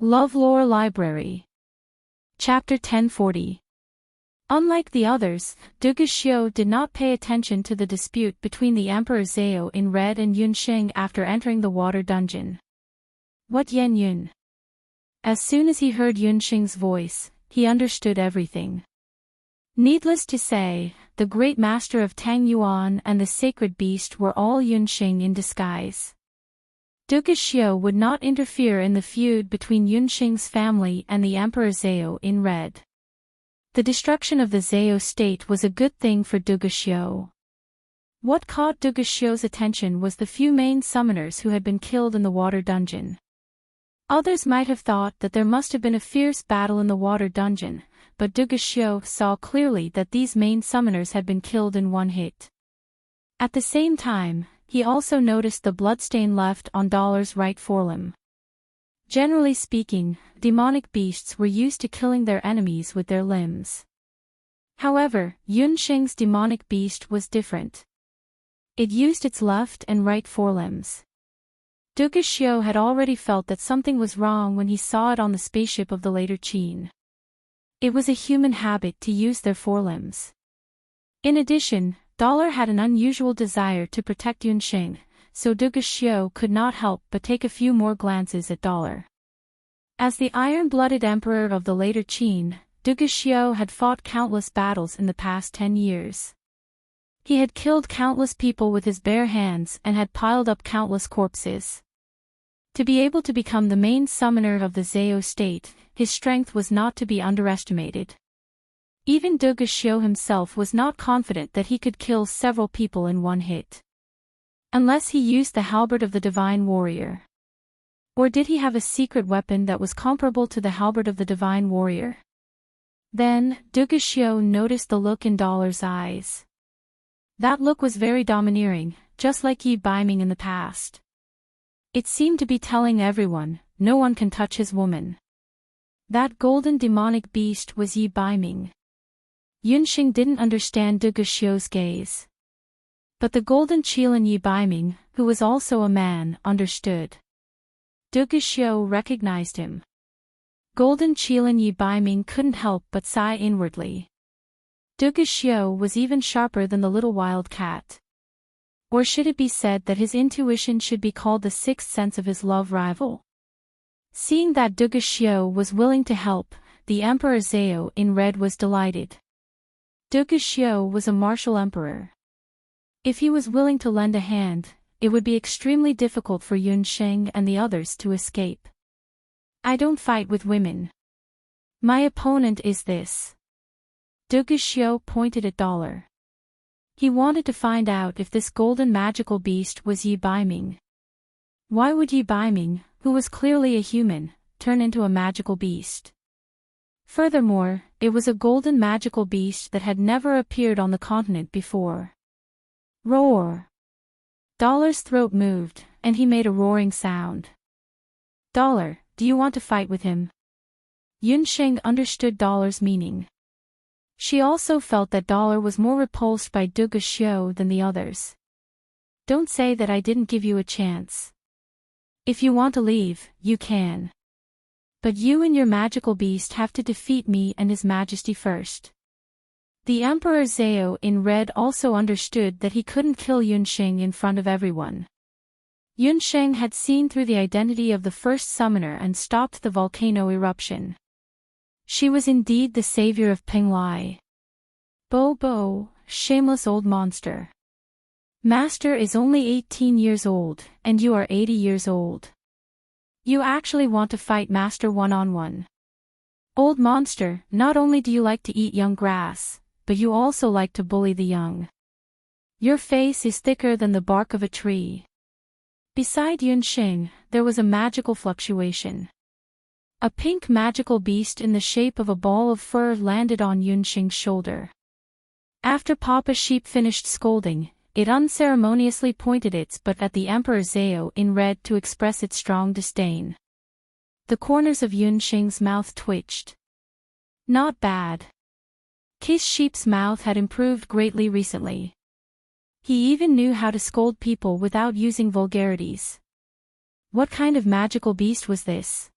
LoveLore Library. Chapter 1040. Unlike the others, Duguxiu did not pay attention to the dispute between the Emperor Zhao in red and Yunxing after entering the water dungeon. What Yan Yun? As soon as he heard Yunxing's voice, he understood everything. Needless to say, the great master of Tang Yuan and the sacred beast were all Yunxing in disguise. Duguxiu would not interfere in the feud between Yunxing's family and the Emperor Zhao in red. The destruction of the Zhao state was a good thing for Duguxiu. What caught Duguxiu's attention was the few main summoners who had been killed in the water dungeon. Others might have thought that there must have been a fierce battle in the water dungeon, but Duguxiu saw clearly that these main summoners had been killed in one hit. At the same time, he also noticed the bloodstain left on Dollar's right forelimb. Generally speaking, demonic beasts were used to killing their enemies with their limbs. However, Yunxing's demonic beast was different. It used its left and right forelimbs. Duguxiu had already felt that something was wrong when he saw it on the spaceship of the later Qin. It was a human habit to use their forelimbs. In addition, Dollar had an unusual desire to protect Yunxing, so Duguxiu could not help but take a few more glances at Dollar. As the iron-blooded emperor of the later Qin, Duguxiu had fought countless battles in the past 10 years. He had killed countless people with his bare hands and had piled up countless corpses. To be able to become the main summoner of the Zhao state, his strength was not to be underestimated. Even Duguxiu himself was not confident that he could kill several people in one hit. Unless he used the halberd of the divine warrior. Or did he have a secret weapon that was comparable to the halberd of the divine warrior? Then, Duguxiu noticed the look in Dollar's eyes. That look was very domineering, just like Yi Baiming in the past. It seemed to be telling everyone, no one can touch his woman. That golden demonic beast was Yi Baiming. Yunxing didn't understand Duguxiu's gaze. But the golden Qilin Yi Baiming, who was also a man, understood. Duguxiu recognized him. Golden Qilin Yi Baiming couldn't help but sigh inwardly. Duguxiu was even sharper than the little wild cat. Or should it be said that his intuition should be called the sixth sense of his love rival? Seeing that Duguxiu was willing to help, the Emperor Zhao in red was delighted. Duguxiu was a martial emperor. If he was willing to lend a hand, it would be extremely difficult for Yunxing and the others to escape. I don't fight with women. My opponent is this. Duguxiu pointed at Dollar. He wanted to find out if this golden magical beast was Yi Baiming. Why would Yi Baiming, who was clearly a human, turn into a magical beast? Furthermore, it was a golden magical beast that had never appeared on the continent before. Roar! Dollar's throat moved, and he made a roaring sound. Dollar, do you want to fight with him? Yunxing understood Dollar's meaning. She also felt that Dollar was more repulsed by Duguxiu than the others. Don't say that I didn't give you a chance. If you want to leave, you can. But you and your magical beast have to defeat me and His Majesty first. The Emperor Zhao in red also understood that he couldn't kill Yunxing in front of everyone. Yunxing had seen through the identity of the first summoner and stopped the volcano eruption. She was indeed the savior of Penglai. Bo, shameless old monster. Master is only 18 years old, and you are 80 years old. You actually want to fight Master one-on-one. Old monster, not only do you like to eat young grass, but you also like to bully the young. Your face is thicker than the bark of a tree. Beside Yunxing, there was a magical fluctuation. A pink magical beast in the shape of a ball of fur landed on Yunxing's shoulder. After Papa Sheep finished scolding, it unceremoniously pointed its butt at the Emperor Zhao in red to express its strong disdain. The corners of Yunxing's mouth twitched. Not bad. Kiss Sheep's mouth had improved greatly recently. He even knew how to scold people without using vulgarities. What kind of magical beast was this?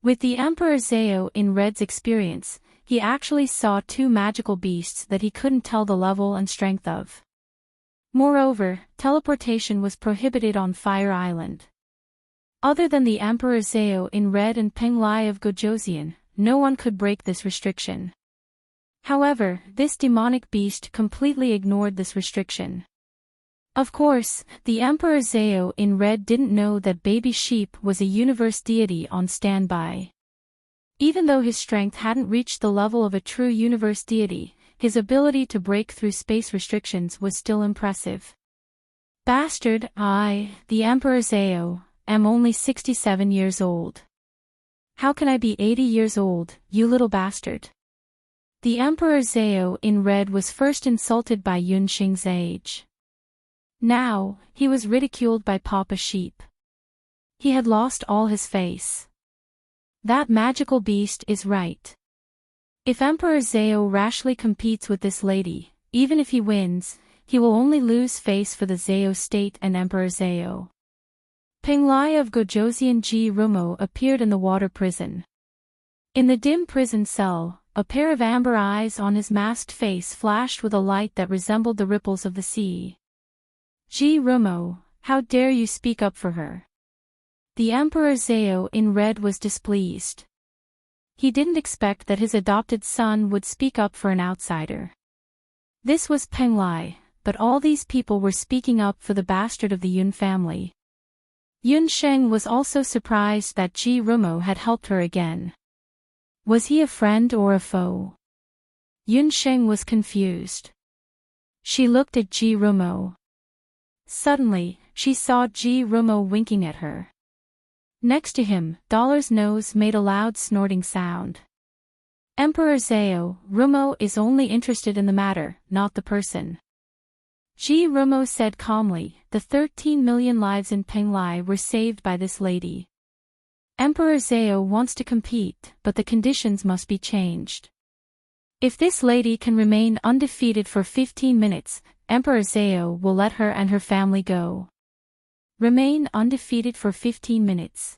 With the Emperor Zao in Red's experience, he actually saw two magical beasts that he couldn't tell the level and strength of. Moreover, teleportation was prohibited on Fire Island. Other than the Emperor Zao in Red and Peng Lai of Gojoseon, no one could break this restriction. However, this demonic beast completely ignored this restriction. Of course, the Emperor Zao in Red didn't know that Baby Sheep was a universe deity on standby. Even though his strength hadn't reached the level of a true universe deity, his ability to break through space restrictions was still impressive. Bastard, I, the Emperor Zao, am only 67 years old. How can I be 80 years old, you little bastard? The Emperor Zao in Red was first insulted by Yunxing's age. Now, he was ridiculed by Papa Sheep. He had lost all his face. That magical beast is right. If Emperor Zao rashly competes with this lady, even if he wins, he will only lose face for the Zao state and Emperor Zao. Peng Lai of Gojoseon Ji Rumo appeared in the water prison. In the dim prison cell, a pair of amber eyes on his masked face flashed with a light that resembled the ripples of the sea. Ji Rumo, how dare you speak up for her? The Emperor Zao in Red was displeased. He didn't expect that his adopted son would speak up for an outsider. This was Peng Lai, but all these people were speaking up for the bastard of the Yun family. Yun Sheng was also surprised that Ji Rumo had helped her again. Was he a friend or a foe? Yun Sheng was confused. She looked at Ji Rumo. Suddenly, she saw Ji Rumo winking at her. Next to him, Dollar's nose made a loud snorting sound. Emperor Zao, Rumo is only interested in the matter, not the person. Ji Rumo said calmly, the 13 million lives in Peng Lai were saved by this lady. Emperor Zao wants to compete, but the conditions must be changed. If this lady can remain undefeated for 15 minutes, Emperor Zao will let her and her family go. Remain undefeated for 15 minutes.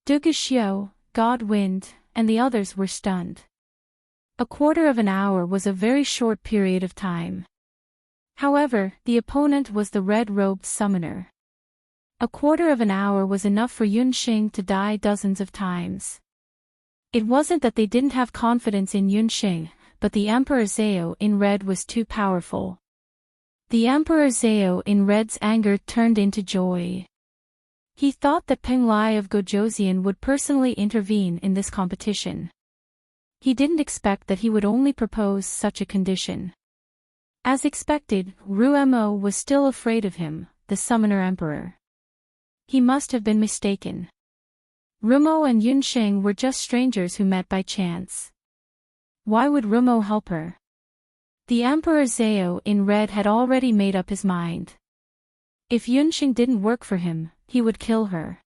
Duguxiu, God Wind, and the others were stunned. A quarter of an hour was a very short period of time. However, the opponent was the red-robed summoner. A quarter of an hour was enough for Yunxing to die dozens of times. It wasn't that they didn't have confidence in Yunxing, but the Emperor Zao in Red was too powerful. The Emperor Zao in Red's anger turned into joy. He thought that Peng Lai of Gojoseon would personally intervene in this competition. He didn't expect that he would only propose such a condition. As expected, Rumo was still afraid of him, the Summoner Emperor. He must have been mistaken. Rumo and Yunxing were just strangers who met by chance. Why would Rumo help her? The Emperor Zao in Red had already made up his mind. If Yunxing didn't work for him, he would kill her.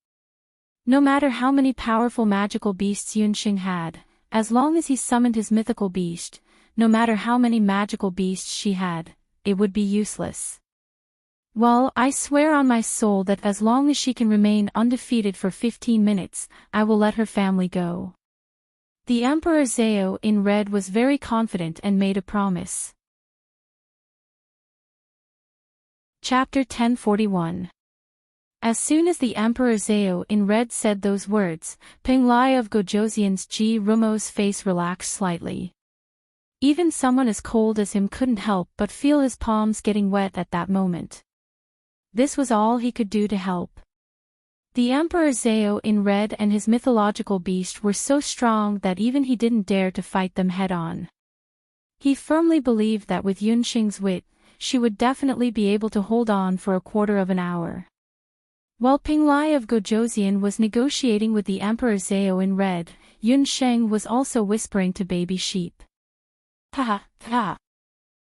No matter how many powerful magical beasts Yunxing had, as long as he summoned his mythical beast, no matter how many magical beasts she had, it would be useless. Well, I swear on my soul that as long as she can remain undefeated for 15 minutes, I will let her family go. The Emperor Zao in Red was very confident and made a promise. Chapter 1041. As soon as the Emperor Zao in Red said those words, Peng Lai of Gojoseon's Ji Rumo's face relaxed slightly. Even someone as cold as him couldn't help but feel his palms getting wet at that moment. This was all he could do to help. The Emperor Zao in Red and his mythological beast were so strong that even he didn't dare to fight them head-on. He firmly believed that with Yunxing's wit, she would definitely be able to hold on for a quarter of an hour. While Peng Lai of Gojoseon was negotiating with the Emperor Zao in Red, Yunxing was also whispering to Baby Sheep. Ha ha.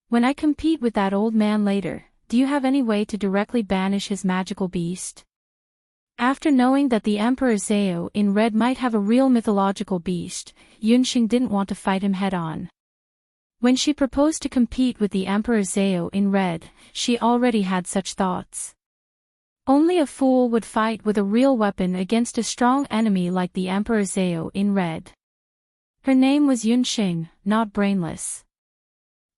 When I compete with that old man later, do you have any way to directly banish his magical beast? After knowing that the Emperor Zao in Red might have a real mythological beast, Yunxing didn't want to fight him head-on. When she proposed to compete with the Emperor Zao in Red, she already had such thoughts. Only a fool would fight with a real weapon against a strong enemy like the Emperor Zhao in red. Her name was Yunxing, not brainless.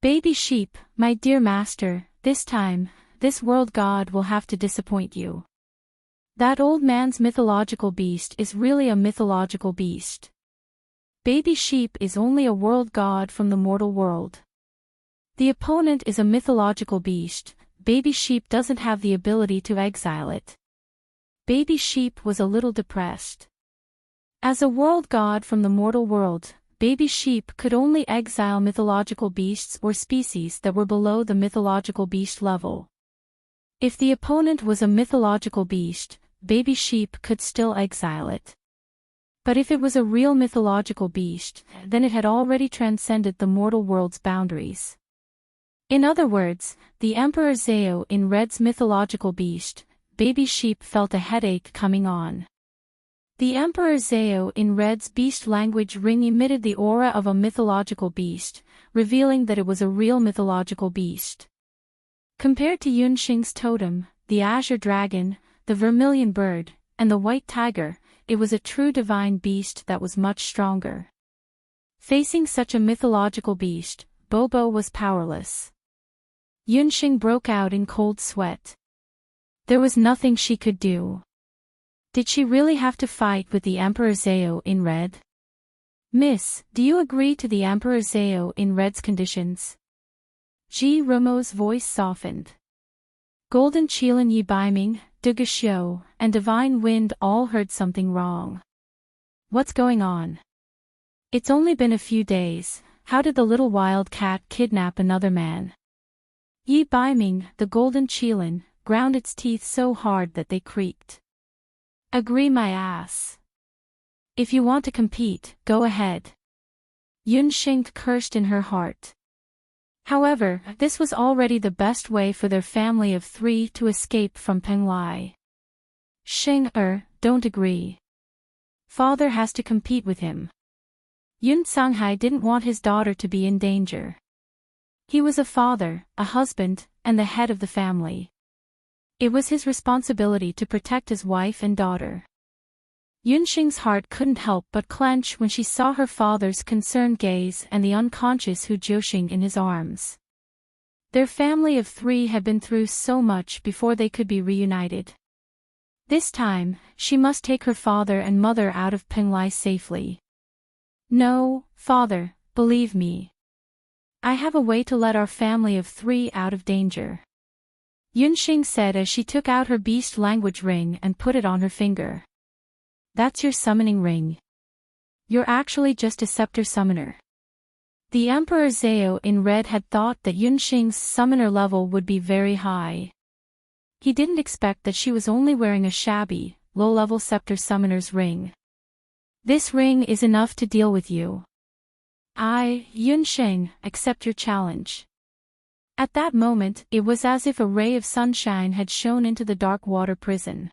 Baby sheep, my dear master, this time, this world god will have to disappoint you. That old man's mythological beast is really a mythological beast. Baby sheep is only a world god from the mortal world. The opponent is a mythological beast. Baby sheep doesn't have the ability to exile it. Baby sheep was a little depressed. As a world god from the mortal world, baby sheep could only exile mythological beasts or species that were below the mythological beast level. If the opponent was a mythological beast, baby sheep could still exile it. But if it was a real mythological beast, then it had already transcended the mortal world's boundaries. In other words, the Emperor Zhao in red's mythological beast, baby sheep felt a headache coming on. The Emperor Zhao in red's beast language ring emitted the aura of a mythological beast, revealing that it was a real mythological beast. Compared to Yunxing's totem, the azure dragon, the vermilion bird, and the white tiger, it was a true divine beast that was much stronger. Facing such a mythological beast, Bobo was powerless. Yunxing broke out in cold sweat. There was nothing she could do. Did she really have to fight with the Emperor Zhao in red? Miss, do you agree to the Emperor Zhao in red's conditions? Ji Rumo's voice softened. Golden Qilin Yi Baiming, Duguxiu, and Divine Wind all heard something wrong. What's going on? It's only been a few days. How did the little wild cat kidnap another man? Yi Baiming, the golden Qilin, ground its teeth so hard that they creaked. Agree my ass. If you want to compete, go ahead. Yunxing cursed in her heart. However, this was already the best way for their family of 3 to escape from Penglai. Don't agree. Father has to compete with him. Yun Sanghai didn't want his daughter to be in danger. He was a father, a husband, and the head of the family. It was his responsibility to protect his wife and daughter. Yunxing's heart couldn't help but clench when she saw her father's concerned gaze and the unconscious Hu Jiuxing in his arms. Their family of 3 had been through so much before they could be reunited. This time, she must take her father and mother out of Penglai safely. No, father, believe me. I have a way to let our family of 3 out of danger. Yunxing said as she took out her beast language ring and put it on her finger. That's your summoning ring. You're actually just a scepter summoner. The Emperor Zhao in red had thought that Yunxing's summoner level would be very high. He didn't expect that she was only wearing a shabby, low-level scepter summoner's ring. This ring is enough to deal with you. I, Yunxing, accept your challenge. At that moment, it was as if a ray of sunshine had shone into the dark water prison.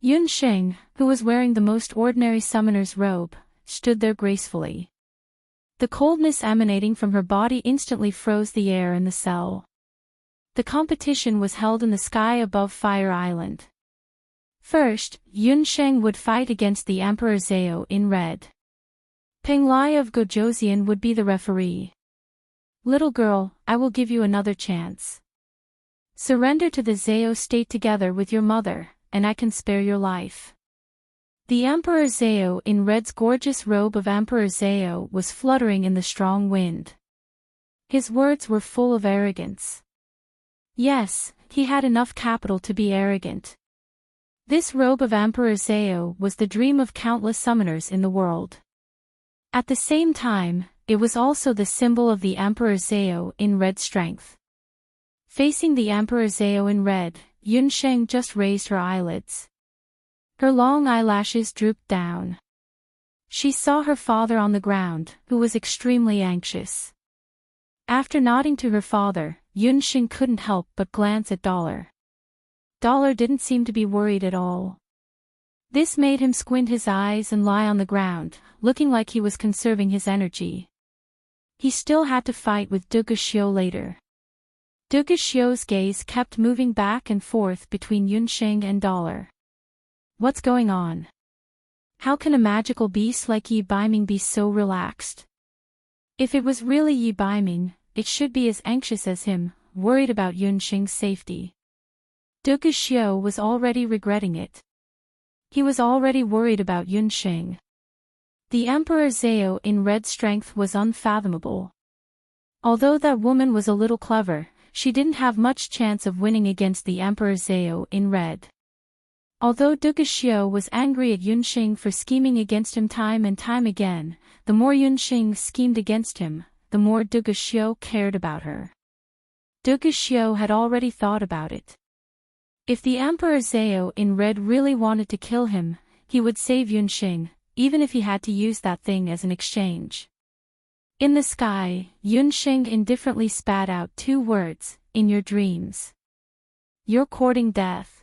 Yunxing, who was wearing the most ordinary summoner's robe, stood there gracefully. The coldness emanating from her body instantly froze the air in the cell. The competition was held in the sky above Fire Island. First, Yunxing would fight against the Emperor Zhao in red. Penglai of Gojoseon would be the referee. Little girl, I will give you another chance. Surrender to the Zhao state together with your mother, and I can spare your life. The Emperor Zhao in red's gorgeous robe of Emperor Zhao was fluttering in the strong wind. His words were full of arrogance. Yes, he had enough capital to be arrogant. This robe of Emperor Zhao was the dream of countless summoners in the world. At the same time, it was also the symbol of the Emperor Zhao in red strength. Facing the Emperor Zhao in red, Yunxing just raised her eyelids. Her long eyelashes drooped down. She saw her father on the ground, who was extremely anxious. After nodding to her father, Yunxing couldn't help but glance at Dollar. Dollar didn't seem to be worried at all. This made him squint his eyes and lie on the ground, looking like he was conserving his energy. He still had to fight with Duguxiu later. Duguxiu's gaze kept moving back and forth between Yunxing and Dollar. What's going on? How can a magical beast like Yi Baiming be so relaxed? If it was really Yi Baiming, it should be as anxious as him, worried about Yunxing's safety. Duguxiu was already regretting it. He was already worried about Yunxing. The Emperor Zhao in Red's strength was unfathomable. Although that woman was a little clever, she didn't have much chance of winning against the Emperor Zhao in Red. Although Duguxiu was angry at Yunxing for scheming against him time and time again, the more Yunxing schemed against him, the more Duguxiu cared about her. Duguxiu had already thought about it. If the Emperor Zhao in Red really wanted to kill him, he would save Yunxing, even if he had to use that thing as an exchange. In the sky, Yunxing indifferently spat out 2 words, "In your dreams. You're courting death."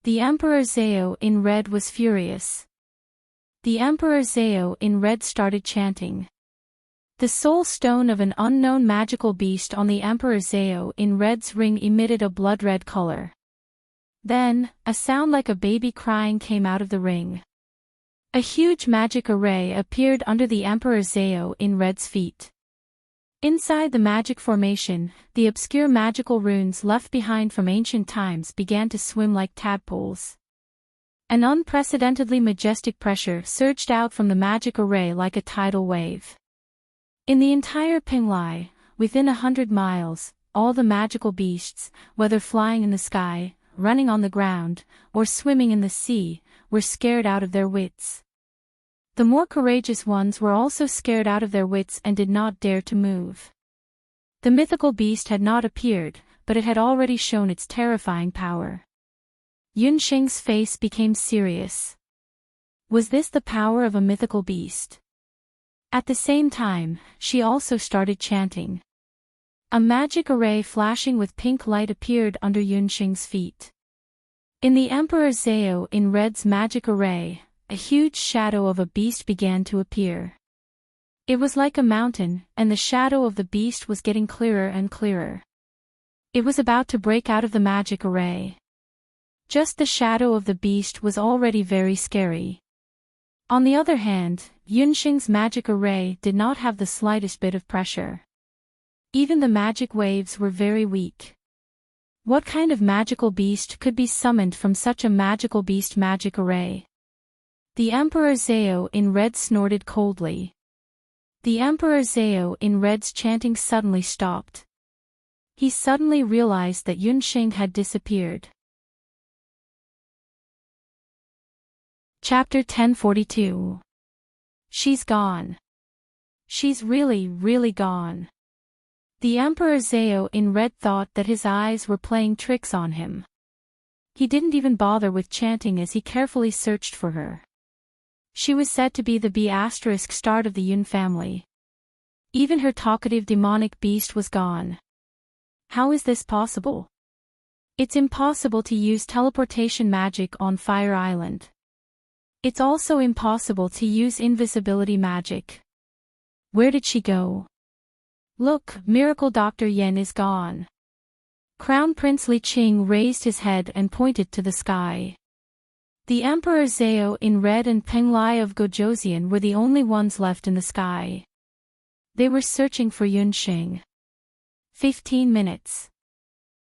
The Emperor Zhao in Red was furious. The Emperor Zhao in Red started chanting. The soul stone of an unknown magical beast on the Emperor Zhao in Red's ring emitted a blood-red color. Then, a sound like a baby crying came out of the ring. A huge magic array appeared under the Emperor Zhao in Red's feet. Inside the magic formation, the obscure magical runes left behind from ancient times began to swim like tadpoles. An unprecedentedly majestic pressure surged out from the magic array like a tidal wave. In the entire Penglai, within 100 miles, all the magical beasts, whether flying in the sky, running on the ground, or swimming in the sea, were scared out of their wits. The more courageous ones were also scared out of their wits and did not dare to move. The mythical beast had not appeared, but it had already shown its terrifying power. Yunxing's face became serious. Was this the power of a mythical beast? At the same time, she also started chanting. A magic array flashing with pink light appeared under Yunxing's feet. In the Emperor Zhao in Red's magic array, a huge shadow of a beast began to appear. It was like a mountain, and the shadow of the beast was getting clearer and clearer. It was about to break out of the magic array. Just the shadow of the beast was already very scary. On the other hand, Yunxing's magic array did not have the slightest bit of pressure. Even the magic waves were very weak. What kind of magical beast could be summoned from such a magical beast magic array? The Emperor Zhao in Red snorted coldly. The Emperor Zhao in Red's chanting suddenly stopped. He suddenly realized that Yunxing had disappeared. Chapter 1042. She's gone. She's really gone. The Emperor Zhao in Red thought that his eyes were playing tricks on him. He didn't even bother with chanting as he carefully searched for her. She was said to be the B** of the Yun family. Even her talkative demonic beast was gone. How is this possible? It's impossible to use teleportation magic on Fire Island. It's also impossible to use invisibility magic. Where did she go? Look, Miracle Dr. Yen is gone. Crown Prince Li Qing raised his head and pointed to the sky. The Emperor Zhao in Red and Penglai of Gojoseon were the only ones left in the sky. They were searching for Yunxing. 15 minutes.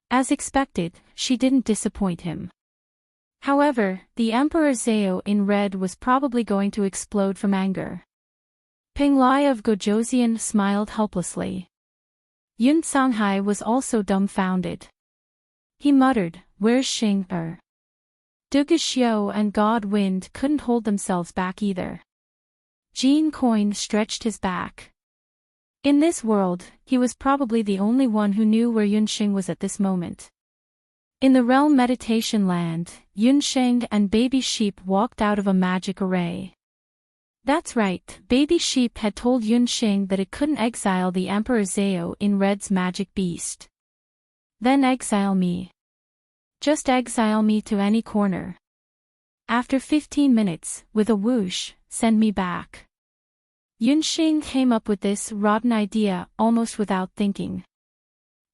As expected, she didn't disappoint him. However, the Emperor Zhao in Red was probably going to explode from anger. Penglai of Gojoseon smiled helplessly. Yun Songhai was also dumbfounded. He muttered, "Where's Xing?" Duguxiu and God Wind couldn't hold themselves back either. Jean Coin stretched his back. In this world, he was probably the only one who knew where Yunxing was at this moment. In the realm meditation land, Yunxing and Baby Sheep walked out of a magic array. That's right, Baby Sheep had told Yunxing that it couldn't exile the Emperor Zhao in Red's magic beast. Then exile me. Just exile me to any corner. After 15 minutes, with a whoosh, send me back. Yunxing came up with this rotten idea almost without thinking.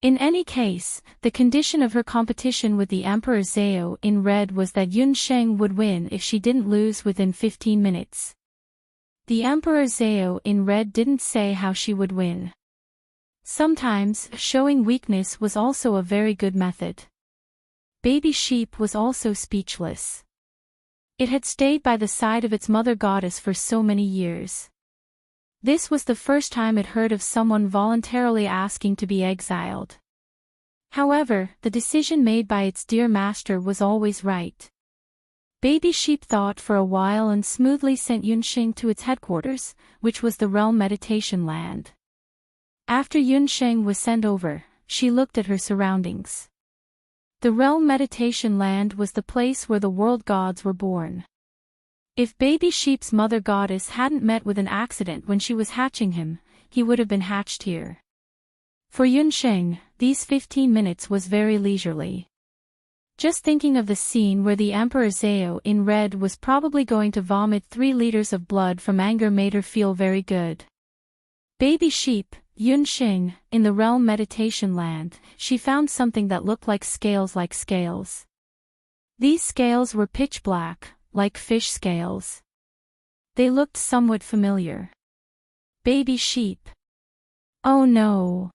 In any case, the condition of her competition with the Emperor Zhao in red was that Yunsheng would win if she didn't lose within 15 minutes. The Emperor Zhao in red didn't say how she would win. Sometimes, showing weakness was also a very good method. Baby Sheep was also speechless. It had stayed by the side of its mother goddess for so many years. This was the first time it heard of someone voluntarily asking to be exiled. However, the decision made by its dear master was always right. Baby Sheep thought for a while and smoothly sent Yunsheng to its headquarters, which was the Realm Meditation Land. After Yunsheng was sent over, she looked at her surroundings. The Realm Meditation Land was the place where the world gods were born. If Baby Sheep's mother goddess hadn't met with an accident when she was hatching him, he would have been hatched here. For Yunsheng, these 15 minutes was very leisurely. Just thinking of the scene where the Emperor Zhao in red was probably going to vomit 3 liters of blood from anger made her feel very good. Baby Sheep, Yunsheng, in the Realm Meditation Land, she found something that looked like scales. These scales were pitch black, like fish scales. They looked somewhat familiar. Baby Sheep. Oh no!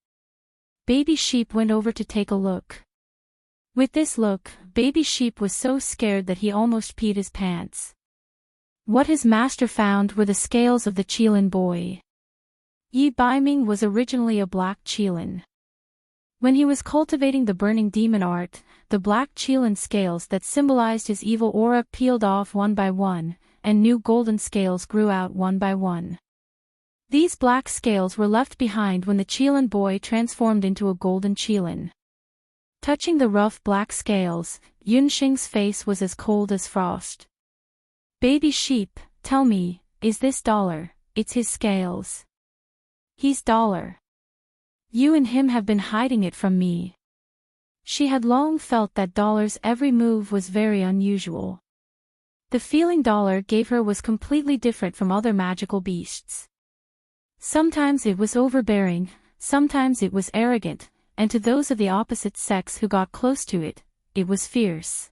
Baby Sheep went over to take a look. With this look, Baby Sheep was so scared that he almost peed his pants. What his master found were the scales of the Qilin boy. Yi Baiming was originally a black Qilin. When he was cultivating the burning demon art, the black Qilin scales that symbolized his evil aura peeled off one by one, and new golden scales grew out one by one. These black scales were left behind when the Qilin boy transformed into a golden Qilin. Touching the rough black scales, Yunsheng's face was as cold as frost. Baby Sheep, tell me, is this dollar? It's his scales. He's dollar. You and him have been hiding it from me. She had long felt that Dollar's every move was very unusual. The feeling Dollar gave her was completely different from other magical beasts. Sometimes it was overbearing, sometimes it was arrogant, and to those of the opposite sex who got close to it, it was fierce.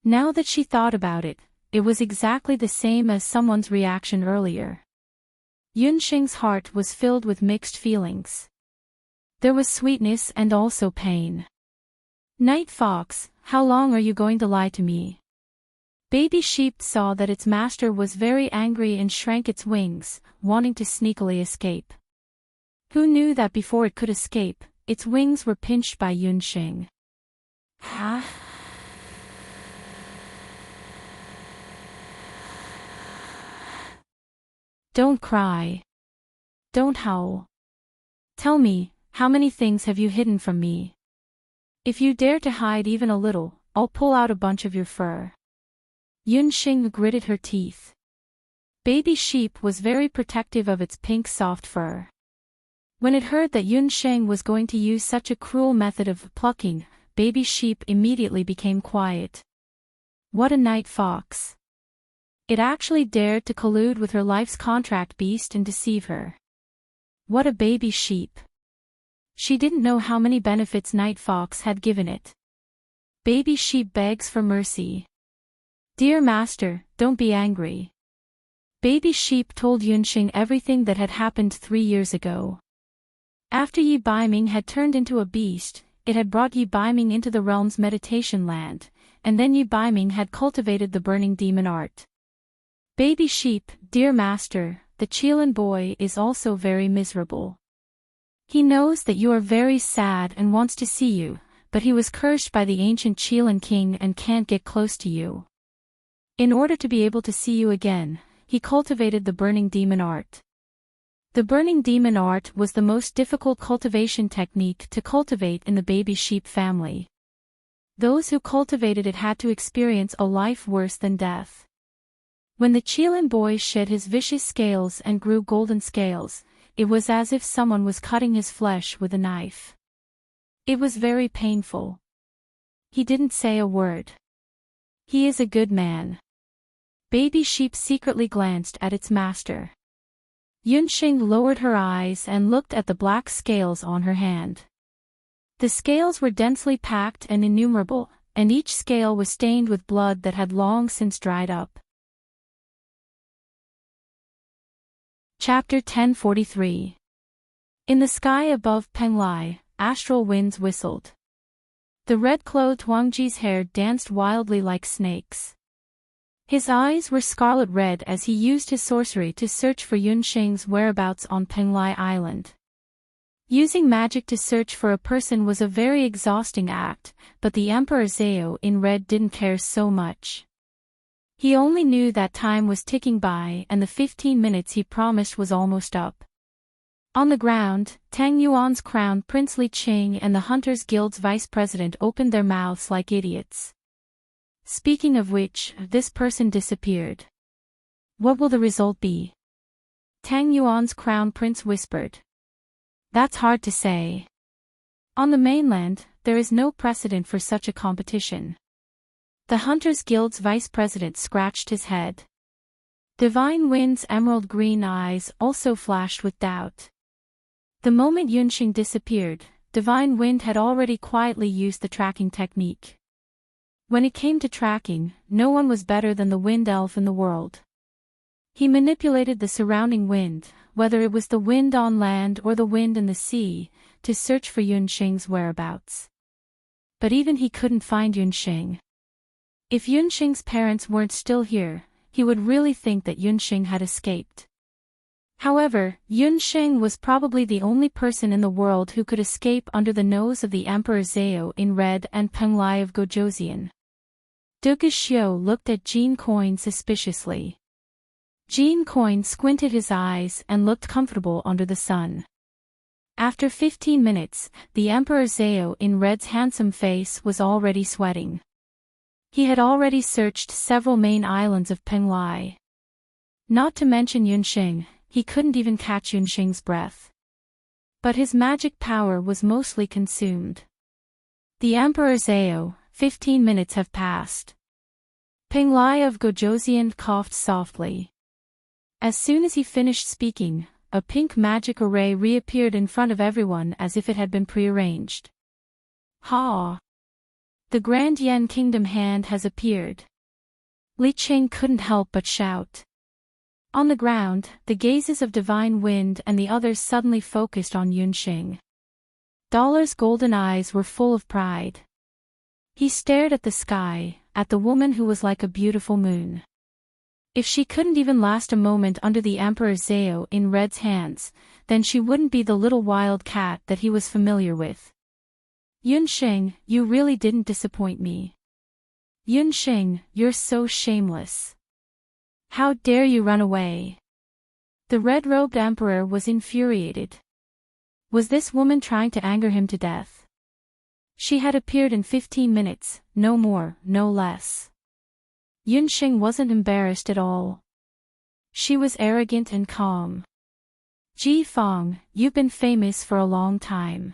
Now that she thought about it, it was exactly the same as someone's reaction earlier. Yunsheng's heart was filled with mixed feelings. There was sweetness and also pain. Night Fox, how long are you going to lie to me? Baby Sheep saw that its master was very angry and shrank its wings, wanting to sneakily escape. Who knew that before it could escape, its wings were pinched by Yunsheng? Don't cry. Don't howl. Tell me, how many things have you hidden from me? If you dare to hide even a little, I'll pull out a bunch of your fur. Yunsheng gritted her teeth. Baby Sheep was very protective of its pink soft fur. When it heard that Yunsheng was going to use such a cruel method of plucking, Baby Sheep immediately became quiet. What a night fox. It actually dared to collude with her life's contract beast and deceive her. What a baby sheep. She didn't know how many benefits Night Fox had given it. Baby Sheep begs for mercy. Dear master, don't be angry. Baby Sheep told Yunsheng everything that had happened 3 years ago. After Yi Baiming had turned into a beast, it had brought Yi Baiming into the realm's meditation land, and then Yi Baiming had cultivated the burning demon art. Baby Sheep, dear master, the Qilin boy is also very miserable. He knows that you are very sad and wants to see you, but he was cursed by the ancient Qilin king and can't get close to you. In order to be able to see you again, he cultivated the burning demon art. The burning demon art was the most difficult cultivation technique to cultivate in the Baby Sheep family. Those who cultivated it had to experience a life worse than death. When the Qilin boy shed his vicious scales and grew golden scales, it was as if someone was cutting his flesh with a knife. It was very painful. He didn't say a word. He is a good man. Baby Sheep secretly glanced at its master. Yunsheng lowered her eyes and looked at the black scales on her hand. The scales were densely packed and innumerable, and each scale was stained with blood that had long since dried up. Chapter 1043. In the sky above Penglai, astral winds whistled. The red-clothed Huangji's hair danced wildly like snakes. His eyes were scarlet red as he used his sorcery to search for Yunsheng's whereabouts on Penglai Island. Using magic to search for a person was a very exhausting act, but the Emperor Zhao in red didn't care so much. He only knew that time was ticking by and the 15 minutes he promised was almost up. On the ground, Tang Yuan's crown Prince Li Qing and the Hunters Guild's vice president opened their mouths like idiots. Speaking of which, this person disappeared. What will the result be? Tang Yuan's crown prince whispered. That's hard to say. On the mainland, there is no precedent for such a competition. The Hunters Guild's vice president scratched his head. Divine Wind's emerald green eyes also flashed with doubt. The moment Yunsheng disappeared, Divine Wind had already quietly used the tracking technique. When it came to tracking, no one was better than the wind elf in the world. He manipulated the surrounding wind, whether it was the wind on land or the wind in the sea, to search for Yunsheng's whereabouts. But even he couldn't find Yunsheng. If Yunsheng's parents weren't still here, he would really think that Yunsheng had escaped. However, Yunsheng was probably the only person in the world who could escape under the nose of the Emperor Zhao in red and Penglai of Gojoseon. Duke Xiu looked at Jean Coin suspiciously. Jean Coin squinted his eyes and looked comfortable under the sun. After 15 minutes, the Emperor Zhao in red's handsome face was already sweating. He had already searched several main islands of Penglai. Not to mention Yunsheng, he couldn't even catch Yunsheng's breath. But his magic power was mostly consumed. The Emperor Zhao, 15 minutes have passed. Penglai of Gojoseon coughed softly. As soon as he finished speaking, a pink magic array reappeared in front of everyone as if it had been prearranged. Ha! The Grand Yen Kingdom hand has appeared. Li Qing couldn't help but shout. On the ground, the gazes of Divine Wind and the others suddenly focused on Yunsheng. Dollar's golden eyes were full of pride. He stared at the sky, at the woman who was like a beautiful moon. If she couldn't even last a moment under the Emperor Zhao in red's hands, then she wouldn't be the little wild cat that he was familiar with. Yunsheng, you really didn't disappoint me. Yunsheng, you're so shameless. How dare you run away? The red-robed emperor was infuriated. Was this woman trying to anger him to death? She had appeared in 15 minutes, no more, no less. Yunsheng wasn't embarrassed at all. She was arrogant and calm. Ji Fang, you've been famous for a long time.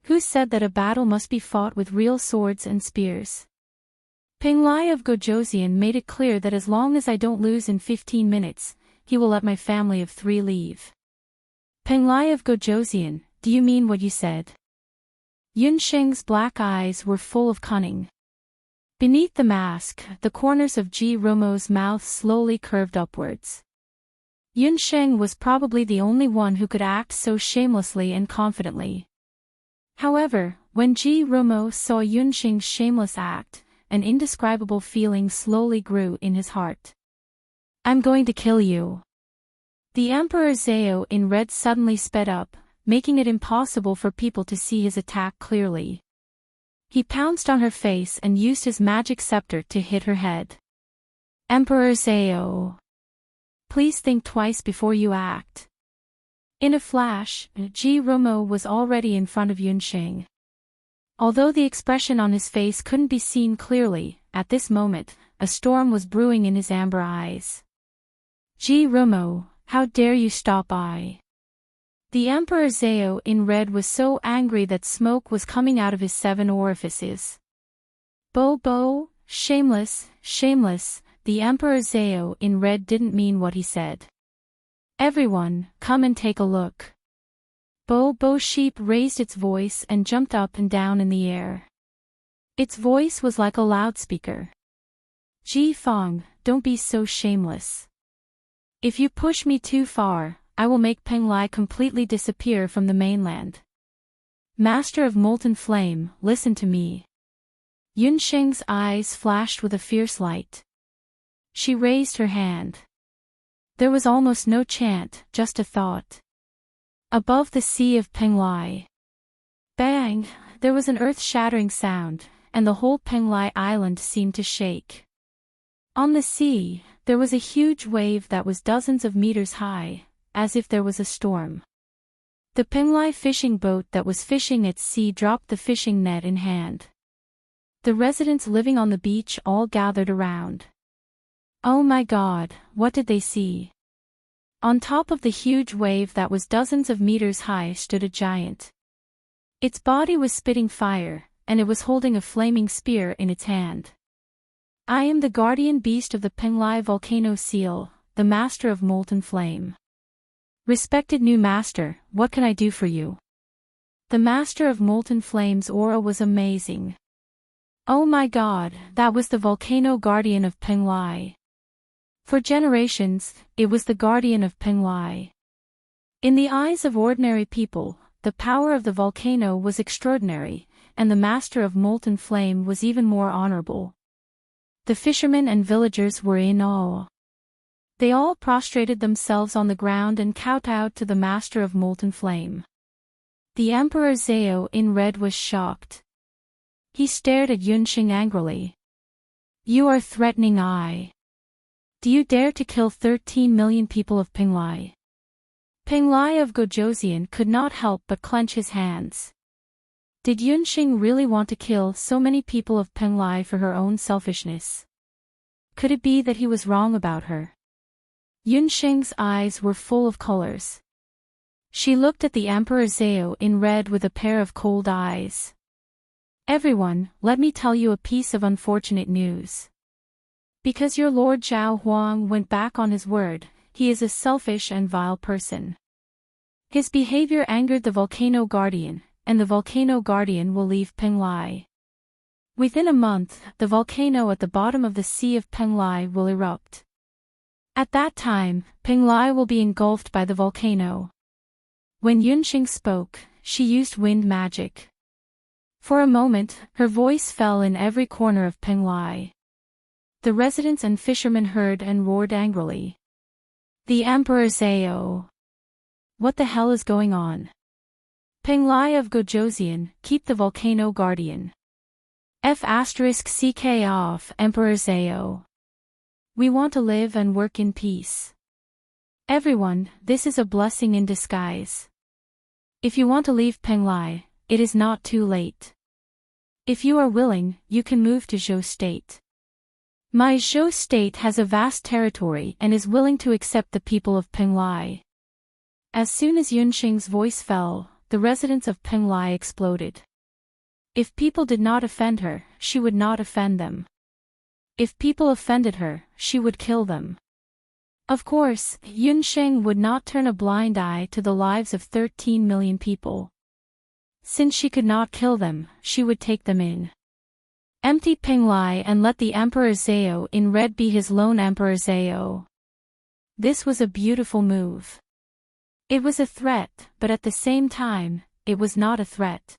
Who said that a battle must be fought with real swords and spears? Penglai of Gojoseon made it clear that as long as I don't lose in 15 minutes, he will let my family of 3 leave. Penglai of Gojoseon, do you mean what you said? Yunsheng's black eyes were full of cunning. Beneath the mask, the corners of Ji Romo's mouth slowly curved upwards. Yunsheng was probably the only one who could act so shamelessly and confidently. However, when Ji Romo saw Yunsheng's shameless act, an indescribable feeling slowly grew in his heart. I'm going to kill you. The Emperor Zhao in red suddenly sped up, making it impossible for people to see his attack clearly. He pounced on her face and used his magic scepter to hit her head. Emperor Zhao, please think twice before you act. In a flash, Ji Romo was already in front of Yunsheng. Although the expression on his face couldn't be seen clearly, at this moment, a storm was brewing in his amber eyes. Ji Romo, how dare you stop by? The Emperor Zhao in red was so angry that smoke was coming out of his 7 orifices. Bo, shameless, shameless, the Emperor Zhao in red didn't mean what he said. Everyone, come and take a look. Bo Sheep raised its voice and jumped up and down in the air. Its voice was like a loudspeaker. Ji Fong, don't be so shameless. If you push me too far, I will make Penglai completely disappear from the mainland. Master of Molten Flame, listen to me. Yunsheng's eyes flashed with a fierce light. She raised her hand. There was almost no chant, just a thought. Above the sea of Penglai. Bang! There was an earth-shattering sound, and the whole Penglai island seemed to shake. On the sea, there was a huge wave that was dozens of meters high, as if there was a storm. The Penglai fishing boat that was fishing at sea dropped the fishing net in hand. The residents living on the beach all gathered around. Oh my God, what did they see? On top of the huge wave that was dozens of meters high stood a giant. Its body was spitting fire, and it was holding a flaming spear in its hand. I am the guardian beast of the Penglai volcano seal, the master of molten flame. Respected new master, what can I do for you? The master of molten flame's aura was amazing. Oh my God, that was the volcano guardian of Penglai. For generations, it was the guardian of Penglai. In the eyes of ordinary people, the power of the volcano was extraordinary, and the master of molten flame was even more honorable. The fishermen and villagers were in awe. They all prostrated themselves on the ground and kowtowed to the master of molten flame. The Emperor Zhao in red was shocked. He stared at Yunsheng angrily. You are threatening I. Do you dare to kill 13 million people of Penglai? Penglai of Gojoseon could not help but clench his hands. Did Yunsheng really want to kill so many people of Penglai for her own selfishness? Could it be that he was wrong about her? Yunsheng's eyes were full of colors. She looked at the Emperor Zhao in red with a pair of cold eyes. Everyone, let me tell you a piece of unfortunate news. Because your Lord Zhao Huang went back on his word, he is a selfish and vile person. His behavior angered the Volcano Guardian, and the Volcano Guardian will leave Penglai. Within a month, the volcano at the bottom of the Sea of Penglai will erupt. At that time, Penglai will be engulfed by the volcano. When Yunsheng spoke, she used wind magic. For a moment, her voice fell in every corner of Penglai. The residents and fishermen heard and roared angrily. The Emperor Zhao. What the hell is going on? Penglai of Gojoseon, keep the volcano guardian. F***ck off Emperor Zhao. We want to live and work in peace. Everyone, this is a blessing in disguise. If you want to leave Penglai, it is not too late. If you are willing, you can move to Zhou State. My Zhou State has a vast territory and is willing to accept the people of Penglai. As soon as Yunsheng's voice fell, the residents of Penglai exploded. If people did not offend her, she would not offend them. If people offended her, she would kill them. Of course, Yunsheng would not turn a blind eye to the lives of 13 million people. Since she could not kill them, she would take them in. Empty Penglai and let the Emperor Zhao in red be his lone Emperor Zhao. This was a beautiful move. It was a threat, but at the same time, it was not a threat.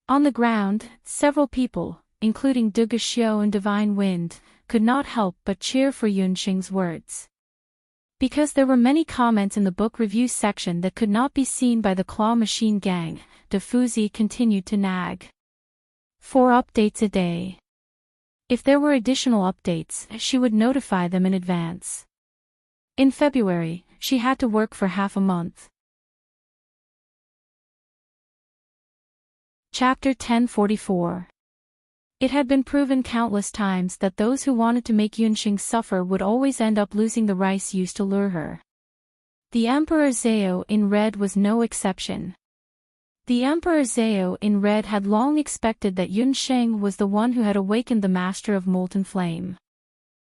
On the ground, several people, including Duguxiu and Divine Wind, could not help but cheer for Yunsheng's words. Because there were many comments in the book review section that could not be seen by the Claw Machine Gang, Defuzi continued to nag. 4 updates a day. If there were additional updates, she would notify them in advance. In February, she had to work for half a month. Chapter 1044. It had been proven countless times that those who wanted to make Yunsheng suffer would always end up losing the rice used to lure her. The Emperor Zhao in red was no exception. The Emperor Zhao in red had long expected that Yunsheng was the one who had awakened the Master of Molten Flame.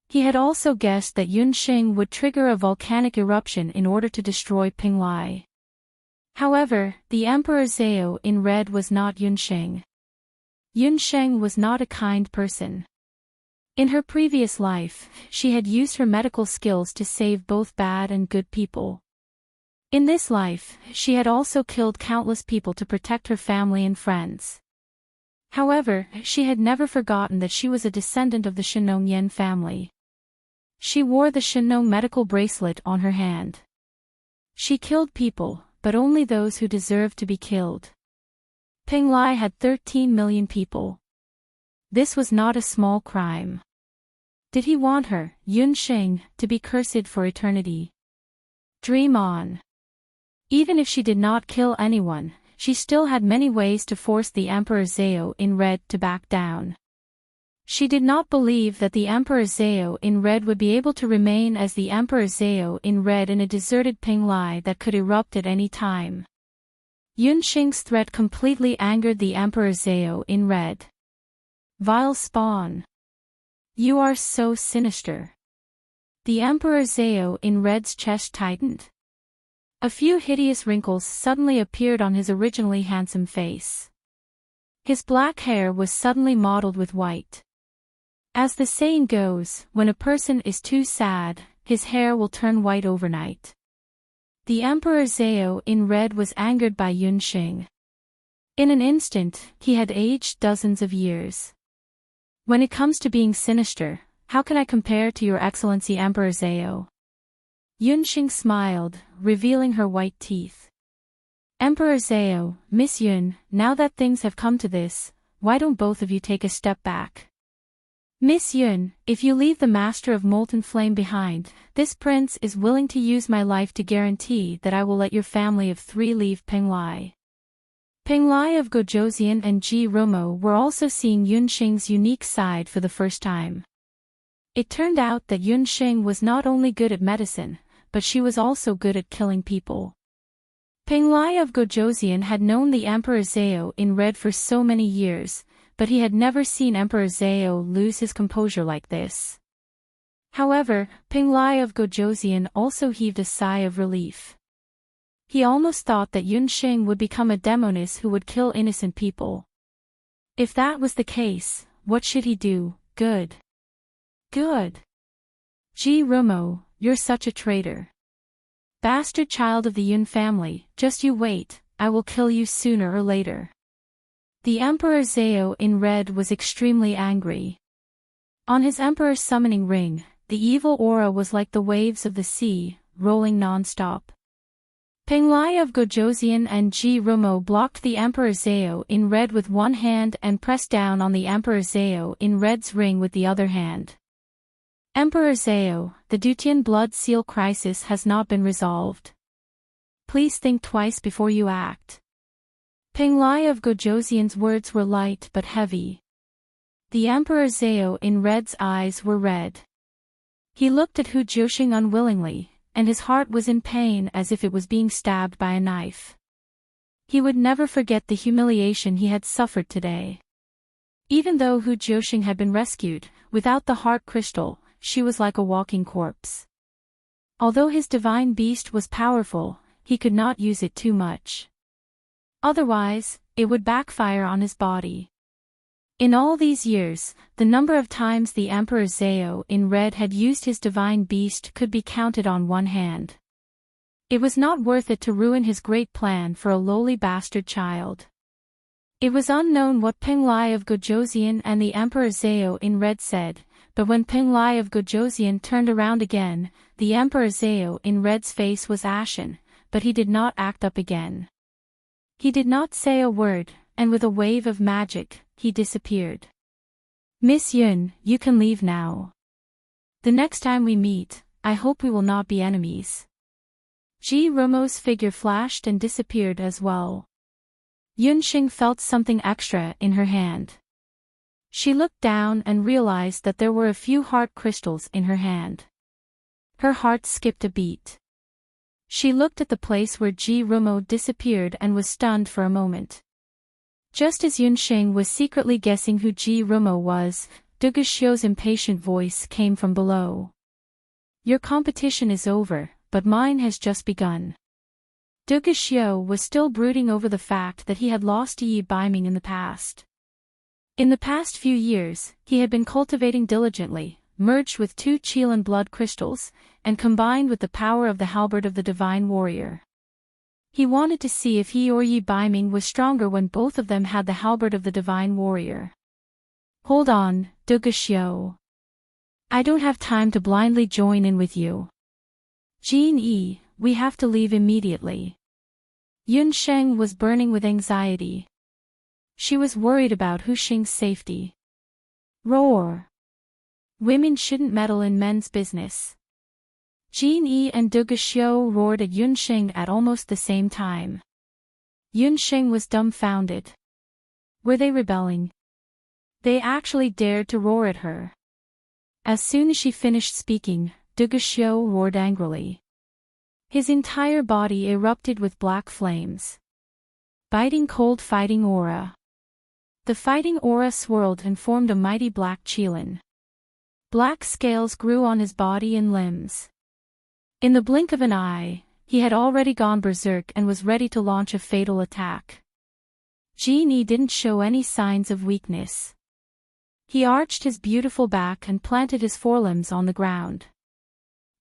He had also guessed that Yunsheng would trigger a volcanic eruption in order to destroy Penglai. However, the Emperor Zhao in red was not Yunsheng. Yunsheng was not a kind person. In her previous life, she had used her medical skills to save both bad and good people. In this life, she had also killed countless people to protect her family and friends. However, she had never forgotten that she was a descendant of the Shenong Yen family. She wore the Shenong medical bracelet on her hand. She killed people, but only those who deserved to be killed. Peng Lai had 13 million people. This was not a small crime. Did he want her, Yunsheng, to be cursed for eternity? Dream on. Even if she did not kill anyone, she still had many ways to force the Emperor Zhao in red to back down. She did not believe that the Emperor Zhao in red would be able to remain as the Emperor Zhao in red in a deserted Peng Lai that could erupt at any time. Yunsheng's threat completely angered the Emperor Zhao in red. Vile spawn. You are so sinister. The Emperor Zhao in red's chest tightened. A few hideous wrinkles suddenly appeared on his originally handsome face. His black hair was suddenly mottled with white. As the saying goes, when a person is too sad, his hair will turn white overnight. The Emperor Zhao in red was angered by Yunsheng. In an instant, he had aged dozens of years. When it comes to being sinister, how can I compare to your Excellency Emperor Zhao? Yunsheng smiled, revealing her white teeth. Emperor Zhao, Miss Yun, now that things have come to this, why don't both of you take a step back? Miss Yun, if you leave the Master of Molten Flame behind, this prince is willing to use my life to guarantee that I will let your family of 3 leave Peng Lai. Peng Lai of Gojoseon and Ji Romo were also seeing Yunsheng's unique side for the first time. It turned out that Yunsheng was not only good at medicine, but she was also good at killing people. Peng Lai of Gojoseon had known the Emperor Zhao in red for so many years, but he had never seen Emperor Zhao lose his composure like this. However, Peng Lai of Gojoseon also heaved a sigh of relief. He almost thought that Yunsheng would become a demoness who would kill innocent people. If that was the case, what should he do? Good. Good. Ji Romo, you're such a traitor. Bastard child of the Yun family, just you wait, I will kill you sooner or later. The Emperor Zhao in red was extremely angry. On his Emperor's summoning ring, the evil aura was like the waves of the sea, rolling non-stop. Peng Lai of Gojoseon and Ji Romo blocked the Emperor Zhao in red with one hand and pressed down on the Emperor Zhao in red's ring with the other hand. Emperor Zhao, the Dutian blood seal crisis has not been resolved. Please think twice before you act. Peng Lai of Gojoseon's words were light but heavy. The Emperor Zhao in red's eyes were red. He looked at Hu Jiuxing unwillingly, and his heart was in pain as if it was being stabbed by a knife. He would never forget the humiliation he had suffered today. Even though Hu Jiuxing had been rescued, without the heart crystal, she was like a walking corpse. Although his divine beast was powerful, he could not use it too much. Otherwise, it would backfire on his body. In all these years, the number of times the Emperor Zhao in red had used his divine beast could be counted on one hand. It was not worth it to ruin his great plan for a lowly bastard child. It was unknown what Peng Lai of Gojoseon and the Emperor Zhao in red said, but when Peng Lai of Gojoseon turned around again, the Emperor Zhao in red's face was ashen, but he did not act up again. He did not say a word, and with a wave of magic, he disappeared. Miss Yun, you can leave now. The next time we meet, I hope we will not be enemies. Ji Romo's figure flashed and disappeared as well. Yunsheng felt something extra in her hand. She looked down and realized that there were a few heart crystals in her hand. Her heart skipped a beat. She looked at the place where Ji Romo disappeared and was stunned for a moment. Just as Yunsheng was secretly guessing who Ji Romo was, Duguxiu's impatient voice came from below. Your competition is over, but mine has just begun. Xiu was still brooding over the fact that he had lost Yi Baiming in the past. In the past few years, he had been cultivating diligently, merged with 2 Qilin blood crystals, and combined with the power of the halberd of the divine warrior. He wanted to see if he or Yi Baiming was stronger when both of them had the halberd of the divine warrior. Hold on, Xiu. I don't have time to blindly join in with you. Jin Yi, we have to leave immediately. Yun Sheng was burning with anxiety. She was worried about Hu Xing's safety. Roar. Women shouldn't meddle in men's business. Jin Yi and Xiu roared at Yun Sheng at almost the same time. Yun Sheng was dumbfounded. Were they rebelling? They actually dared to roar at her. As soon as she finished speaking, Xiu roared angrily. His entire body erupted with black flames. Biting cold fighting aura. The fighting aura swirled and formed a mighty black qilin. Black scales grew on his body and limbs. In the blink of an eye, he had already gone berserk and was ready to launch a fatal attack. Jin Yi didn't show any signs of weakness. He arched his beautiful back and planted his forelimbs on the ground.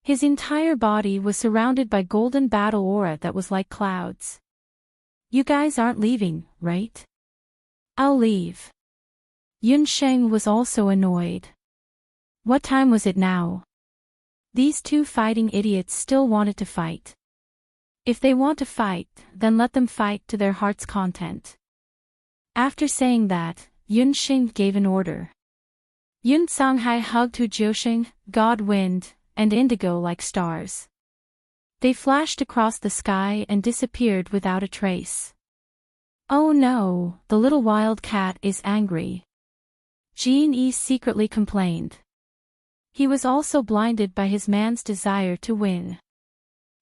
His entire body was surrounded by golden battle aura that was like clouds. You guys aren't leaving, right? I'll leave. Yun Sheng was also annoyed. What time was it now? These 2 fighting idiots still wanted to fight. If they want to fight, then let them fight to their heart's content. After saying that, Yun Sheng gave an order. Yun Songhai hugged Hu Jiusheng, God Wind, and Indigo like stars. They flashed across the sky and disappeared without a trace. Oh no, the little wild cat is angry. Jin Yi secretly complained. He was also blinded by his man's desire to win.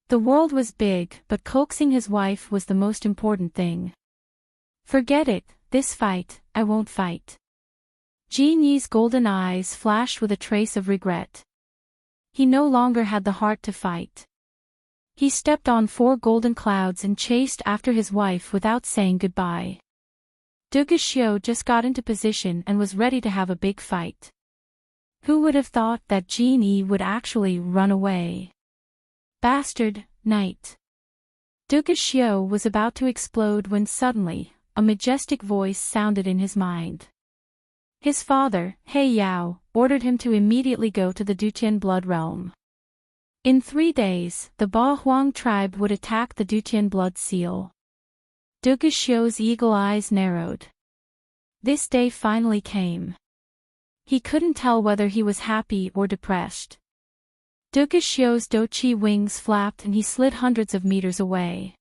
The world was big, but coaxing his wife was the most important thing. Forget it, this fight, I won't fight. Jin Yi's golden eyes flashed with a trace of regret. He no longer had the heart to fight. He stepped on 4 golden clouds and chased after his wife without saying goodbye. Xiu just got into position and was ready to have a big fight. Who would have thought that Jin Yi would actually run away? Bastard, knight. Xiu was about to explode when suddenly, a majestic voice sounded in his mind. His father, He Yao, ordered him to immediately go to the Dutian blood realm. In 3 days, the Ba Huang tribe would attack the Dutian blood seal. Xiu's eagle eyes narrowed. This day finally came. He couldn't tell whether he was happy or depressed. Xiu's Doqi wings flapped and he slid hundreds of meters away.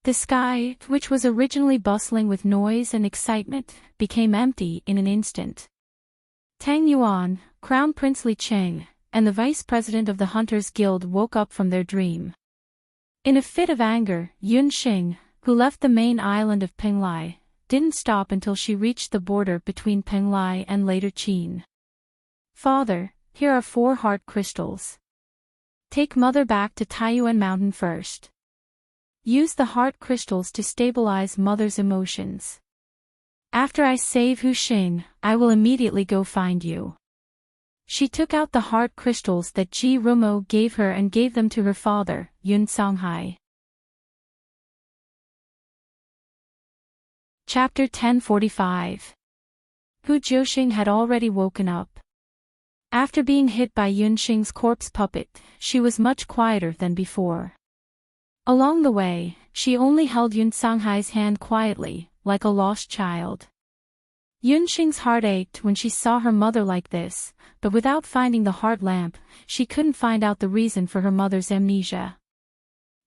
The sky, which was originally bustling with noise and excitement, became empty in an instant. Tang Yuan, Crown Prince Li Cheng, and the vice president of the Hunters Guild woke up from their dream. In a fit of anger, Yun Xing, who left the main island of Penglai, didn't stop until she reached the border between Penglai and later Qin. Father, here are 4 heart crystals. Take mother back to Taiyuan Mountain first. Use the heart crystals to stabilize mother's emotions. After I save Hu Xing, I will immediately go find you. She took out the heart crystals that Ji Rumo gave her and gave them to her father, Yun Songhai. Chapter 1045. Hu Jiuxing had already woken up. After being hit by Yun Xing's corpse puppet, she was much quieter than before. Along the way, she only held Yun Songhai's hand quietly, like a lost child. Yun Xing's heart ached when she saw her mother like this, but without finding the heart lamp, she couldn't find out the reason for her mother's amnesia.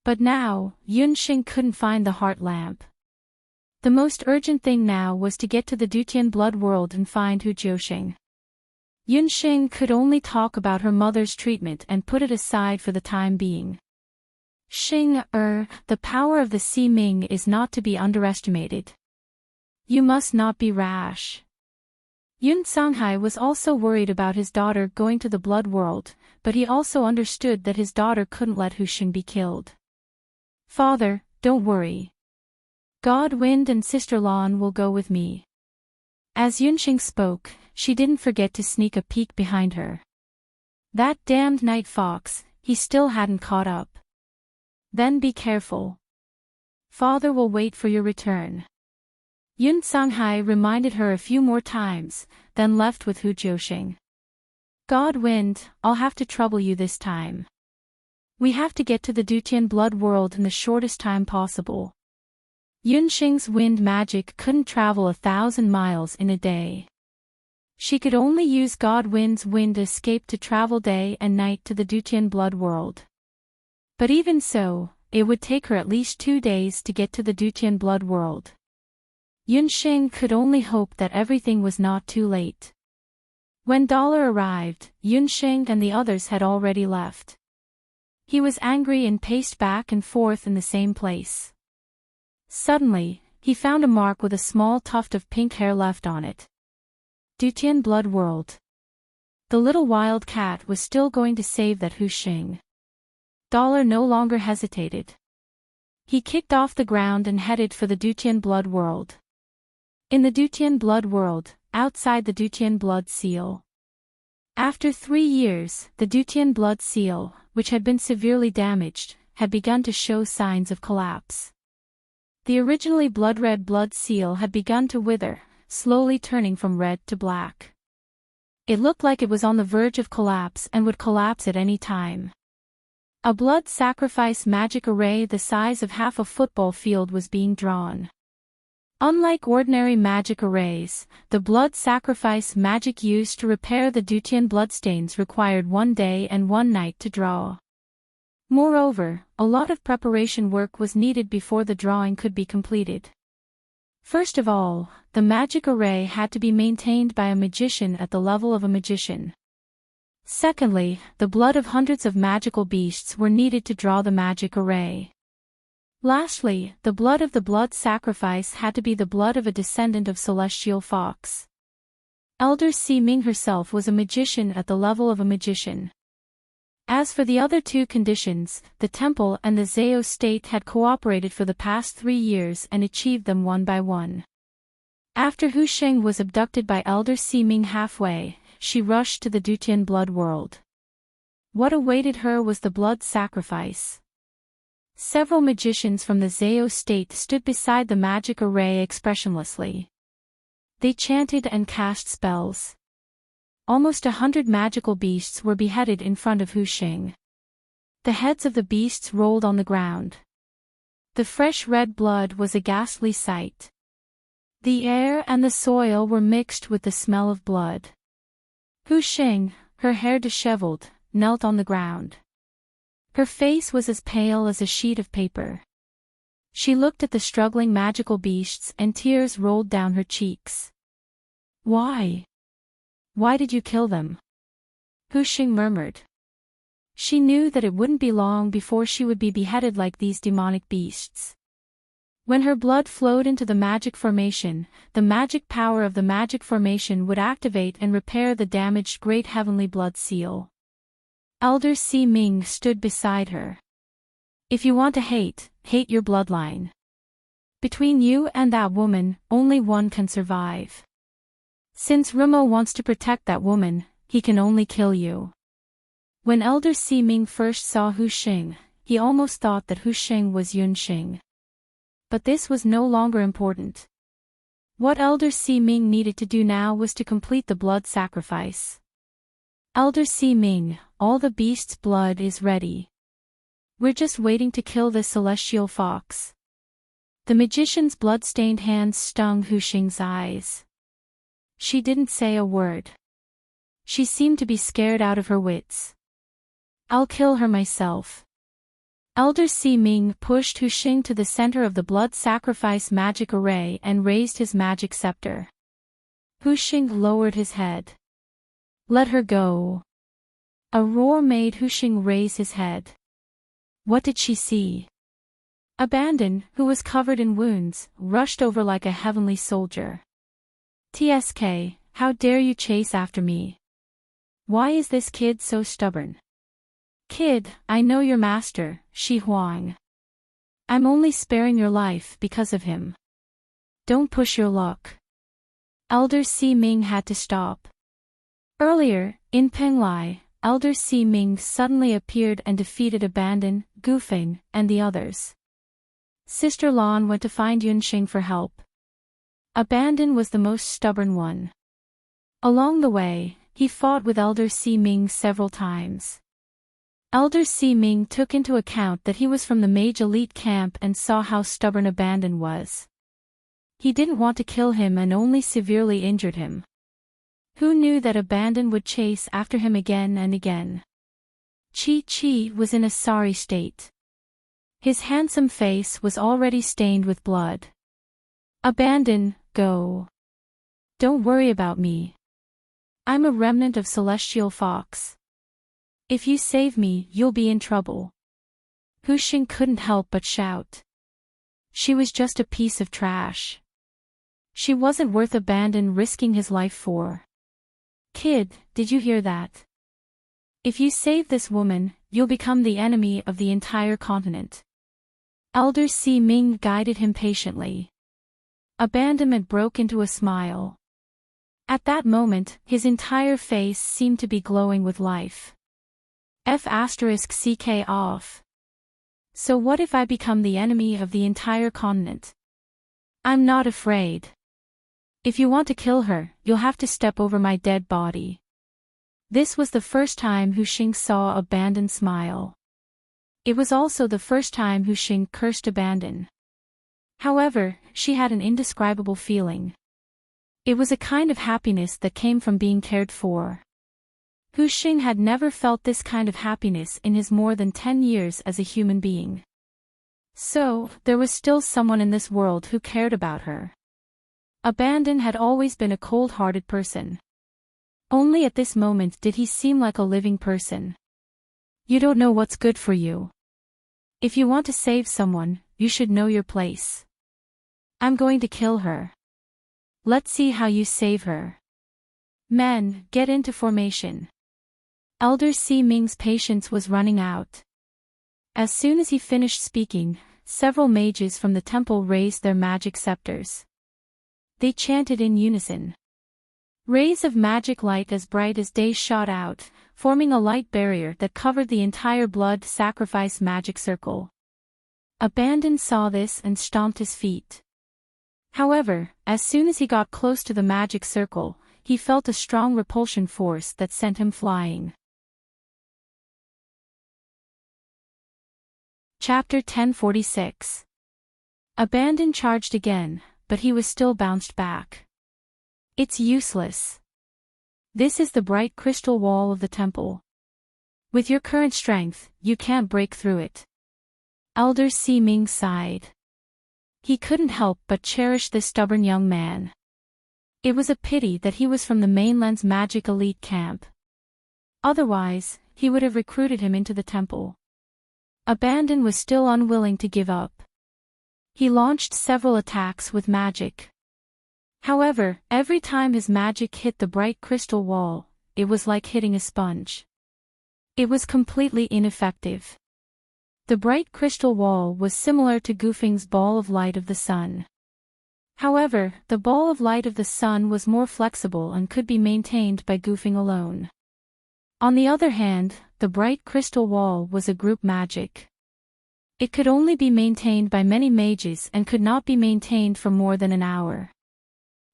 But now, Yun Xing couldn't find the heart lamp. The most urgent thing now was to get to the Dutian blood world and find Hu Jiuxing. Yun Xing could only talk about her mother's treatment and put it aside for the time being. Xing, the power of the Si Ming is not to be underestimated. You must not be rash. Yun Songhai was also worried about his daughter going to the blood world, but he also understood that his daughter couldn't let Hu Xing be killed. Father, don't worry. God Wind and Sister Lan will go with me. As Yunxing spoke, she didn't forget to sneak a peek behind her. That damned night fox, he still hadn't caught up. Then be careful. Father will wait for your return. Yun Sanghai reminded her a few more times, then left with Hu Jiuxing. God Wind, I'll have to trouble you this time. We have to get to the Dutian blood world in the shortest time possible. Yunxing's wind magic couldn't travel 1,000 miles in a day. She could only use God Wind's wind escape to travel day and night to the Dutian blood world. But even so, it would take her at least 2 days to get to the Dutian blood world. Yunxing could only hope that everything was not too late. When Dollar arrived, Yunxing and the others had already left. He was angry and paced back and forth in the same place. Suddenly, he found a mark with a small tuft of pink hair left on it. Dutian blood world. The little wild cat was still going to save that Hu Xing. Dollar no longer hesitated. He kicked off the ground and headed for the Dutian blood world. In the Dutian blood world, outside the Dutian blood seal. After 3 years, the Dutian blood seal, which had been severely damaged, had begun to show signs of collapse. The originally blood-red blood seal had begun to wither, slowly turning from red to black. It looked like it was on the verge of collapse and would collapse at any time. A blood sacrifice magic array the size of half a football field was being drawn. Unlike ordinary magic arrays, the blood sacrifice magic used to repair the Dutian bloodstains required 1 day and 1 night to draw. Moreover, a lot of preparation work was needed before the drawing could be completed. First of all, the magic array had to be maintained by a magician at the level of a magician. Secondly, the blood of hundreds of magical beasts were needed to draw the magic array. Lastly, the blood of the blood sacrifice had to be the blood of a descendant of Celestial Fox. Elder Si Ming herself was a magician at the level of a magician. As for the other 2 conditions, the temple and the Zhao state had cooperated for the past 3 years and achieved them one by one. After Hu Sheng was abducted by Elder Si Ming halfway, she rushed to the Dutian blood world. What awaited her was the blood sacrifice. Several magicians from the Zhao state stood beside the magic array expressionlessly. They chanted and cast spells. Almost 100 magical beasts were beheaded in front of Hu Xing. The heads of the beasts rolled on the ground. The fresh red blood was a ghastly sight. The air and the soil were mixed with the smell of blood. Hu Xing, her hair disheveled, knelt on the ground. Her face was as pale as a sheet of paper. She looked at the struggling magical beasts and tears rolled down her cheeks. Why? Why did you kill them? Hu Xing murmured. She knew that it wouldn't be long before she would be beheaded like these demonic beasts. When her blood flowed into the magic formation, the magic power of the magic formation would activate and repair the damaged great heavenly blood seal. Elder Si Ming stood beside her. If you want to hate, hate your bloodline. Between you and that woman, only one can survive. Since Rumo wants to protect that woman, he can only kill you. When Elder Si Ming first saw Hu Xing, he almost thought that Hu Xing was Yun Xing. But this was no longer important. What Elder Si Ming needed to do now was to complete the blood sacrifice. Elder Si Ming, all the beast's blood is ready. We're just waiting to kill this celestial fox. The magician's blood-stained hands stung Hu Xing's eyes. She didn't say a word. She seemed to be scared out of her wits. I'll kill her myself. Elder Si Ming pushed Hu Xing to the center of the blood sacrifice magic array and raised his magic scepter. Hu Xing lowered his head. Let her go. A roar made Hu Xing raise his head. What did she see? Abandon, who was covered in wounds, rushed over like a heavenly soldier. TSK, how dare you chase after me? Why is this kid so stubborn? Kid, I know your master, Shi Huang. I'm only sparing your life because of him. Don't push your luck. Elder Si Ming had to stop. Earlier, in Penglai, Elder Si Ming suddenly appeared and defeated Abandon, Gufeng, and the others. Sister Lan went to find Yunxing for help. Abandon was the most stubborn one. Along the way, he fought with Elder Si Ming several times. Elder Si Ming took into account that he was from the mage elite camp and saw how stubborn Abandon was. He didn't want to kill him and only severely injured him. Who knew that Abandon would chase after him again and again? Chi was in a sorry state. His handsome face was already stained with blood. Abandon, go. Don't worry about me. I'm a remnant of Celestial Fox. If you save me, you'll be in trouble. Huxing couldn't help but shout. She was just a piece of trash. She wasn't worth Abandon risking his life for. Kid, did you hear that? If you save this woman, you'll become the enemy of the entire continent. Elder Si Ming guided him patiently. Abandonment broke into a smile. At that moment, his entire face seemed to be glowing with life. F***ck off. So what if I become the enemy of the entire continent? I'm not afraid. If you want to kill her, you'll have to step over my dead body. This was the first time Huxing saw Abandon smile. It was also the first time Huxing cursed Abandon. However, she had an indescribable feeling. It was a kind of happiness that came from being cared for. Huxing had never felt this kind of happiness in his more than 10 years as a human being. So, there was still someone in this world who cared about her. Abandon had always been a cold-hearted person. Only at this moment did he seem like a living person. You don't know what's good for you. If you want to save someone, you should know your place. I'm going to kill her. Let's see how you save her. Men, get into formation. Elder Si Ming's patience was running out. As soon as he finished speaking, several mages from the temple raised their magic scepters. They chanted in unison. Rays of magic light as bright as day shot out, forming a light barrier that covered the entire blood sacrifice magic circle. Abandon saw this and stomped his feet. However, as soon as he got close to the magic circle, he felt a strong repulsion force that sent him flying. Chapter 1046. Abandon charged again, but he was still bounced back. It's useless. This is the bright crystal wall of the temple. With your current strength, you can't break through it. Elder Si Ming sighed. He couldn't help but cherish this stubborn young man. It was a pity that he was from the mainland's magic elite camp. Otherwise, he would have recruited him into the temple. Abandon was still unwilling to give up. He launched several attacks with magic. However, every time his magic hit the bright crystal wall, it was like hitting a sponge. It was completely ineffective. The bright crystal wall was similar to Gufeng's ball of light of the sun. However, the ball of light of the sun was more flexible and could be maintained by Gufeng alone. On the other hand, the bright crystal wall was a group magic. It could only be maintained by many mages and could not be maintained for more than an hour.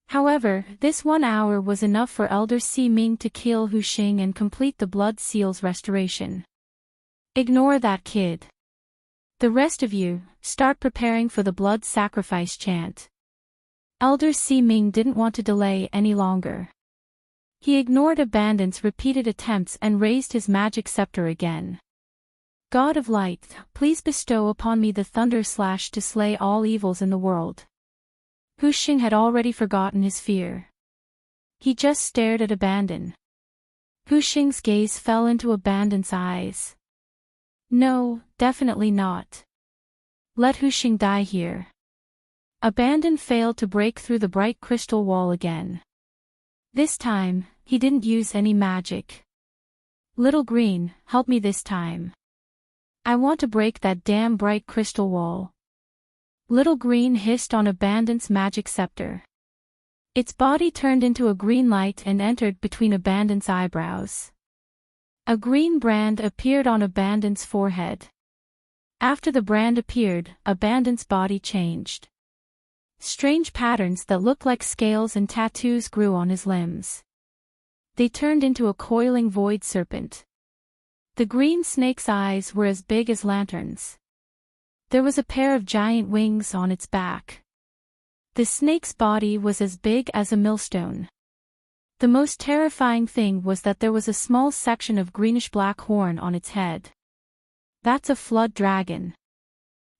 However, this 1 hour was enough for Elder Si Ming to kill Huxing and complete the blood seal's restoration. Ignore that kid. The rest of you, start preparing for the blood sacrifice chant. Elder Si Ming didn't want to delay any longer. He ignored Abandon's repeated attempts and raised his magic scepter again. God of light, please bestow upon me the thunder slash to slay all evils in the world. Huxing had already forgotten his fear. He just stared at Abandon. Huxing's gaze fell into Abandon's eyes. No, definitely not. Let Huxing die here. Abandon failed to break through the bright crystal wall again. This time, he didn't use any magic. Little Green, help me this time. I want to break that damn bright crystal wall. Little Green hissed on Abandon's magic scepter. Its body turned into a green light and entered between Abandon's eyebrows. A green brand appeared on Abandon's forehead. After the brand appeared, Abandon's body changed. Strange patterns that looked like scales and tattoos grew on his limbs. They turned into a coiling void serpent. The green snake's eyes were as big as lanterns. There was a pair of giant wings on its back. The snake's body was as big as a millstone. The most terrifying thing was that there was a small section of greenish-black horn on its head. That's a flood dragon.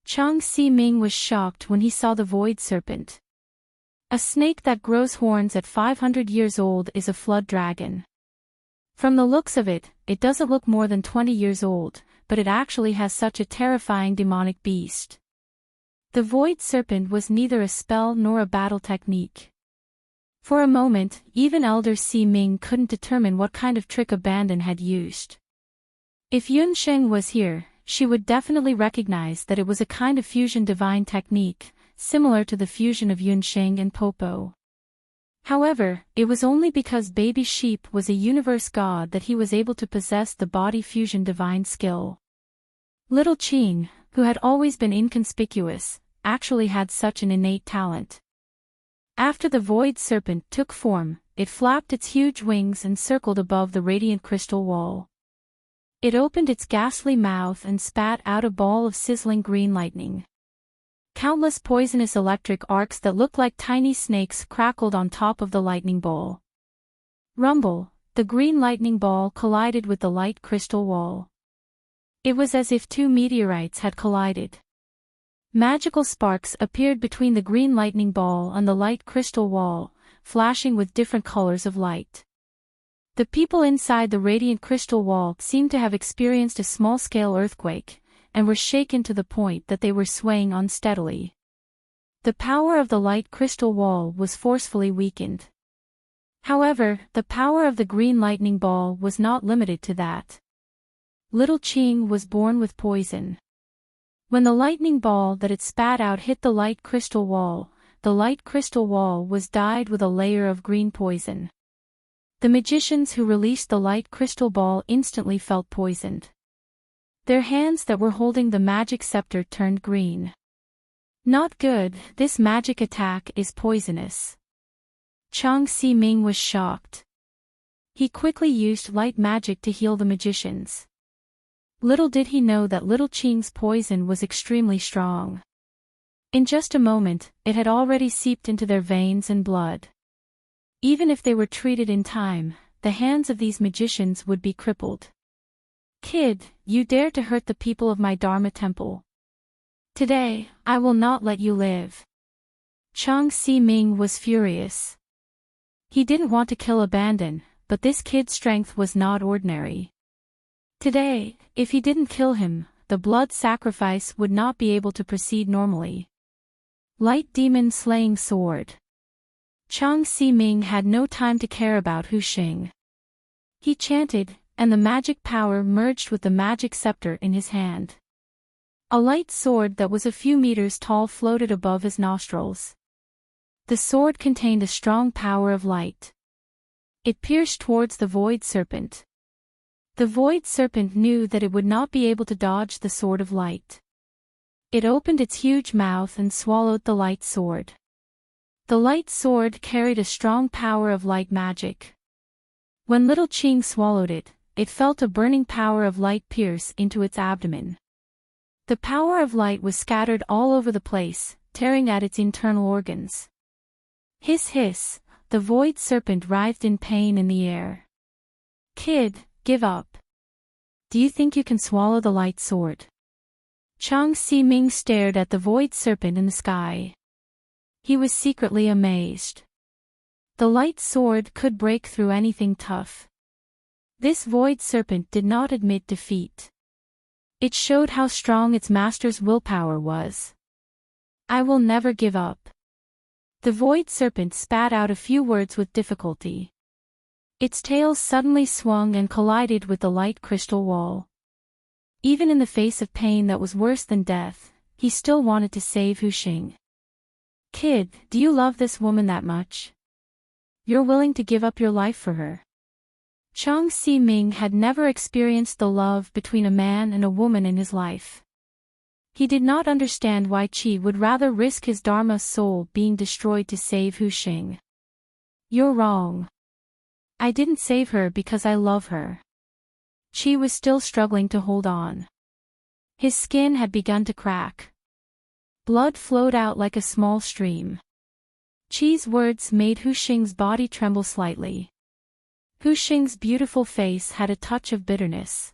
Chang Si-ming was shocked when he saw the void serpent. A snake that grows horns at 500 years old is a flood dragon. From the looks of it, it doesn't look more than 20 years old, but it actually has such a terrifying demonic beast. The void serpent was neither a spell nor a battle technique. For a moment, even Elder Si-ming couldn't determine what kind of trick Abandon had used. If Yunsheng was here, she would definitely recognize that it was a kind of fusion divine technique, similar to the fusion of Yunsheng and Popo. However, it was only because Baby Sheep was a universe god that he was able to possess the body fusion divine skill. Little Qing, who had always been inconspicuous, actually had such an innate talent. After the void serpent took form, it flapped its huge wings and circled above the radiant crystal wall. It opened its ghastly mouth and spat out a ball of sizzling green lightning. Countless poisonous electric arcs that looked like tiny snakes crackled on top of the lightning ball. Rumble, the green lightning ball collided with the light crystal wall. It was as if two meteorites had collided. Magical sparks appeared between the green lightning ball and the light crystal wall, flashing with different colors of light. The people inside the radiant crystal wall seemed to have experienced a small-scale earthquake, and were shaken to the point that they were swaying unsteadily. The power of the light crystal wall was forcefully weakened. However, the power of the green lightning ball was not limited to that. Little Qing was born with poison. When the lightning ball that it spat out hit the light crystal wall was dyed with a layer of green poison. The magicians who released the light crystal ball instantly felt poisoned. Their hands that were holding the magic scepter turned green. Not good, this magic attack is poisonous. Chang Si-ming was shocked. He quickly used light magic to heal the magicians. Little did he know that Little Qing's poison was extremely strong. In just a moment, it had already seeped into their veins and blood. Even if they were treated in time, the hands of these magicians would be crippled. Kid, you dare to hurt the people of my Dharma temple. Today, I will not let you live. Chang Si-ming was furious. He didn't want to kill Abandon, but this kid's strength was not ordinary. Today, if he didn't kill him, the blood sacrifice would not be able to proceed normally. Light Demon Slaying Sword. Chang Si-ming had no time to care about Hu Xing. He chanted, and the magic power merged with the magic scepter in his hand. A light sword that was a few meters tall floated above his nostrils. The sword contained a strong power of light. It pierced towards the void serpent. The void serpent knew that it would not be able to dodge the sword of light. It opened its huge mouth and swallowed the light sword. The light sword carried a strong power of light magic. When Little Qing swallowed it, it felt a burning power of light pierce into its abdomen. The power of light was scattered all over the place, tearing at its internal organs. Hiss hiss, the void serpent writhed in pain in the air. Kid, give up. Do you think you can swallow the light sword? Chang Si-ming stared at the void serpent in the sky. He was secretly amazed. The light sword could break through anything tough. This void serpent did not admit defeat. It showed how strong its master's willpower was. I will never give up. The void serpent spat out a few words with difficulty. Its tail suddenly swung and collided with the light crystal wall. Even in the face of pain that was worse than death, he still wanted to save Huxing. Kid, do you love this woman that much? You're willing to give up your life for her? Chang Si-ming had never experienced the love between a man and a woman in his life. He did not understand why Qi would rather risk his Dharma soul being destroyed to save Huxing. You're wrong. I didn't save her because I love her. Qi was still struggling to hold on. His skin had begun to crack. Blood flowed out like a small stream. Qi's words made Huxing's body tremble slightly. Huxing's beautiful face had a touch of bitterness.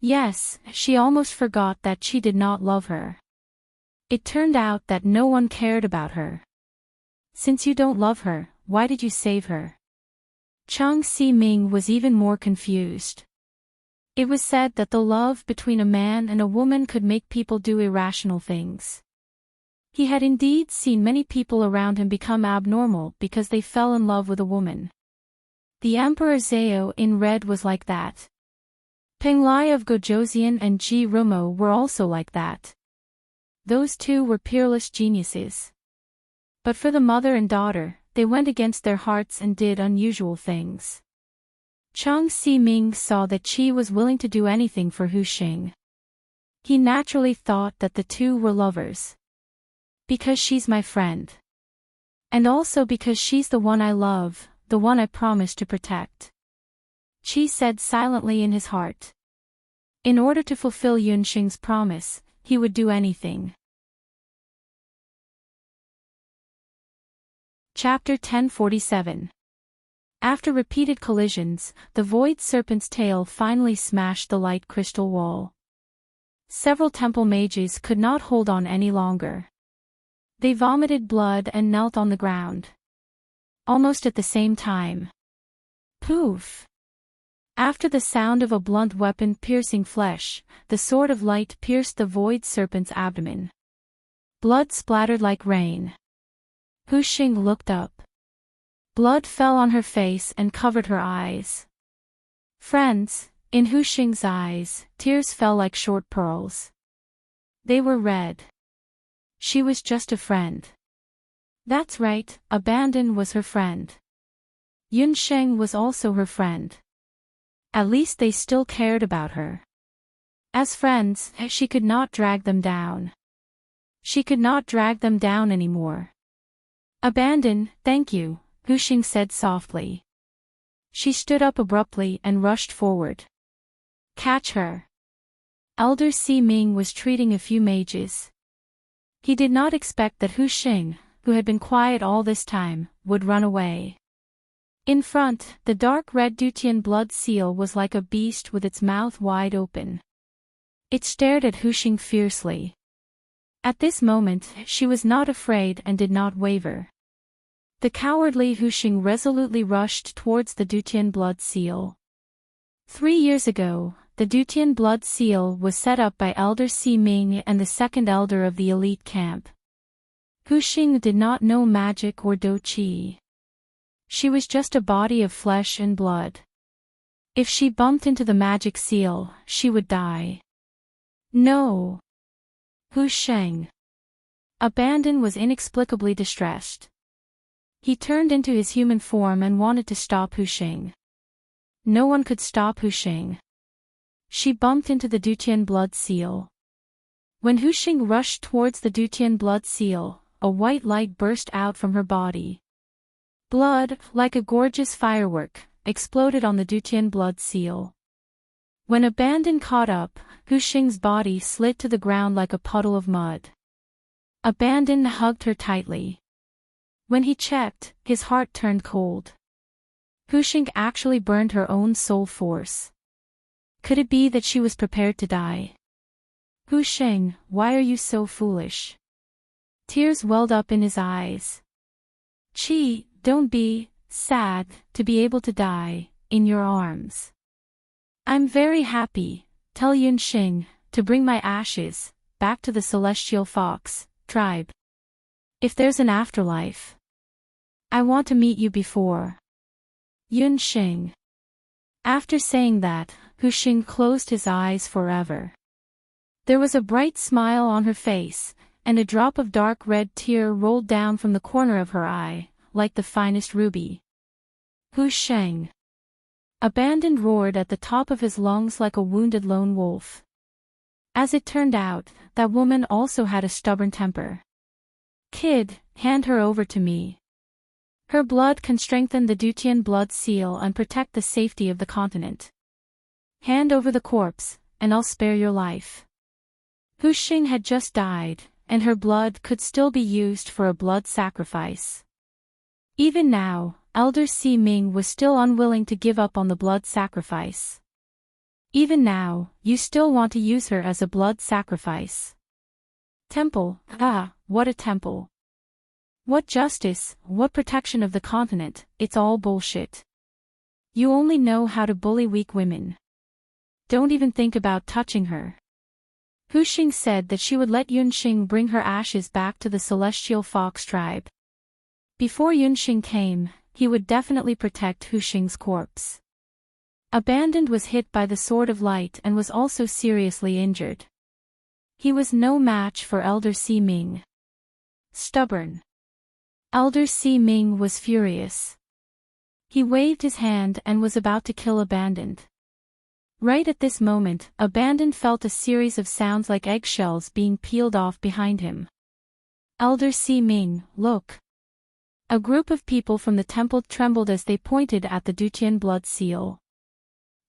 Yes, she almost forgot that Qi did not love her. It turned out that no one cared about her. Since you don't love her, why did you save her? Chang Si-ming was even more confused. It was said that the love between a man and a woman could make people do irrational things. He had indeed seen many people around him become abnormal because they fell in love with a woman. The Emperor Zhao in red was like that. Peng Lai of Gojoseon and Ji Rumo were also like that. Those two were peerless geniuses. But for the mother and daughter, they went against their hearts and did unusual things. Chang Si-ming saw that Qi was willing to do anything for Huxing. He naturally thought that the two were lovers. Because she's my friend. And also because she's the one I love, the one I promised to protect. Qi said silently in his heart. In order to fulfill Yunxing's promise, he would do anything. Chapter 1047. After repeated collisions, the void serpent's tail finally smashed the light crystal wall. Several temple mages could not hold on any longer. They vomited blood and knelt on the ground. Almost at the same time. Poof! After the sound of a blunt weapon piercing flesh, the sword of light pierced the void serpent's abdomen. Blood splattered like rain. Huxing looked up. Blood fell on her face and covered her eyes. Friends, in Huxing's eyes, tears fell like short pearls. They were red. She was just a friend. That's right, Abandon was her friend. Yunsheng was also her friend. At least they still cared about her. As friends, she could not drag them down. She could not drag them down anymore. Abandon, thank you, Huxing said softly. She stood up abruptly and rushed forward. Catch her. Elder Si-ming was treating a few mages. He did not expect that Huxing, who had been quiet all this time, would run away. In front, the dark red Dutian blood seal was like a beast with its mouth wide open. It stared at Huxing fiercely. At this moment, she was not afraid and did not waver. The cowardly Huxing resolutely rushed towards the Dutian blood seal. 3 years ago, the Dutian blood seal was set up by Elder Si-ming and the second elder of the elite camp. Huxing did not know magic or do qi. She was just a body of flesh and blood. If she bumped into the magic seal, she would die. No. Huxing. Abandon was inexplicably distressed. He turned into his human form and wanted to stop Huxing. No one could stop Huxing. She bumped into the Dutian blood seal. When Huxing rushed towards the Dutian blood seal, a white light burst out from her body. Blood, like a gorgeous firework, exploded on the Dutian blood seal. When Abandon caught up, Huxing's body slid to the ground like a puddle of mud. Abandon hugged her tightly. When he checked, his heart turned cold. Huxing actually burned her own soul force. Could it be that she was prepared to die? Huxing, why are you so foolish? Tears welled up in his eyes. Qi, don't be sad to be able to die in your arms. I'm very happy, tell Yunxing, to bring my ashes back to the Celestial Fox tribe. If there's an afterlife, I want to meet you before. Yunxing. After saying that, Huxing closed his eyes forever. There was a bright smile on her face, and a drop of dark red tear rolled down from the corner of her eye, like the finest ruby. Hu Sheng. Abandoned roared at the top of his lungs like a wounded lone wolf. As it turned out, that woman also had a stubborn temper. Kid, hand her over to me. Her blood can strengthen the Dutian blood seal and protect the safety of the continent. Hand over the corpse, and I'll spare your life. Hu Xing had just died, and her blood could still be used for a blood sacrifice. Even now, Elder Si Ming was still unwilling to give up on the blood sacrifice. Even now, you still want to use her as a blood sacrifice. Temple, what a temple. What justice, what protection of the continent, it's all bullshit. You only know how to bully weak women. Don't even think about touching her. Hu Xing said that she would let Yunxing bring her ashes back to the Celestial Fox tribe. Before Yunxing came, he would definitely protect Hu Xing's corpse. Abandoned was hit by the Sword of Light and was also seriously injured. He was no match for Elder Si Ming. Stubborn. Elder Si Ming was furious. He waved his hand and was about to kill Abandoned. Right at this moment, Abandoned felt a series of sounds like eggshells being peeled off behind him. Elder Si Ming, look. A group of people from the temple trembled as they pointed at the Dutian blood seal.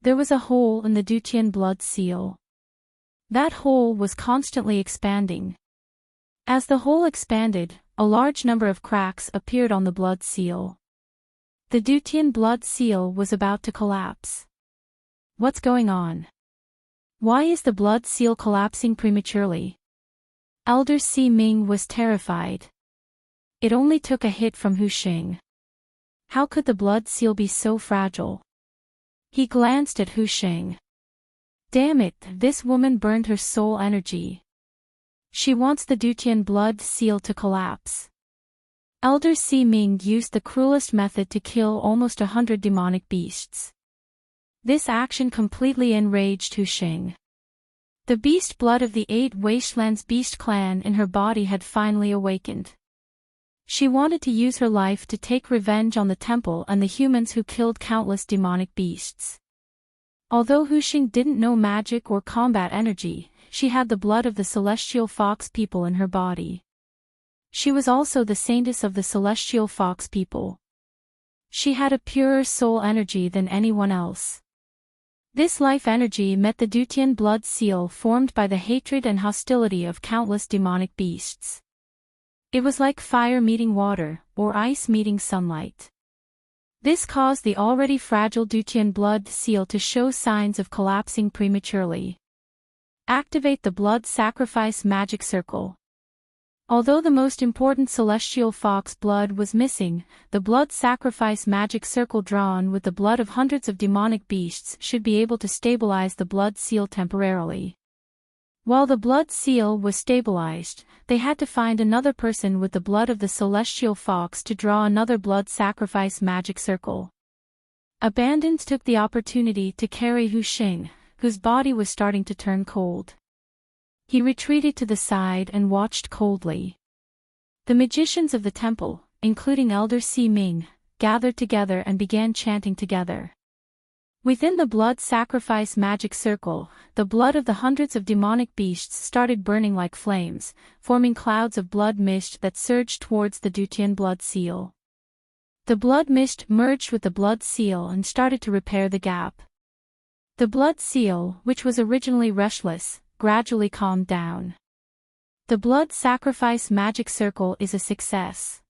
There was a hole in the Dutian blood seal. That hole was constantly expanding. As the hole expanded, a large number of cracks appeared on the blood seal. The Dutian blood seal was about to collapse. What's going on? Why is the blood seal collapsing prematurely? Elder Si Ming was terrified. It only took a hit from Hu Xing. How could the blood seal be so fragile? He glanced at Hu Xing. Damn it, this woman burned her soul energy. She wants the Dutian blood seal to collapse. Elder Si Ming used the cruelest method to kill almost 100 demonic beasts. This action completely enraged Hu Xing. The beast blood of the 8 Wastelands beast clan in her body had finally awakened. She wanted to use her life to take revenge on the temple and the humans who killed countless demonic beasts. Although Hu Xing didn't know magic or combat energy, she had the blood of the Celestial Fox people in her body. She was also the saintess of the Celestial Fox people. She had a purer soul energy than anyone else. This life energy met the Dutian blood seal formed by the hatred and hostility of countless demonic beasts. It was like fire meeting water, or ice meeting sunlight. This caused the already fragile Dutian blood seal to show signs of collapsing prematurely. Activate the blood sacrifice magic circle. Although the most important Celestial Fox blood was missing, the blood sacrifice magic circle drawn with the blood of hundreds of demonic beasts should be able to stabilize the blood seal temporarily. While the blood seal was stabilized, they had to find another person with the blood of the Celestial Fox to draw another blood sacrifice magic circle. Abandoned took the opportunity to carry Hu Xing, whose body was starting to turn cold. He retreated to the side and watched coldly. The magicians of the temple, including Elder Si Ming, gathered together and began chanting together. Within the blood sacrifice magic circle, the blood of the hundreds of demonic beasts started burning like flames, forming clouds of blood mist that surged towards the Dutian blood seal. The blood mist merged with the blood seal and started to repair the gap. The blood seal, which was originally restless, gradually calmed down. The blood sacrifice magic circle is a success.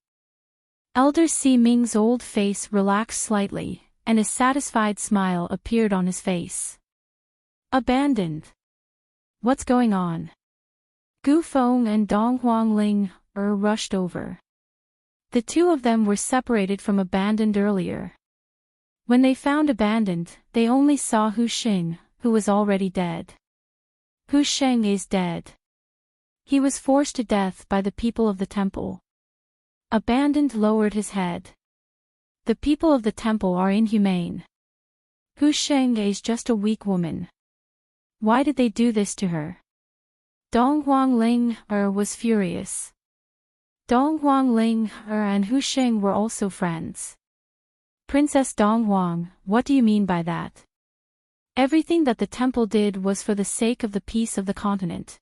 Elder Si Ming's old face relaxed slightly, and a satisfied smile appeared on his face. Abandoned. What's going on? Gu Feng and Dong Huangling rushed over. The two of them were separated from Abandoned earlier. When they found Abandoned, they only saw Hu Xing, who was already dead. Hu Sheng is dead. He was forced to death by the people of the temple. Abandoned lowered his head. The people of the temple are inhumane. Hu Sheng is just a weak woman. Why did they do this to her? Dong Huangling was furious. Dong Huangling and Hu Sheng were also friends. Princess Dong Huang, what do you mean by that? Everything that the temple did was for the sake of the peace of the continent.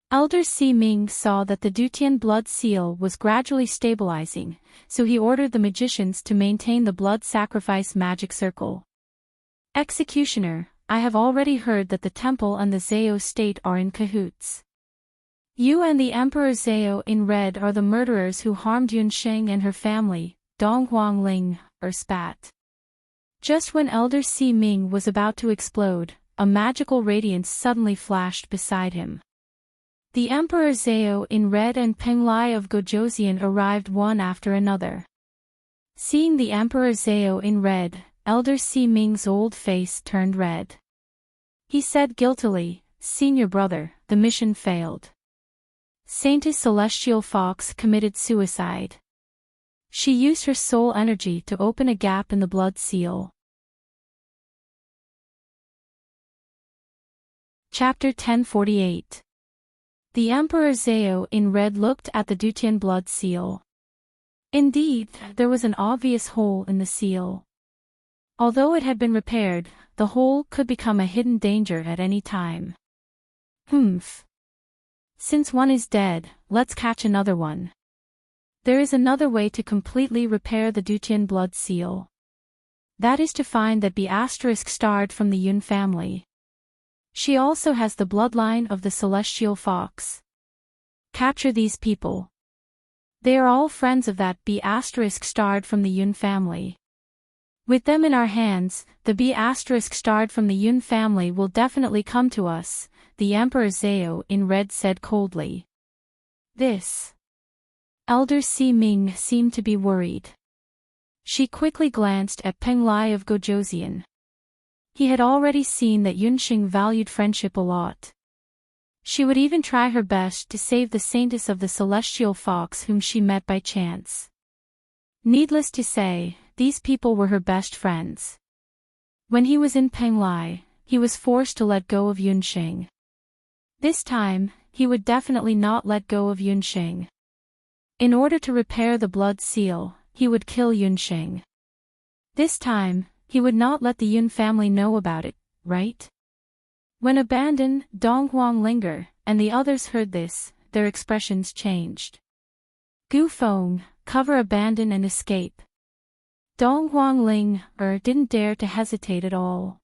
Elder Si Ming saw that the Dutian blood seal was gradually stabilizing, so he ordered the magicians to maintain the blood sacrifice magic circle. Executioner, I have already heard that the temple and the Zhao state are in cahoots. You and the Emperor Zhao in red are the murderers who harmed Yunsheng and her family, Dong Huangling, spat. Just when Elder Si Ming was about to explode, a magical radiance suddenly flashed beside him. The Emperor Zhao in red and Peng Lai of Gojoseon arrived one after another. Seeing the Emperor Zhao in red, Elder Si Ming's old face turned red. He said guiltily, "Senior brother, the mission failed. Saintess Celestial Fox committed suicide. She used her soul energy to open a gap in the blood seal." Chapter 1048. The Emperor Zhao in red looked at the Dutian blood seal. Indeed, there was an obvious hole in the seal. Although it had been repaired, the hole could become a hidden danger at any time. Since one is dead, let's catch another one. There is another way to completely repair the Dutian blood seal. That is to find that B** starred from the Yun family. She also has the bloodline of the Celestial Fox. Capture these people. They are all friends of that B** starred from the Yun family. With them in our hands, the B** starred from the Yun family will definitely come to us, the Emperor Zhao in red said coldly. This. Elder Si Ming seemed to be worried. She quickly glanced at Peng Lai of Gojoseon. He had already seen that Yunsheng valued friendship a lot. She would even try her best to save the saintess of the Celestial Fox whom she met by chance. Needless to say, these people were her best friends. When he was in Peng Lai, he was forced to let go of Yunsheng. This time, he would definitely not let go of Yunsheng. In order to repair the blood seal, he would kill Yunsheng. This time, he would not let the Yun family know about it, right? When Abandon, Dong Huangling, and the others heard this, their expressions changed. Gu Feng, cover Abandon and escape. Dong Huangling, didn't dare to hesitate at all.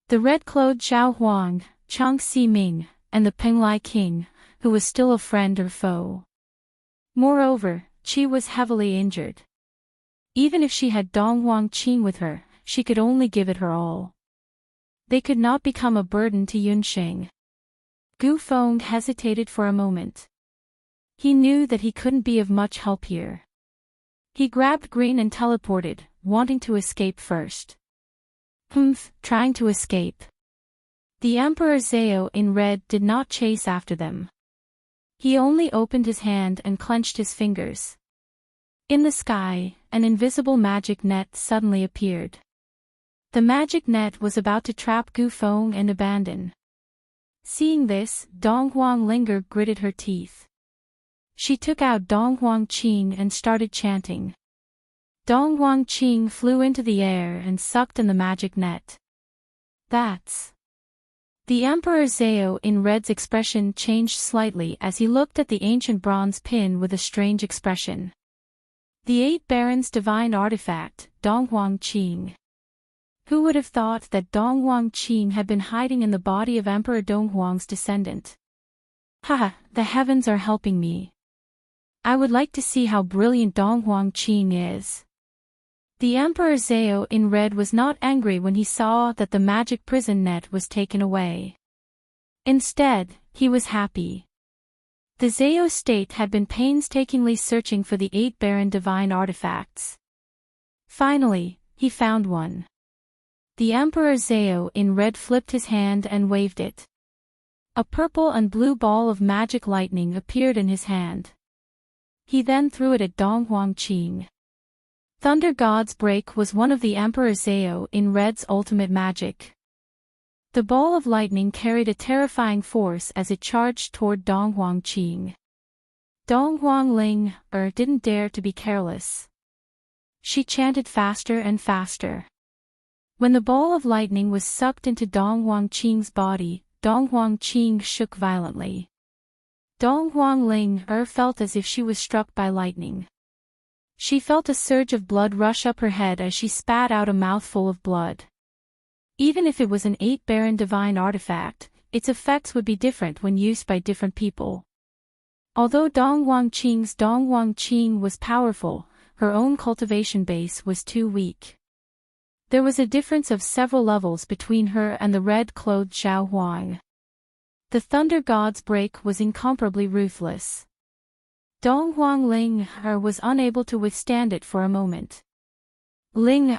The red-clothed Zhao Huang, Chang Si Ming, and the Peng Lai king, who was still a friend or foe. Moreover, Qi was heavily injured. Even if she had Dong Huangqing with her, she could only give it her all. They could not become a burden to Yunsheng. Gu Feng hesitated for a moment. He knew that he couldn't be of much help here. He grabbed Green and teleported, wanting to escape first. Trying to escape. The Emperor Zhao in red did not chase after them. He only opened his hand and clenched his fingers. In the sky, an invisible magic net suddenly appeared. The magic net was about to trap Gu Feng and Abandon. Seeing this, Dong Huangling gritted her teeth. She took out Dong Huangqing and started chanting. Dong Huangqing flew into the air and sucked in the magic net. That's. The Emperor Zhao in red's expression changed slightly as he looked at the ancient bronze pin with a strange expression. The 8 Barons' divine artifact, Dong Huangqing. Who would have thought that Dong Huangqing had been hiding in the body of Emperor Donghuang's descendant? Haha, the heavens are helping me. I would like to see how brilliant Dong Huangqing is. The Emperor Zhao in red was not angry when he saw that the magic prison net was taken away. Instead, he was happy. The Zhao state had been painstakingly searching for the 8 Baron divine artifacts. Finally, he found one. The Emperor Zhao in red flipped his hand and waved it. A purple and blue ball of magic lightning appeared in his hand. He then threw it at Dong Huangqing. Thunder God's Break was one of the Emperor Zhao in red's ultimate magic. The ball of lightning carried a terrifying force as it charged toward Dong Huangqing. Dong Huangling didn't dare to be careless. She chanted faster and faster. When the ball of lightning was sucked into Dong Huangqing's body, Dong Huangqing shook violently. Dong Huangling felt as if she was struck by lightning. She felt a surge of blood rush up her head as she spat out a mouthful of blood. Even if it was an 8-baron divine artifact, its effects would be different when used by different people. Although Dong Huangqing's Dong Huangqing was powerful, her own cultivation base was too weak. There was a difference of several levels between her and the red-clothed Zhao Huang. The Thunder God's break was incomparably ruthless. Dong Huangling was unable to withstand it for a moment. Ling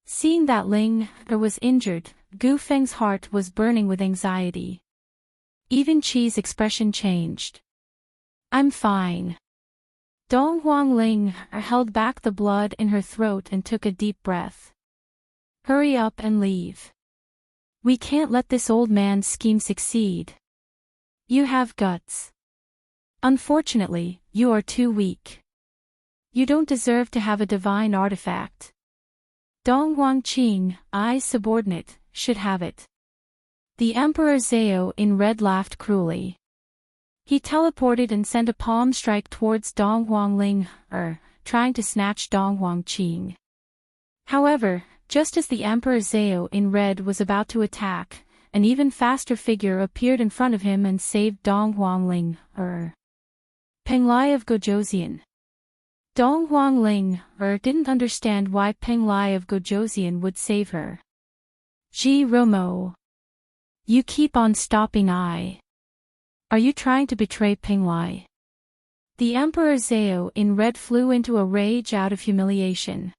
Seeing that Ling was injured, Gu Feng's heart was burning with anxiety. Even Qi's expression changed. I'm fine. Dong Huangling held back the blood in her throat and took a deep breath. Hurry up and leave. We can't let this old man's scheme succeed. You have guts. Unfortunately, you are too weak. You don't deserve to have a divine artifact. Dong Huangqing, I's subordinate, should have it. The Emperor Zhao in red laughed cruelly. He teleported and sent a palm strike towards Dong Huangling, trying to snatch Dong Huangqing. However, just as the Emperor Zhao in red was about to attack, an even faster figure appeared in front of him and saved Dong Huangling, Penglai of Gojoseon. Dong Huangling didn't understand why Penglai of Gojoseon would save her. Ji Romo. You keep on stopping I. Are you trying to betray Penglai? The Emperor Zhao in red flew into a rage out of humiliation.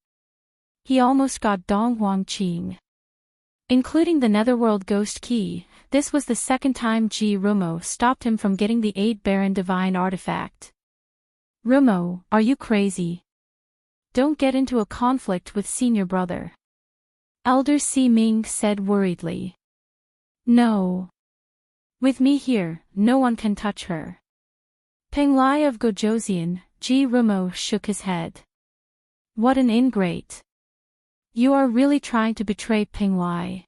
He almost got Dong Huangqing. Including the Netherworld Ghost Key, this was the second time Ji Romo stopped him from getting the 8-baron divine artifact. Romo, are you crazy? Don't get into a conflict with senior brother. Elder Si Ming said worriedly. No. With me here, no one can touch her. Penglai of Gojoseon, Ji Romo shook his head. What an ingrate. You are really trying to betray Penglai.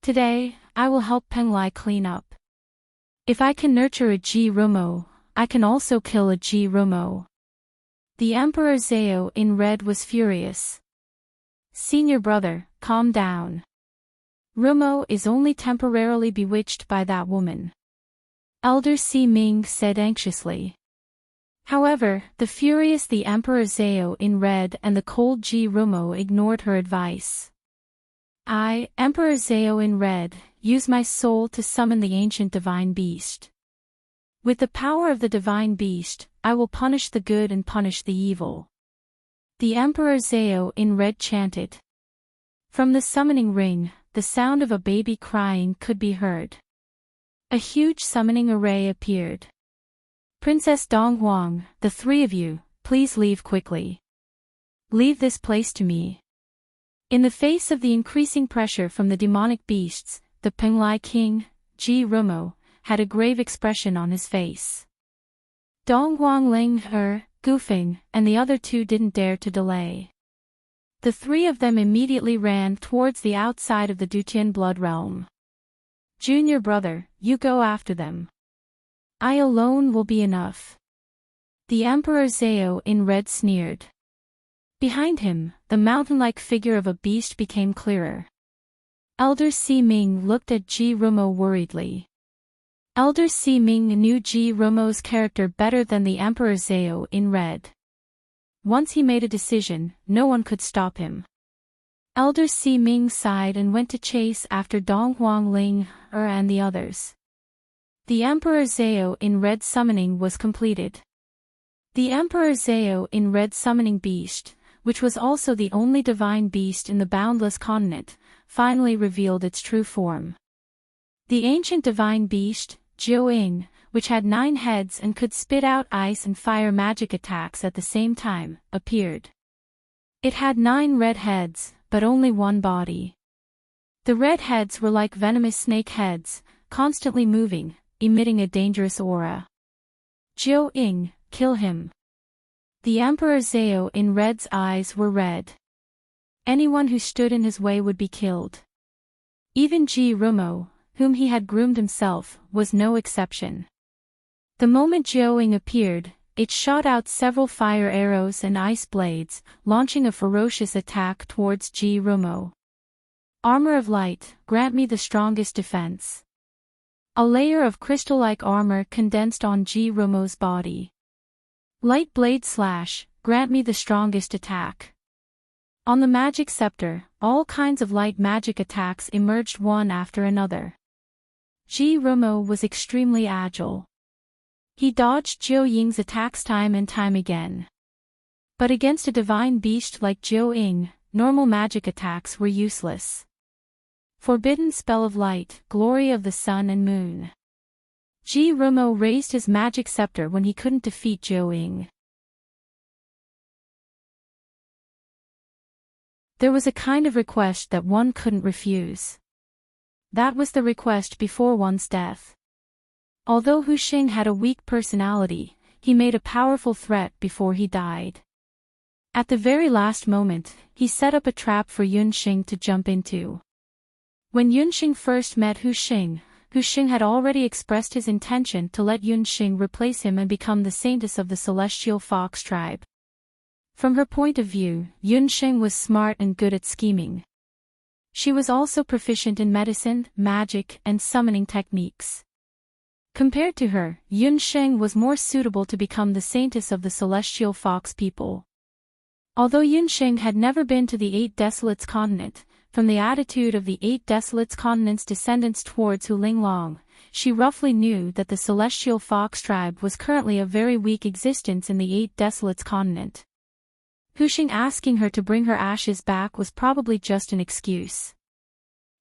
Today, I will help Penglai clean up. If I can nurture a Ji Romo, I can also kill a Ji Romo. The Emperor Zhao in red was furious. Senior brother, calm down. Romo is only temporarily bewitched by that woman. Elder Si Ming said anxiously. However, the furious the Emperor Zhao in red and the cold Ji Romo ignored her advice. I, Emperor Zhao in red, use my soul to summon the ancient divine beast. With the power of the divine beast, I will punish the good and punish the evil. The Emperor Zhao in red chanted. From the summoning ring, the sound of a baby crying could be heard. A huge summoning array appeared. Princess Dong Huang, the three of you, please leave quickly. Leave this place to me. In the face of the increasing pressure from the demonic beasts, the Penglai King, Ji Romo, had a grave expression on his face. Dong Huangling, Gufeng, and the other two didn't dare to delay. The three of them immediately ran towards the outside of the Dutian blood realm. Junior brother, you go after them. I alone will be enough. The Emperor Zhao in red sneered. Behind him, the mountain-like figure of a beast became clearer. Elder Si Ming looked at Ji Romo worriedly. Elder Si Ming knew Ji Romo's character better than the Emperor Zhao in red. Once he made a decision, no one could stop him. Elder Si Ming sighed and went to chase after Dong Huangling and the others. The Emperor Zhao in red summoning was completed. The Emperor Zhao in red summoning beast, which was also the only divine beast in the boundless continent, finally revealed its true form. The ancient divine beast, Jiu-Ing, which had 9 heads and could spit out ice and fire magic attacks at the same time, appeared. It had 9 red heads, but only 1 body. The red heads were like venomous snake heads, constantly moving, emitting a dangerous aura. Jiao Ying, kill him. The Emperor Zhao in Red's eyes were red. Anyone who stood in his way would be killed. Even Ji Rumo, whom he had groomed himself, was no exception. The moment Jiao Ying appeared, it shot out several fire arrows and ice blades, launching a ferocious attack towards Ji Rumo. Armor of light, grant me the strongest defense. A layer of crystal-like armor condensed on Ji Rumo's body. Light blade slash, grant me the strongest attack. On the magic scepter, all kinds of light magic attacks emerged one after another. Ji Rumo was extremely agile. He dodged Jiao Ying's attacks time and time again. But against a divine beast like Jiao Ying, normal magic attacks were useless. Forbidden spell of light, glory of the sun and moon. Ji Rumo raised his magic scepter when he couldn't defeat Jiao Ying. There was a kind of request that one couldn't refuse. That was the request before one's death. Although Hu Xing had a weak personality, he made a powerful threat before he died. At the very last moment, he set up a trap for Yun Xing to jump into. When Yun Xing first met Hu Xing had already expressed his intention to let Yun Xing replace him and become the saintess of the celestial fox tribe. From her point of view, Yun Xing was smart and good at scheming. She was also proficient in medicine, magic, and summoning techniques. Compared to her, Yun Xing was more suitable to become the saintess of the celestial fox people. Although Yun Xing had never been to the Eight Desolates continent, from the attitude of the Eight Desolates continent's descendants towards Hu Linglong, she roughly knew that the celestial fox tribe was currently a very weak existence in the Eight Desolates continent. Hu Xing asking her to bring her ashes back was probably just an excuse.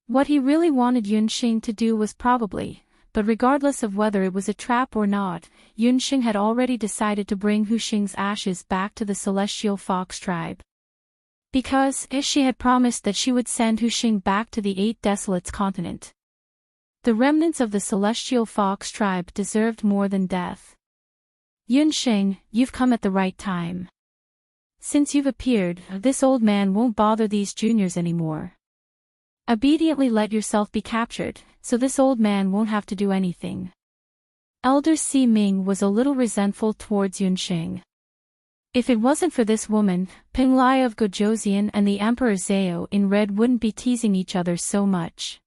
What he really wanted Yun Xing to do was probably, but regardless of whether it was a trap or not, Yun Xing had already decided to bring Hu Xing's ashes back to the celestial fox tribe. Because, she had promised that she would send Hu Xing back to the Eight Desolates continent. The remnants of the celestial fox tribe deserved more than death. Yun Xing, you've come at the right time. Since you've appeared, this old man won't bother these juniors anymore. Obediently let yourself be captured, so this old man won't have to do anything. Elder Si Ming was a little resentful towards Yun Xing. If it wasn't for this woman, Ping Lai of Gojoseon and the Emperor Zhao in Red wouldn't be teasing each other so much.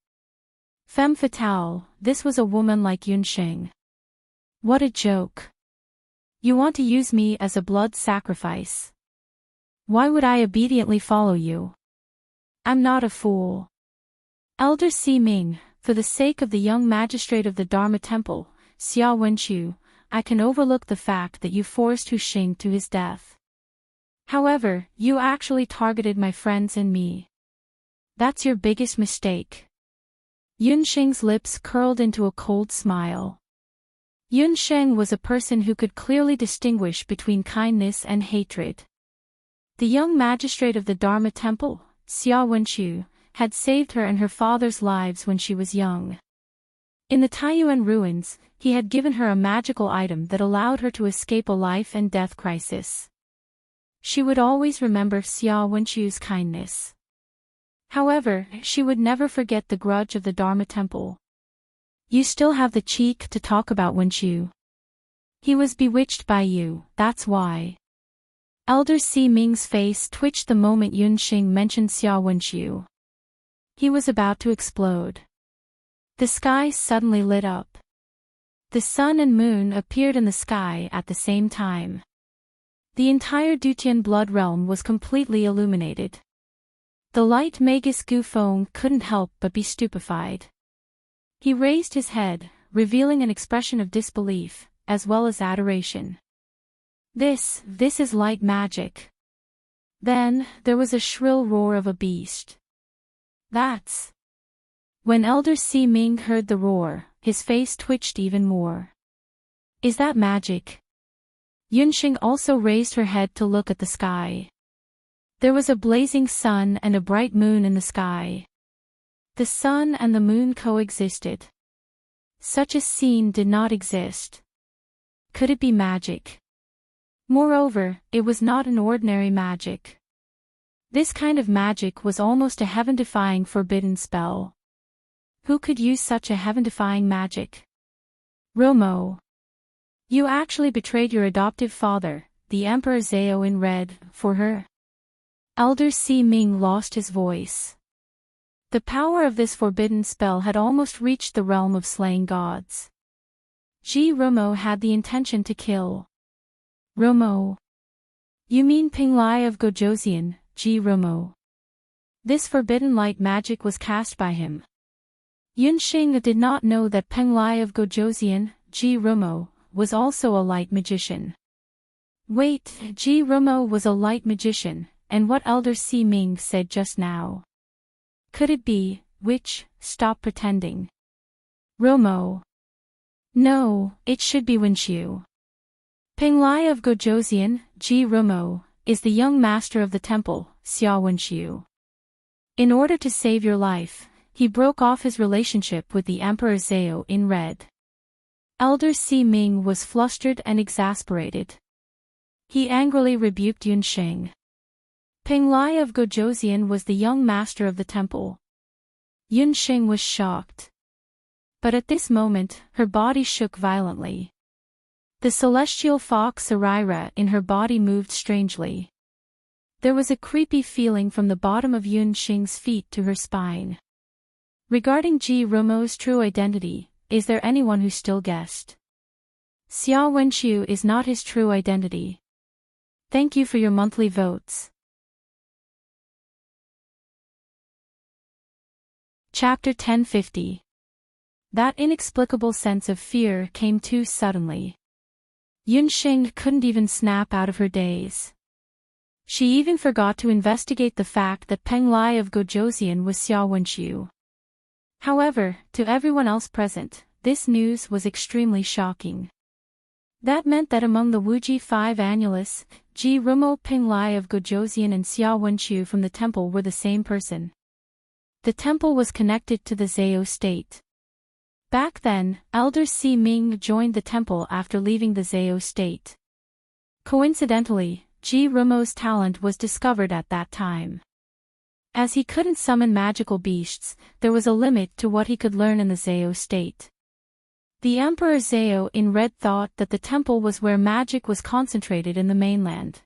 Femme fatale, this was a woman like Yun Xing. What a joke. You want to use me as a blood sacrifice. Why would I obediently follow you? I'm not a fool. Elder Si Ming, for the sake of the young magistrate of the Dharma Temple, Xia Wenqiu, I can overlook the fact that you forced Hu Xing to his death. However, you actually targeted my friends and me. That's your biggest mistake. Yun Xing's lips curled into a cold smile. Yun Xing was a person who could clearly distinguish between kindness and hatred. The young magistrate of the Dharma Temple, Xia Wenqiu, had saved her and her father's lives when she was young. In the Taiyuan ruins, he had given her a magical item that allowed her to escape a life and death crisis. She would always remember Xia Wenqiu's kindness. However, she would never forget the grudge of the Dharma Temple. You still have the cheek to talk about Wenqiu. He was bewitched by you, that's why. Elder Si Ming's face twitched the moment Yun Xing mentioned Xia Wenqiu. He was about to explode. The sky suddenly lit up. The sun and moon appeared in the sky at the same time. The entire Dutian blood realm was completely illuminated. The light Magus Gu Feng couldn't help but be stupefied. He raised his head, revealing an expression of disbelief, as well as adoration. This is light magic. Then, there was a shrill roar of a beast. That's... When Elder Si Ming heard the roar, his face twitched even more. Is that magic? Yun Xing also raised her head to look at the sky. There was a blazing sun and a bright moon in the sky. The sun and the moon coexisted. Such a scene did not exist. Could it be magic? Moreover, it was not an ordinary magic. This kind of magic was almost a heaven-defying forbidden spell. Who could use such a heaven-defying magic? Romo. You actually betrayed your adoptive father, the Emperor Zhao in red, for her. Elder Si Ming lost his voice. The power of this forbidden spell had almost reached the realm of slaying gods. Ji Romo had the intention to kill. Romo. You mean Pinglai of Gojoseon, Ji Romo. This forbidden light magic was cast by him. Yunxing did not know that Pinglai of Gojoseon, Ji Romo, was also a light magician. Wait, Ji Romo was a light magician, and what Elder Si Ming said just now? Could it be, witch? Stop pretending. Romo. No, it should be Wenxiu. Pinglai of Gojoseon, Ji Romo, is the young master of the temple, Xia Wenxiu. In order to save your life, he broke off his relationship with the Emperor Zhao in red. Elder Si Ming was flustered and exasperated. He angrily rebuked Yunxing. Pinglai of Gojoseon was the young master of the temple. Yunxing was shocked. But at this moment, her body shook violently. The celestial fox Sarira in her body moved strangely. There was a creepy feeling from the bottom of Yunxing's feet to her spine. Regarding Ji Romo's true identity, is there anyone who still guessed? Xia Wenxiu is not his true identity. Thank you for your monthly votes. Chapter 1050. That inexplicable sense of fear came too suddenly. Yunxing couldn't even snap out of her daze. She even forgot to investigate the fact that Pinglai of Gojoseon was Xia Wenxiu. However, to everyone else present, this news was extremely shocking. That meant that among the Wuji 5 annulus, Ji Romo Pinglai of Gojoseon and Xia Wenxiu from the temple were the same person. The temple was connected to the Zhao state. Back then, Elder Si Ming joined the temple after leaving the Zhao state. Coincidentally, Ji Romo's talent was discovered at that time. As he couldn't summon magical beasts, there was a limit to what he could learn in the Zhao state. The Emperor Zhao in red thought that the temple was where magic was concentrated in the mainland.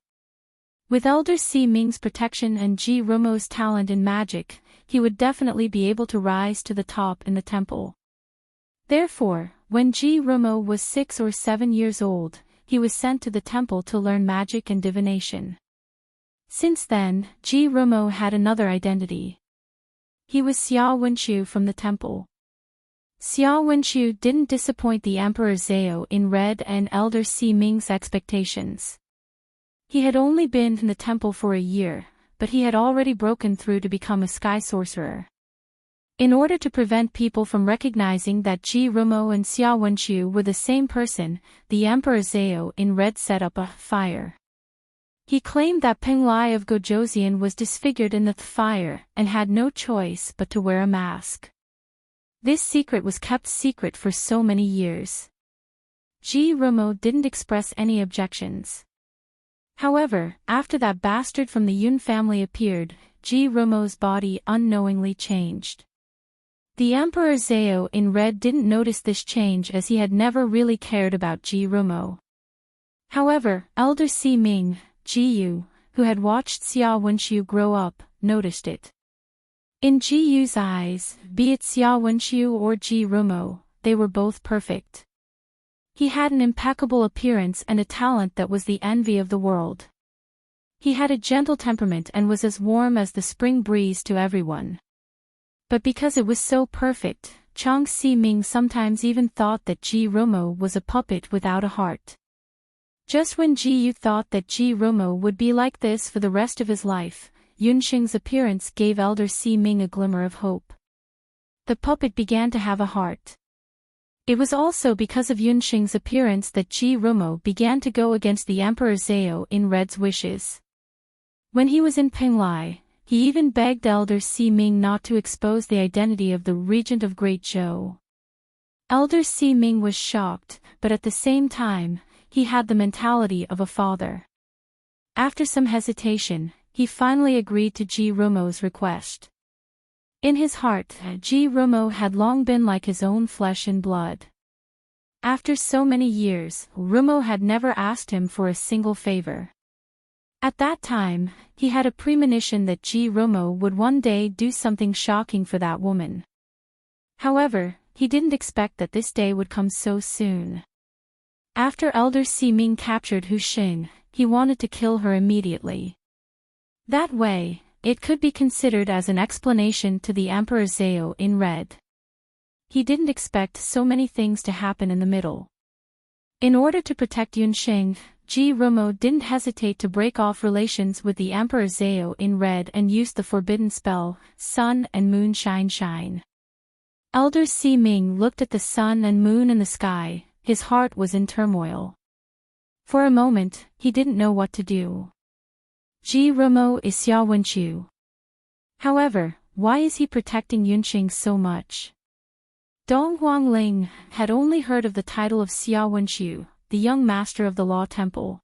With Elder Si Ming's protection and Ji Romo's talent in magic, he would definitely be able to rise to the top in the temple. Therefore, when Ji Romo was 6 or 7 years old, he was sent to the temple to learn magic and divination. Since then, Ji Romo had another identity. He was Xia Wenxiu from the temple. Xia Wenxiu didn't disappoint the Emperor Zhao in red and Elder Si Ming's expectations. He had only been in the temple for a year, but he had already broken through to become a sky sorcerer. In order to prevent people from recognizing that Ji Romo and Xia Wenxiu were the same person, the Emperor Zhao in red set up a fire. He claimed that Pinglai of Gojoseon was disfigured in the fire and had no choice but to wear a mask. This secret was kept secret for so many years. Ji Romo didn't express any objections. However, after that bastard from the Yun family appeared, Ji Romo's body unknowingly changed. The Emperor Zhao in red didn't notice this change as he had never really cared about Ji Romo. However, Elder Si Ming, Ji Yu, who had watched Xia Wenxiu grow up, noticed it. In Ji Yu's eyes, be it Xia Wenxiu or Ji Romo, they were both perfect. He had an impeccable appearance and a talent that was the envy of the world. He had a gentle temperament and was as warm as the spring breeze to everyone. But because it was so perfect, Chang Si Ming sometimes even thought that Ji Romo was a puppet without a heart. Just when Ji Yu thought that Ji Romo would be like this for the rest of his life, Yunxing's appearance gave Elder Si Ming a glimmer of hope. The puppet began to have a heart. It was also because of Yunxing's appearance that Ji Romo began to go against the Emperor Zhao in red's wishes. When he was in Pinglai, He even begged Elder Si Ming not to expose the identity of the regent of Great Zhou. Elder Si Ming was shocked, but at the same time, he had the mentality of a father. After some hesitation, he finally agreed to Ji Rumo's request. In his heart, Ji Rumo had long been like his own flesh and blood. After so many years, Rumo had never asked him for a single favor. At that time, he had a premonition that Ji Rumo would one day do something shocking for that woman. However, he didn't expect that this day would come so soon. After Elder Si Ming captured Hu Xing, he wanted to kill her immediately. That way, it could be considered as an explanation to the Emperor Zhao in red. He didn't expect so many things to happen in the middle. In order to protect Yunxing, Ji Rumo didn't hesitate to break off relations with the Emperor Zhao in red and used the forbidden spell, Sun and Moon Shine Shine. Elder Si Ming looked at the sun and moon in the sky, his heart was in turmoil. For a moment, he didn't know what to do. Ji Rumo is Xia Wenqiu. However, why is he protecting Yunxing so much? Dong Huangling had only heard of the title of Xia Wenqiu, the young master of the Law Temple.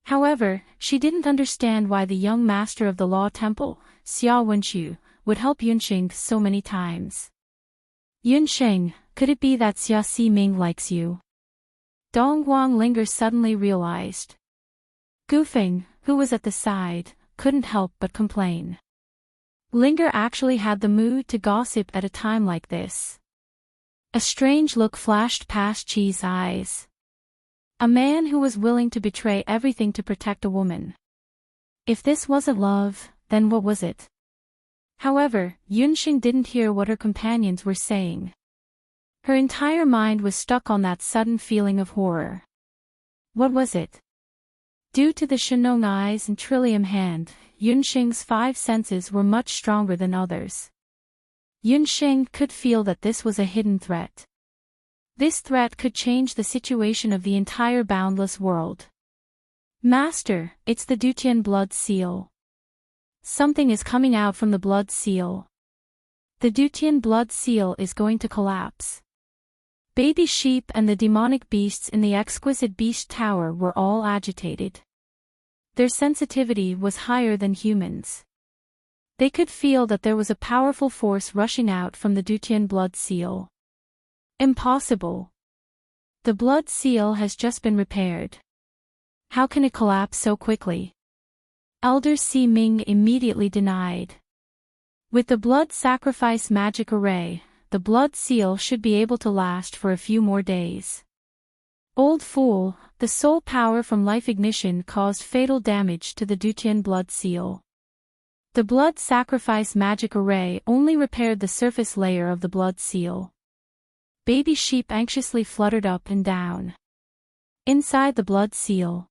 However, she didn't understand why the young master of the Law Temple, Xia Wenqiu, would help Yunxing so many times. Yunxing, could it be that Xia Si Ming likes you? Dong Huanglinger suddenly realized. Gufeng, who was at the side, couldn't help but complain. Linger actually had the mood to gossip at a time like this. A strange look flashed past Qi's eyes. A man who was willing to betray everything to protect a woman. If this wasn't love, then what was it? However, Yunxing didn't hear what her companions were saying. Her entire mind was stuck on that sudden feeling of horror. What was it? Due to the Shenong eyes and trillium hand, Yunxing's 5 senses were much stronger than others. Yunxing could feel that this was a hidden threat. This threat could change the situation of the entire boundless world. Master, it's the Dutian blood seal. Something is coming out from the blood seal. The Dutian blood seal is going to collapse. Baby sheep and the demonic beasts in the exquisite beast tower were all agitated. Their sensitivity was higher than humans. They could feel that there was a powerful force rushing out from the Dutian blood seal. Impossible. The blood seal has just been repaired. How can it collapse so quickly? Elder Si Ming immediately denied. With the blood sacrifice magic array, the blood seal should be able to last for a few more days. Old fool, the soul power from life ignition caused fatal damage to the Dutian blood seal. The blood sacrifice magic array only repaired the surface layer of the blood seal. Baby sheep anxiously fluttered up and down. Inside the blood seal.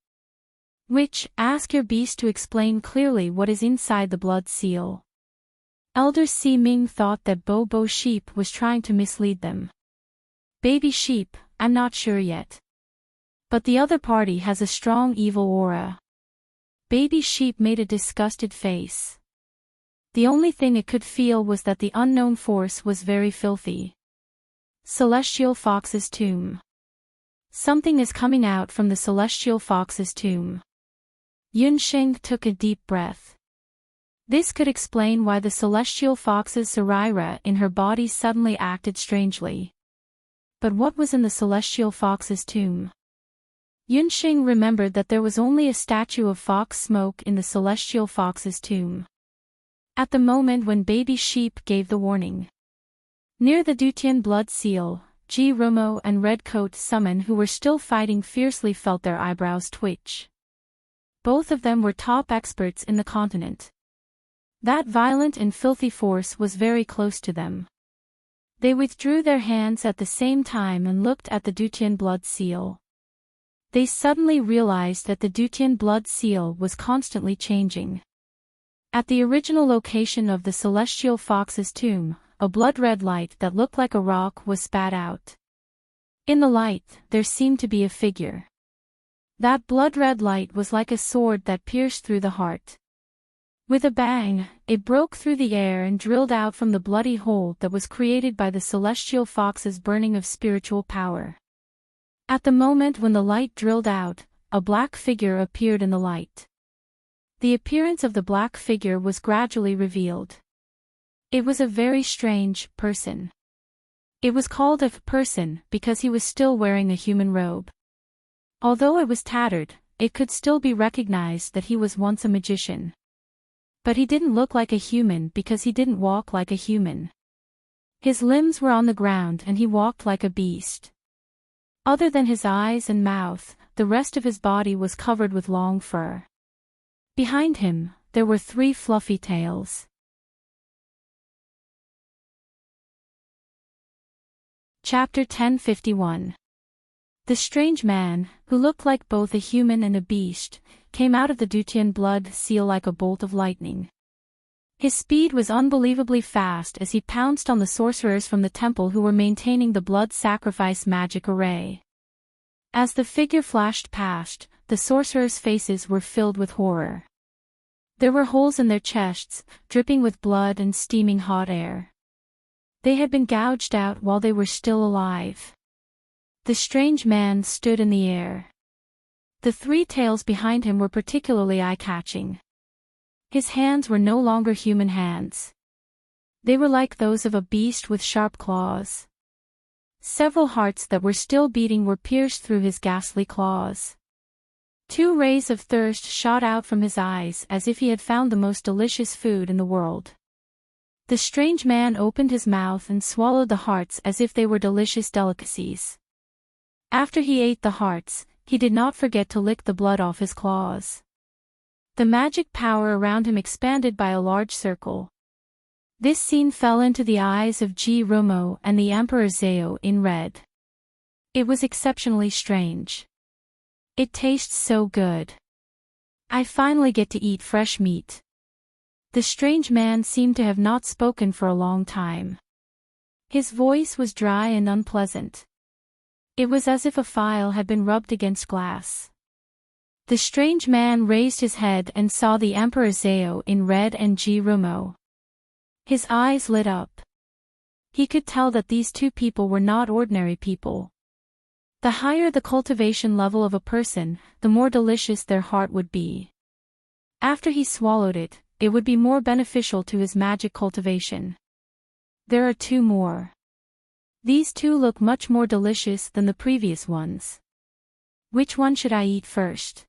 Ask your beast to explain clearly what is inside the blood seal. Elder Si Ming thought that Bo sheep was trying to mislead them. Baby sheep, I'm not sure yet. But the other party has a strong evil aura. Baby sheep made a disgusted face. The only thing it could feel was that the unknown force was very filthy. Celestial Fox's tomb. Something is coming out from the Celestial Fox's tomb. Yunxing took a deep breath. This could explain why the Celestial Fox's Sarira in her body suddenly acted strangely. But what was in the Celestial Fox's tomb? Yunxing remembered that there was only a statue of fox smoke in the Celestial Fox's tomb. At the moment when Baby Sheep gave the warning. Near the Dutian blood seal, Ji Rumo and Redcoat Summon, who were still fighting fiercely, felt their eyebrows twitch. Both of them were top experts in the continent. That violent and filthy force was very close to them. They withdrew their hands at the same time and looked at the Dutian blood seal. They suddenly realized that the Dutian blood seal was constantly changing. At the original location of the Celestial Fox's tomb, a blood-red light that looked like a rock was spat out. In the light, there seemed to be a figure. That blood-red light was like a sword that pierced through the heart. With a bang, it broke through the air and drilled out from the bloody hole that was created by the celestial fox's burning of spiritual power. At the moment when the light drilled out, a black figure appeared in the light. The appearance of the black figure was gradually revealed. It was a very strange person. It was called a person because he was still wearing a human robe. Although it was tattered, it could still be recognized that he was once a magician. But he didn't look like a human because he didn't walk like a human. His limbs were on the ground and he walked like a beast. Other than his eyes and mouth, the rest of his body was covered with long fur. Behind him, there were 3 fluffy tails. Chapter 1051. The strange man, who looked like both a human and a beast, came out of the Dutian blood seal like a bolt of lightning. His speed was unbelievably fast as he pounced on the sorcerers from the temple who were maintaining the blood sacrifice magic array. As the figure flashed past, the sorcerers' faces were filled with horror. There were holes in their chests, dripping with blood and steaming hot air. They had been gouged out while they were still alive. The strange man stood in the air. The 3 tails behind him were particularly eye-catching. His hands were no longer human hands. They were like those of a beast with sharp claws. Several hearts that were still beating were pierced through his ghastly claws. 2 rays of thirst shot out from his eyes as if he had found the most delicious food in the world. The strange man opened his mouth and swallowed the hearts as if they were delicious delicacies. After he ate the hearts, he did not forget to lick the blood off his claws. The magic power around him expanded by a large circle. This scene fell into the eyes of Ji Rumo and the Emperor Zhao in red. It was exceptionally strange. It tastes so good. I finally get to eat fresh meat. The strange man seemed to have not spoken for a long time. His voice was dry and unpleasant. It was as if a file had been rubbed against glass. The strange man raised his head and saw the Emperor Zhao in red and Ji Rumo. His eyes lit up. He could tell that these 2 people were not ordinary people. The higher the cultivation level of a person, the more delicious their heart would be. After he swallowed it, it would be more beneficial to his magic cultivation. There are 2 more. These 2 look much more delicious than the previous ones. Which one should I eat first?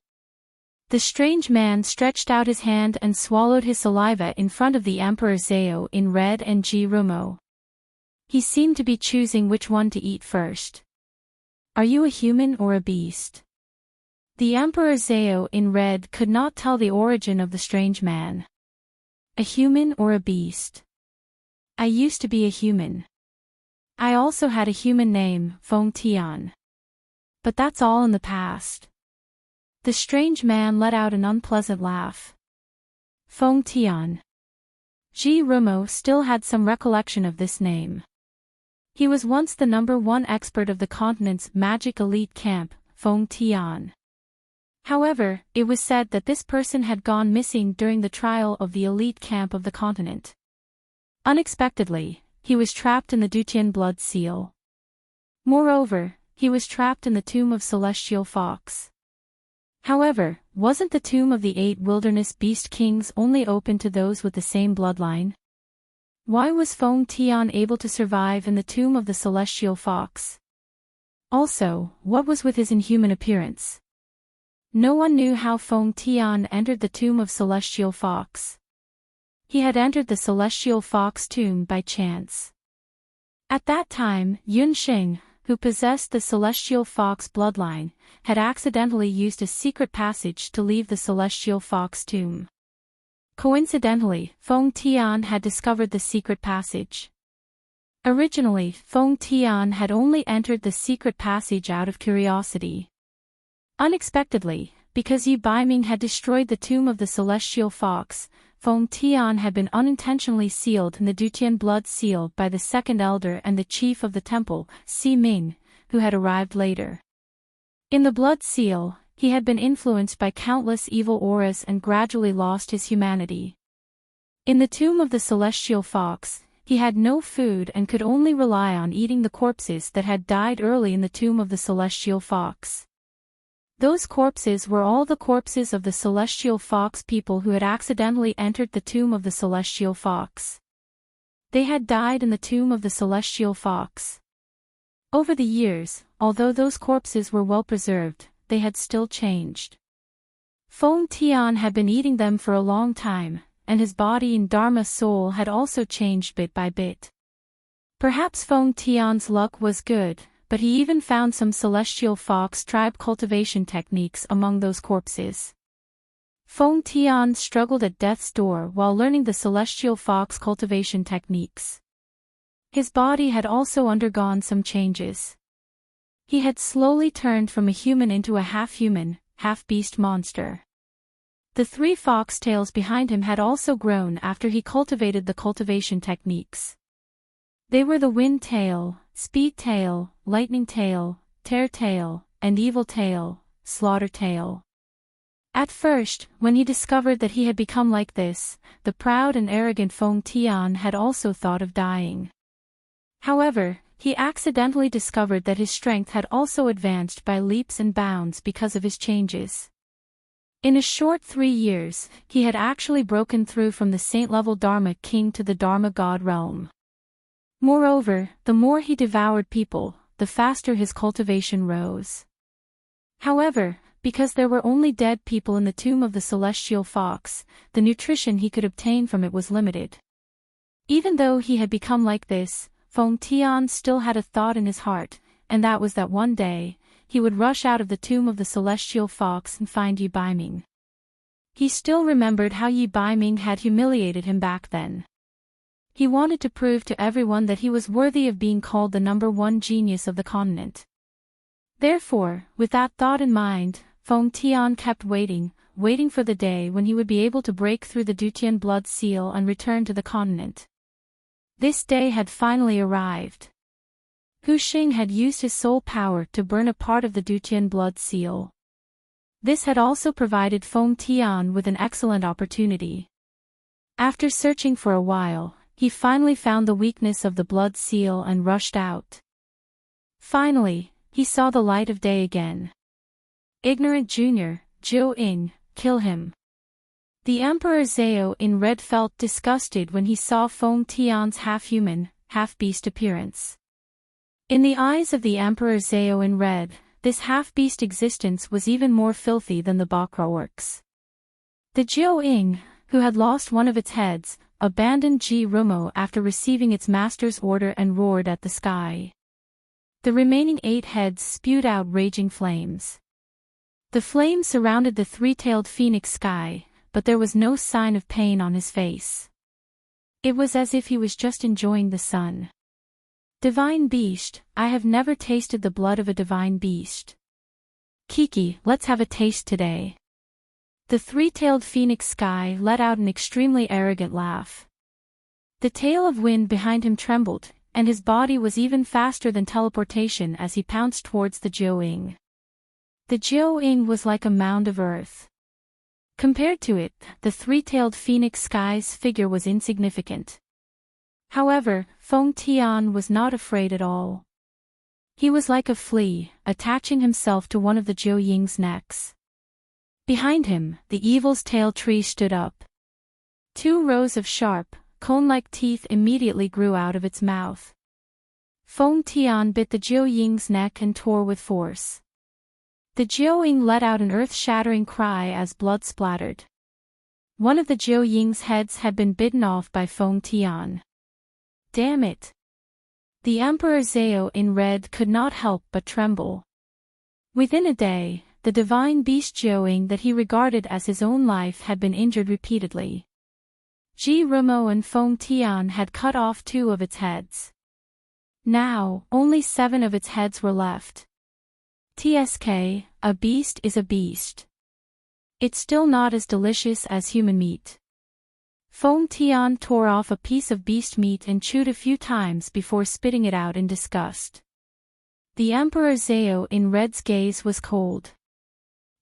The strange man stretched out his hand and swallowed his saliva in front of the Emperor Zhao in red and Ji Rumo. He seemed to be choosing which one to eat first. Are you a human or a beast? The Emperor Zhao in red could not tell the origin of the strange man. A human or a beast? I used to be a human. I also had a human name, Feng Tian. But that's all in the past. The strange man let out an unpleasant laugh. Feng Tian. Ji Rumo still had some recollection of this name. He was once the #1 expert of the continent's magic elite camp, Feng Tian. However, it was said that this person had gone missing during the trial of the elite camp of the continent. Unexpectedly, he was trapped in the Dutian blood seal. Moreover, he was trapped in the tomb of Celestial Fox. However, wasn't the tomb of the 8 wilderness beast kings only open to those with the same bloodline? Why was Feng Tian able to survive in the tomb of the Celestial Fox? Also, what was with his inhuman appearance? No one knew how Feng Tian entered the tomb of Celestial Fox. He had entered the Celestial Fox tomb by chance. At that time, Yunsheng, who possessed the Celestial Fox bloodline, had accidentally used a secret passage to leave the Celestial Fox tomb. Coincidentally, Feng Tian had discovered the secret passage. Originally, Feng Tian had only entered the secret passage out of curiosity. Unexpectedly, because Yu Baiming had destroyed the tomb of the Celestial Fox, Feng Tian had been unintentionally sealed in the Dutian blood seal by the second elder and the chief of the temple, Si Ming, who had arrived later. In the blood seal, he had been influenced by countless evil auras and gradually lost his humanity. In the tomb of the celestial fox, he had no food and could only rely on eating the corpses that had died early in the tomb of the celestial fox. Those corpses were all the corpses of the celestial fox people who had accidentally entered the tomb of the celestial fox. They had died in the tomb of the celestial fox. Over the years, although those corpses were well preserved, they had still changed. Fong Tian had been eating them for a long time, and his body and Dharma soul had also changed bit by bit. Perhaps Fong Tian's luck was good, but he even found some celestial fox tribe cultivation techniques among those corpses. Fong Tian struggled at death's door while learning the celestial fox cultivation techniques. His body had also undergone some changes. He had slowly turned from a human into a half-human, half-beast monster. The 3 foxtails behind him had also grown after he cultivated the cultivation techniques. They were the wind tail, speed tail, lightning tail, tear tail, and evil tail, slaughter tail. At first, when he discovered that he had become like this, the proud and arrogant Fong Tian had also thought of dying. However, he accidentally discovered that his strength had also advanced by leaps and bounds because of his changes. In a short 3 years, he had actually broken through from the saint-level Dharma king to the Dharma god realm. Moreover, the more he devoured people, the faster his cultivation rose. However, because there were only dead people in the tomb of the celestial fox, the nutrition he could obtain from it was limited. Even though he had become like this, Fong Tian still had a thought in his heart, and that was that one day, he would rush out of the tomb of the celestial fox and find Yi Baiming. He still remembered how Yi Baiming had humiliated him back then. He wanted to prove to everyone that he was worthy of being called the #1 genius of the continent. Therefore, with that thought in mind, Fong Tian kept waiting for the day when he would be able to break through the Dutian blood seal and return to the continent. This day had finally arrived. Hu Xing had used his soul power to burn a part of the Dutian blood seal. This had also provided Fong Tian with an excellent opportunity. After searching for a while, he finally found the weakness of the blood seal and rushed out. Finally, he saw the light of day again. Ignorant Junior, Zhou Ying, kill him. The Emperor Zhao in red felt disgusted when he saw Fong Tian's half-human, half-beast appearance. In the eyes of the Emperor Zhao in red, this half-beast existence was even more filthy than the Bakra orcs. The Zhou Ying, who had lost one of its heads, abandoned Ji Rumo after receiving its master's order and roared at the sky. The remaining 8 heads spewed out raging flames. The flames surrounded the 3-tailed phoenix sky, but there was no sign of pain on his face. It was as if he was just enjoying the sun. Divine beast, I have never tasted the blood of a divine beast. Kiki, let's have a taste today. The 3-tailed phoenix sky let out an extremely arrogant laugh. The tail of wind behind him trembled, and his body was even faster than teleportation as he pounced towards the Zhou Ying. The Zhou Ying was like a mound of earth. Compared to it, the 3-tailed phoenix sky's figure was insignificant. However, Fong Tian was not afraid at all. He was like a flea, attaching himself to one of the Zhou Ying's necks. Behind him, the evil's tail tree stood up. 2 rows of sharp, cone-like teeth immediately grew out of its mouth. Fong Tian bit the Zhou Ying's neck and tore with force. The Zhou Ying let out an earth-shattering cry as blood splattered. One of the Zhou Ying's heads had been bitten off by Fong Tian. Damn it! The Emperor Zhao in red could not help but tremble. Within a day, the divine beast Zhou Ying that he regarded as his own life had been injured repeatedly. Ji Rumo and Fong Tian had cut off 2 of its heads. Now, only 7 of its heads were left. TSK, a beast is a beast. It's still not as delicious as human meat. Fong Tian tore off a piece of beast meat and chewed a few times before spitting it out in disgust. The Emperor Zhao in red's gaze was cold.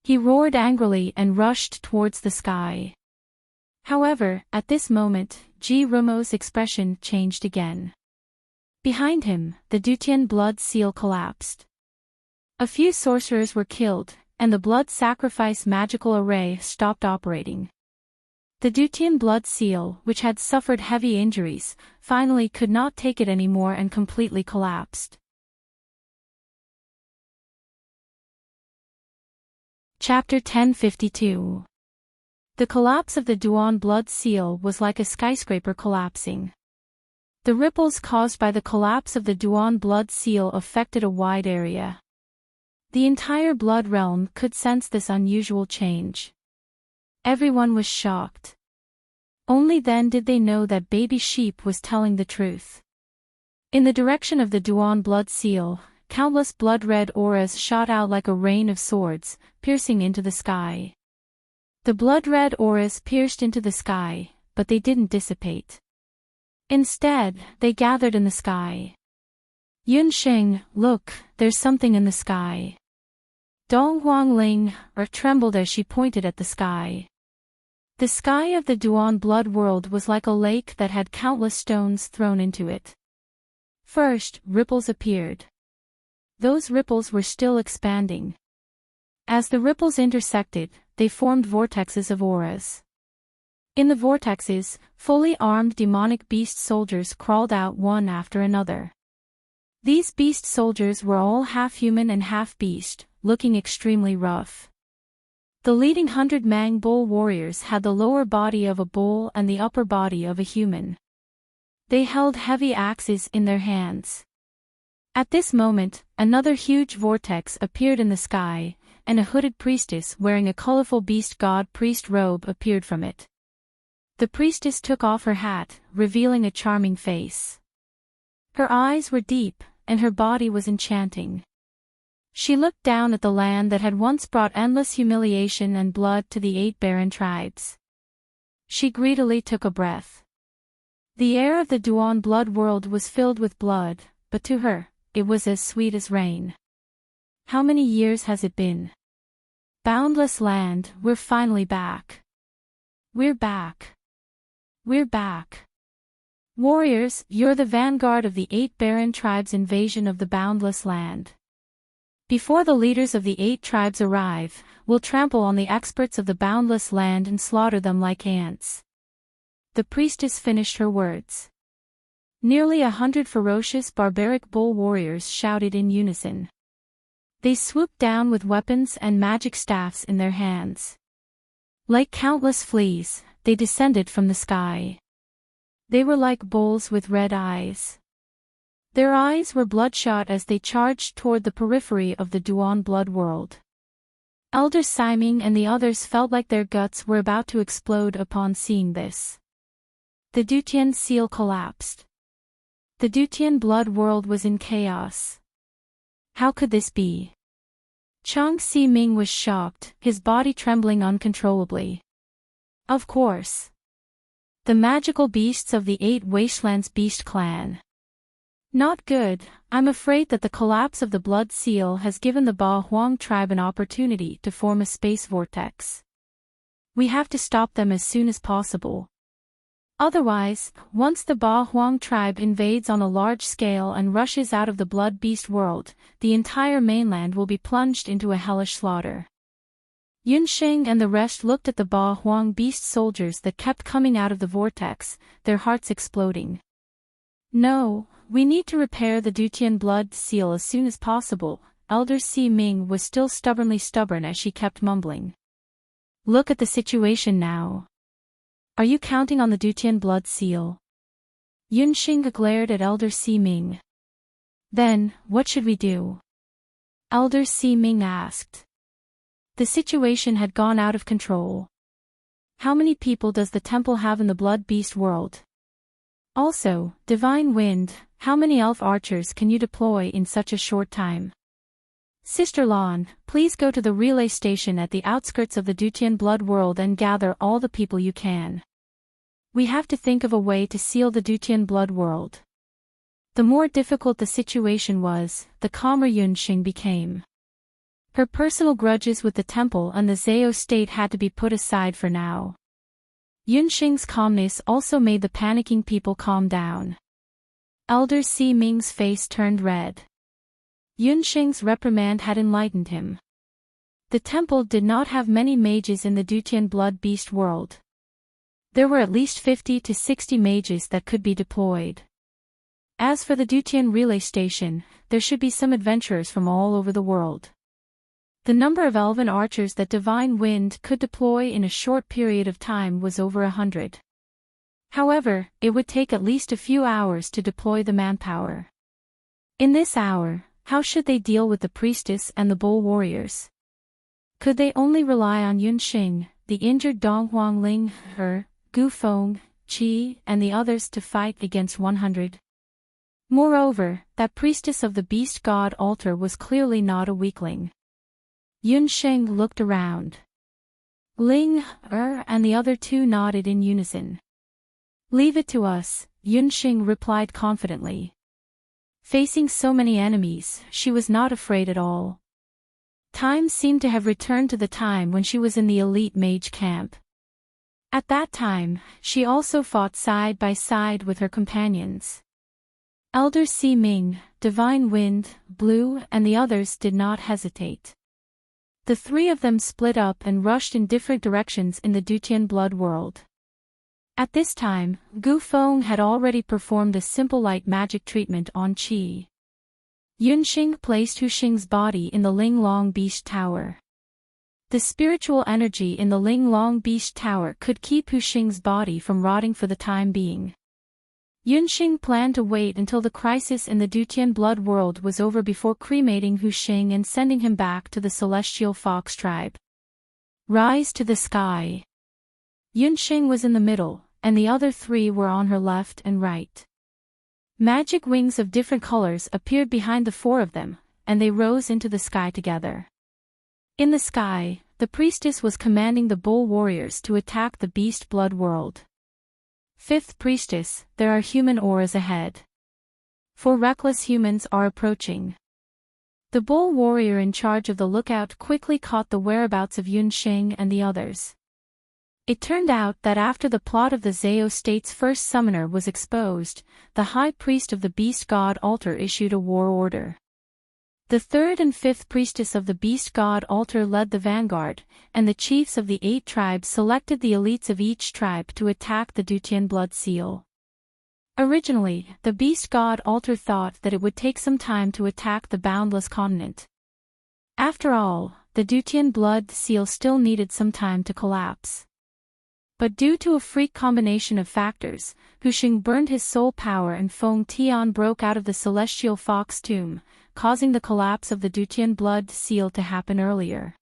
He roared angrily and rushed towards the sky. However, at this moment, Ji Rumo's expression changed again. Behind him, the Dutian blood seal collapsed. A few sorcerers were killed, and the blood sacrifice magical array stopped operating. The Dutian blood seal, which had suffered heavy injuries, finally could not take it anymore and completely collapsed. Chapter 1052. The collapse of the Duan blood seal was like a skyscraper collapsing. The ripples caused by the collapse of the Duan blood seal affected a wide area. The entire blood realm could sense this unusual change. Everyone was shocked. Only then did they know that baby sheep was telling the truth. In the direction of the Duan blood seal, countless blood-red auras shot out like a rain of swords, piercing into the sky. The blood-red auras pierced into the sky, but they didn't dissipate. Instead, they gathered in the sky. Yunsheng, look, there's something in the sky. Dong Huangling trembled as she pointed at the sky. The sky of the Duan blood world was like a lake that had countless stones thrown into it. First, ripples appeared. Those ripples were still expanding. As the ripples intersected, they formed vortexes of auras. In the vortexes, fully armed demonic beast soldiers crawled out one after another. These beast soldiers were all half human and half beast, looking extremely rough. The leading 100 Mang bull warriors had the lower body of a bull and the upper body of a human. They held heavy axes in their hands. At this moment, another huge vortex appeared in the sky, and a hooded priestess wearing a colorful beast god priest robe appeared from it. The priestess took off her hat, revealing a charming face. Her eyes were deep, and her body was enchanting. She looked down at the land that had once brought endless humiliation and blood to the 8 barren tribes. She greedily took a breath. The air of the Duan blood world was filled with blood, but to her, it was as sweet as rain. How many years has it been? Boundless land, we're finally back. We're back. We're back. Warriors, you're the vanguard of the 8 barren tribes' invasion of the boundless land. Before the leaders of the 8 tribes arrive, we'll trample on the experts of the boundless land and slaughter them like ants. The priestess finished her words. Nearly 100 ferocious barbaric bull warriors shouted in unison. They swooped down with weapons and magic staffs in their hands. Like countless fleas, they descended from the sky. They were like bulls with red eyes. Their eyes were bloodshot as they charged toward the periphery of the Duan blood world. Elder Siming and the others felt like their guts were about to explode upon seeing this. The Dutian seal collapsed. The Dutian blood world was in chaos. How could this be? Chang Si-ming was shocked, his body trembling uncontrollably. Of course. The magical beasts of the 8 Wastelands Beast Clan. Not good. I'm afraid that the collapse of the blood seal has given the Ba Huang tribe an opportunity to form a space vortex. We have to stop them as soon as possible. Otherwise, once the Ba Huang tribe invades on a large scale and rushes out of the blood beast world, the entire mainland will be plunged into a hellish slaughter. Yunsheng and the rest looked at the Ba Huang beast soldiers that kept coming out of the vortex, their hearts exploding. No, we need to repair the Dutian blood seal as soon as possible. Elder Si-ming was still stubbornly stubborn as she kept mumbling. Look at the situation now. Are you counting on the Dutian blood seal? Yunsheng glared at Elder Si-ming. Then, what should we do? Elder Si-ming asked. The situation had gone out of control. How many people does the temple have in the blood beast world? Also, Divine Wind, how many elf archers can you deploy in such a short time? Sister Lan, please go to the relay station at the outskirts of the Dutian blood world and gather all the people you can. We have to think of a way to seal the Dutian blood world. The more difficult the situation was, the calmer Yunsheng became. Her personal grudges with the temple and the Zhao state had to be put aside for now. Yunxing's calmness also made the panicking people calm down. Elder Si Ming's face turned red. Yunxing's reprimand had enlightened him. The temple did not have many mages in the Dutian blood beast world. There were at least 50 to 60 mages that could be deployed. As for the Dutian relay station, there should be some adventurers from all over the world. The number of elven archers that Divine Wind could deploy in a short period of time was over 100. However, it would take at least a few hours to deploy the manpower. In this hour, how should they deal with the priestess and the bull warriors? Could they only rely on Yunxing, the injured Dong Huangling, Gu Feng, Qi, and the others to fight against 100? Moreover, that priestess of the beast god altar was clearly not a weakling. Yunxing looked around. Ling, and the other two nodded in unison. Leave it to us, Yunxing replied confidently. Facing so many enemies, she was not afraid at all. Time seemed to have returned to the time when she was in the elite mage camp. At that time, she also fought side by side with her companions. Elder Si Ming, Divine Wind, Blue, and the others did not hesitate. The three of them split up and rushed in different directions in the Dutian blood world. At this time, Gu Feng had already performed a simple light magic treatment on Qi. Yunxing placed Hu Xing's body in the Ling Long Beast Tower. The spiritual energy in the Ling Long Beast Tower could keep Hu Xing's body from rotting for the time being. Yunxing planned to wait until the crisis in the Dutian blood world was over before cremating Hu Xing and sending him back to the celestial fox tribe. Rise to the sky. Yunxing was in the middle, and the other three were on her left and right. Magic wings of different colors appeared behind the four of them, and they rose into the sky together. In the sky, the priestess was commanding the bull warriors to attack the beast blood world. Fifth priestess, there are human auras ahead. 4 reckless humans are approaching. The bull warrior in charge of the lookout quickly caught the whereabouts of Yunxing and the others. It turned out that after the plot of the Zhao state's first summoner was exposed, the high priest of the beast god altar issued a war order. The third and fifth priestess of the beast god altar led the vanguard, and the chiefs of the 8 tribes selected the elites of each tribe to attack the Dutian blood seal. Originally, the beast god altar thought that it would take some time to attack the boundless continent. After all, the Dutian blood seal still needed some time to collapse. But due to a freak combination of factors, Hu Xing burned his soul power and Feng Tian broke out of the celestial fox tomb, causing the collapse of the Dutian blood seal to happen earlier.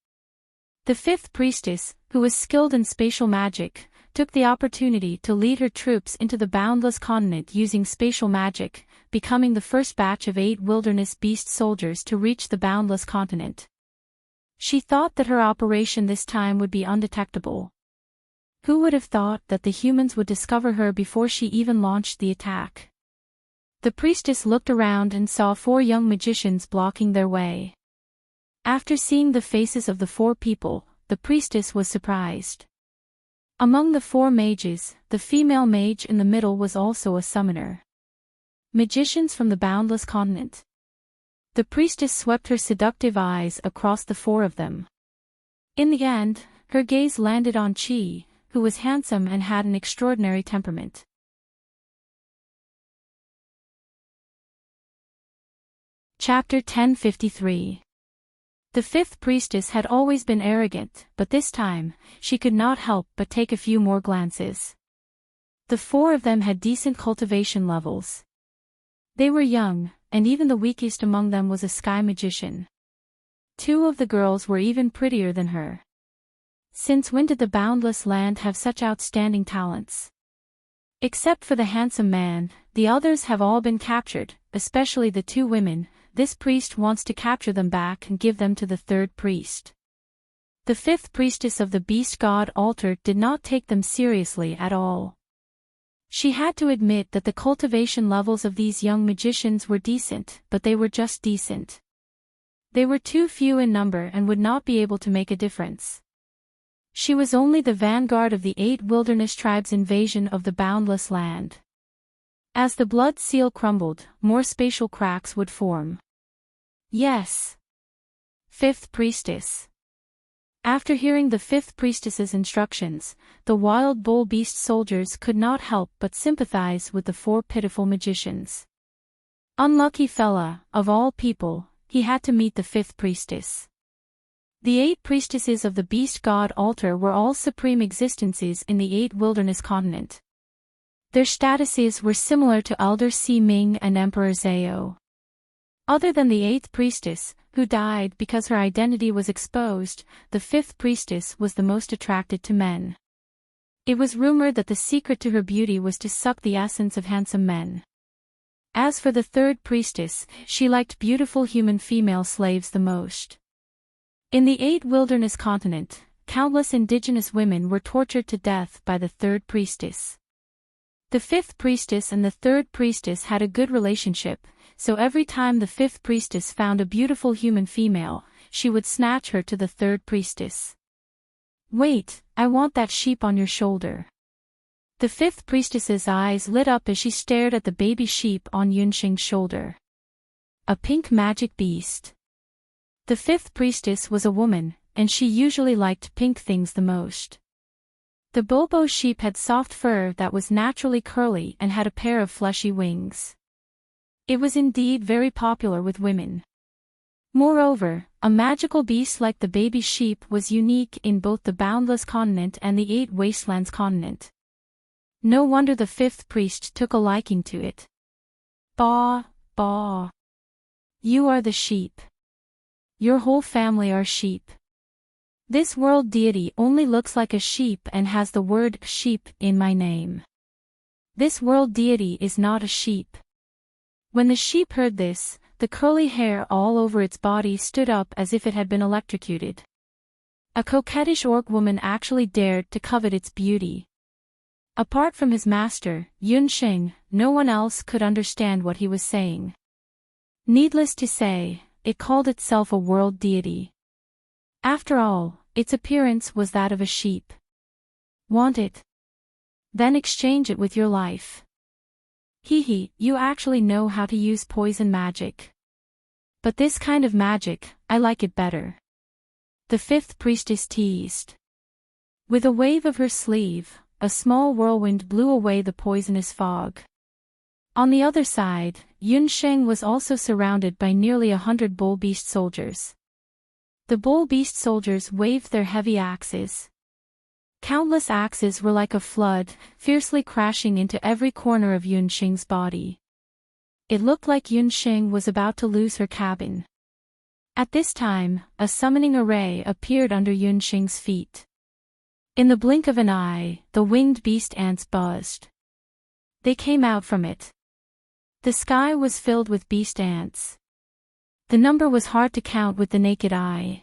The fifth priestess, who was skilled in spatial magic, took the opportunity to lead her troops into the boundless continent using spatial magic, becoming the first batch of 8 wilderness beast soldiers to reach the boundless continent. She thought that her operation this time would be undetectable. Who would have thought that the humans would discover her before she even launched the attack? The priestess looked around and saw 4 young magicians blocking their way. After seeing the faces of the 4 people, the priestess was surprised. Among the 4 mages, the female mage in the middle was also a summoner. Magicians from the boundless continent. The priestess swept her seductive eyes across the 4 of them. In the end, her gaze landed on Qi, who was handsome and had an extraordinary temperament. Chapter 1053. The fifth priestess had always been arrogant, but this time, she could not help but take a few more glances. The 4 of them had decent cultivation levels. They were young, and even the weakest among them was a sky magician. 2 of the girls were even prettier than her. Since when did the boundless land have such outstanding talents? Except for the handsome man, the others have all been captured, especially the 2 women. This priest wants to capture them back and give them to the 3rd priest. The 5th priestess of the beast god altar did not take them seriously at all. She had to admit that the cultivation levels of these young magicians were decent, but they were just decent. They were too few in number and would not be able to make a difference. She was only the vanguard of the 8 wilderness tribes' invasion of the boundless land. As the blood seal crumbled, more spatial cracks would form. Yes. Fifth Priestess. After hearing the fifth priestess's instructions, the wild bull beast soldiers could not help but sympathize with the 4 pitiful magicians. Unlucky fella, of all people, he had to meet the fifth priestess. The 8 priestesses of the beast god altar were all supreme existences in the 8 wilderness continent. Their statuses were similar to Elder Si Ming and Emperor Zhao. Other than the 8th priestess, who died because her identity was exposed, the 5th priestess was the most attracted to men. It was rumored that the secret to her beauty was to suck the essence of handsome men. As for the 3rd priestess, she liked beautiful human female slaves the most. In the 8 wilderness continent, countless indigenous women were tortured to death by the 3rd priestess. The 5th priestess and the 3rd priestess had a good relationship, so every time the 5th priestess found a beautiful human female, she would snatch her to the 3rd priestess. Wait, I want that sheep on your shoulder. The 5th priestess's eyes lit up as she stared at the baby sheep on Yunxing's shoulder. A pink magic beast. The 5th priestess was a woman, and she usually liked pink things the most. The Bobo sheep had soft fur that was naturally curly and had a pair of fleshy wings. It was indeed very popular with women. Moreover, a magical beast like the baby sheep was unique in both the Boundless Continent and the 8 Wastelands Continent. No wonder the 5th priest took a liking to it. Bah, bah. You are the sheep. Your whole family are sheep. This world deity only looks like a sheep and has the word sheep in my name. This world deity is not a sheep. When the sheep heard this, the curly hair all over its body stood up as if it had been electrocuted. A coquettish orc woman actually dared to covet its beauty. Apart from his master, Yunxing, no one else could understand what he was saying. Needless to say, it called itself a world deity. After all, its appearance was that of a sheep. Want it? Then exchange it with your life. Hee, you actually know how to use poison magic. But this kind of magic, I like it better. The 5th priestess teased. With a wave of her sleeve, a small whirlwind blew away the poisonous fog. On the other side, Yunsheng was also surrounded by nearly 100 bull beast soldiers. The bull beast soldiers waved their heavy axes. Countless axes were like a flood, fiercely crashing into every corner of Yunsheng's body. It looked like Yunsheng was about to lose her cabin. At this time, a summoning array appeared under Yunsheng's feet. In the blink of an eye, the winged beast ants buzzed. They came out from it. The sky was filled with beast ants. The number was hard to count with the naked eye.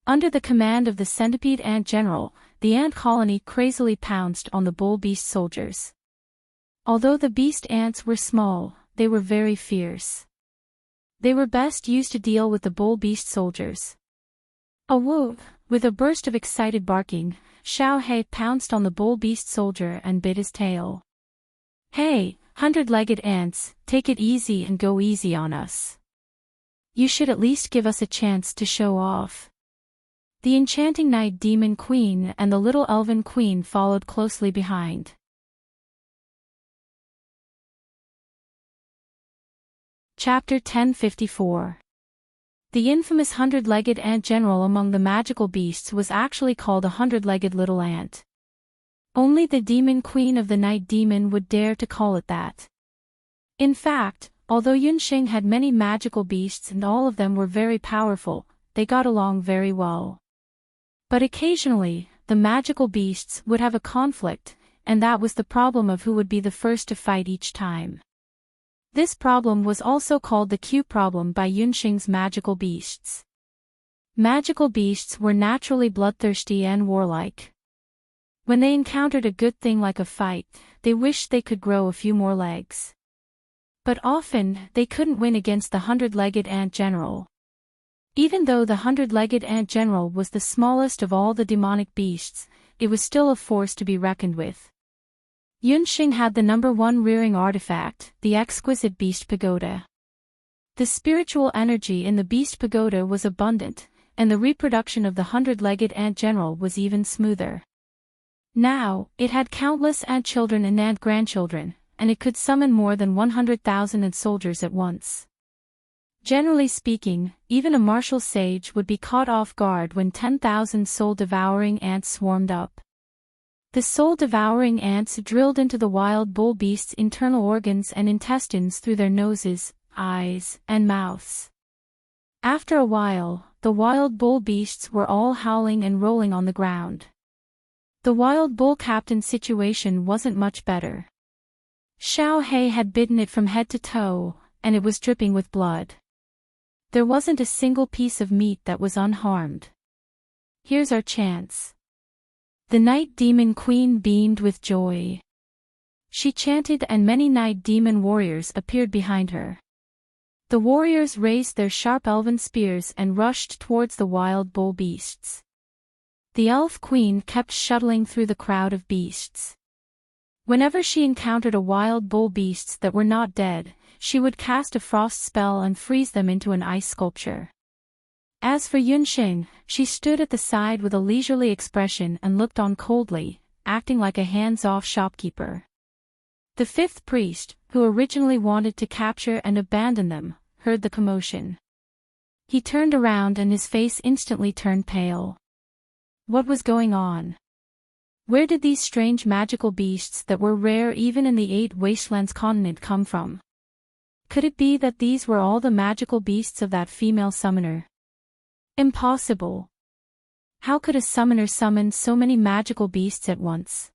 Under the command of the centipede ant general, the ant colony crazily pounced on the bull beast soldiers. Although the beast ants were small, they were very fierce. They were best used to deal with the bull beast soldiers. Awoo! With a burst of excited barking, Xiao He pounced on the bull beast soldier and bit his tail. Hey, 100-legged ants, take it easy and go easy on us. You should at least give us a chance to show off. The enchanting night demon queen and the little elven queen followed closely behind. Chapter 1054. The infamous 100-legged ant general among the magical beasts was actually called a 100-legged little ant. Only the demon queen of the night demon would dare to call it that. In fact, although Yunxing had many magical beasts and all of them were very powerful, they got along very well. But occasionally, the magical beasts would have a conflict, and that was the problem of who would be the first to fight each time. This problem was also called the Q problem by Yunxing's magical beasts. Magical beasts were naturally bloodthirsty and warlike. When they encountered a good thing like a fight, they wished they could grow a few more legs. But often, they couldn't win against the 100-legged ant general. Even though the 100-legged ant general was the smallest of all the demonic beasts, it was still a force to be reckoned with. Yunxing had the #1 rearing artifact, the exquisite Beast Pagoda. The spiritual energy in the Beast Pagoda was abundant, and the reproduction of the 100-legged ant general was even smoother. Now, it had countless ant children and ant grandchildren, and it could summon more than 100,000 ant soldiers at once. Generally speaking, even a martial sage would be caught off guard when 10,000 soul-devouring ants swarmed up. The soul-devouring ants drilled into the wild bull beast's internal organs and intestines through their noses, eyes, and mouths. After a while, the wild bull beasts were all howling and rolling on the ground. The wild bull captain's situation wasn't much better. Xiao He had bitten it from head to toe, and it was dripping with blood. There wasn't a single piece of meat that was unharmed. Here's our chance. The Night Demon Queen beamed with joy. She chanted and many night demon warriors appeared behind her. The warriors raised their sharp elven spears and rushed towards the wild bull beasts. The elf queen kept shuttling through the crowd of beasts. Whenever she encountered a wild bull beast that were not dead, she would cast a frost spell and freeze them into an ice sculpture. As for Yunxing, she stood at the side with a leisurely expression and looked on coldly, acting like a hands-off shopkeeper. The fifth priest, who originally wanted to capture and abandon them, heard the commotion. He turned around and his face instantly turned pale. What was going on? Where did these strange magical beasts that were rare even in the 8 Wastelands continent come from? Could it be that these were all the magical beasts of that female summoner? Impossible. How could a summoner summon so many magical beasts at once?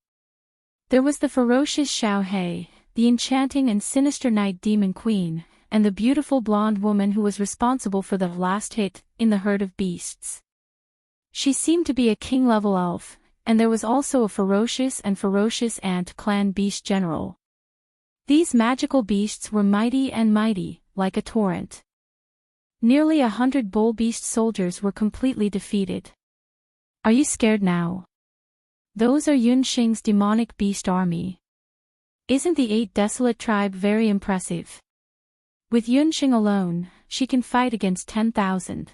There was the ferocious Xiao He, the enchanting and sinister Night Demon Queen, and the beautiful blonde woman who was responsible for the last hit in the herd of beasts. She seemed to be a king-level elf, and there was also a ferocious ant clan beast general. These magical beasts were mighty, like a torrent. Nearly 100 bull beast soldiers were completely defeated. Are you scared now? Those are Yunxing's demonic beast army. Isn't the 8 desolate tribe very impressive? With Yunxing alone, she can fight against 10,000.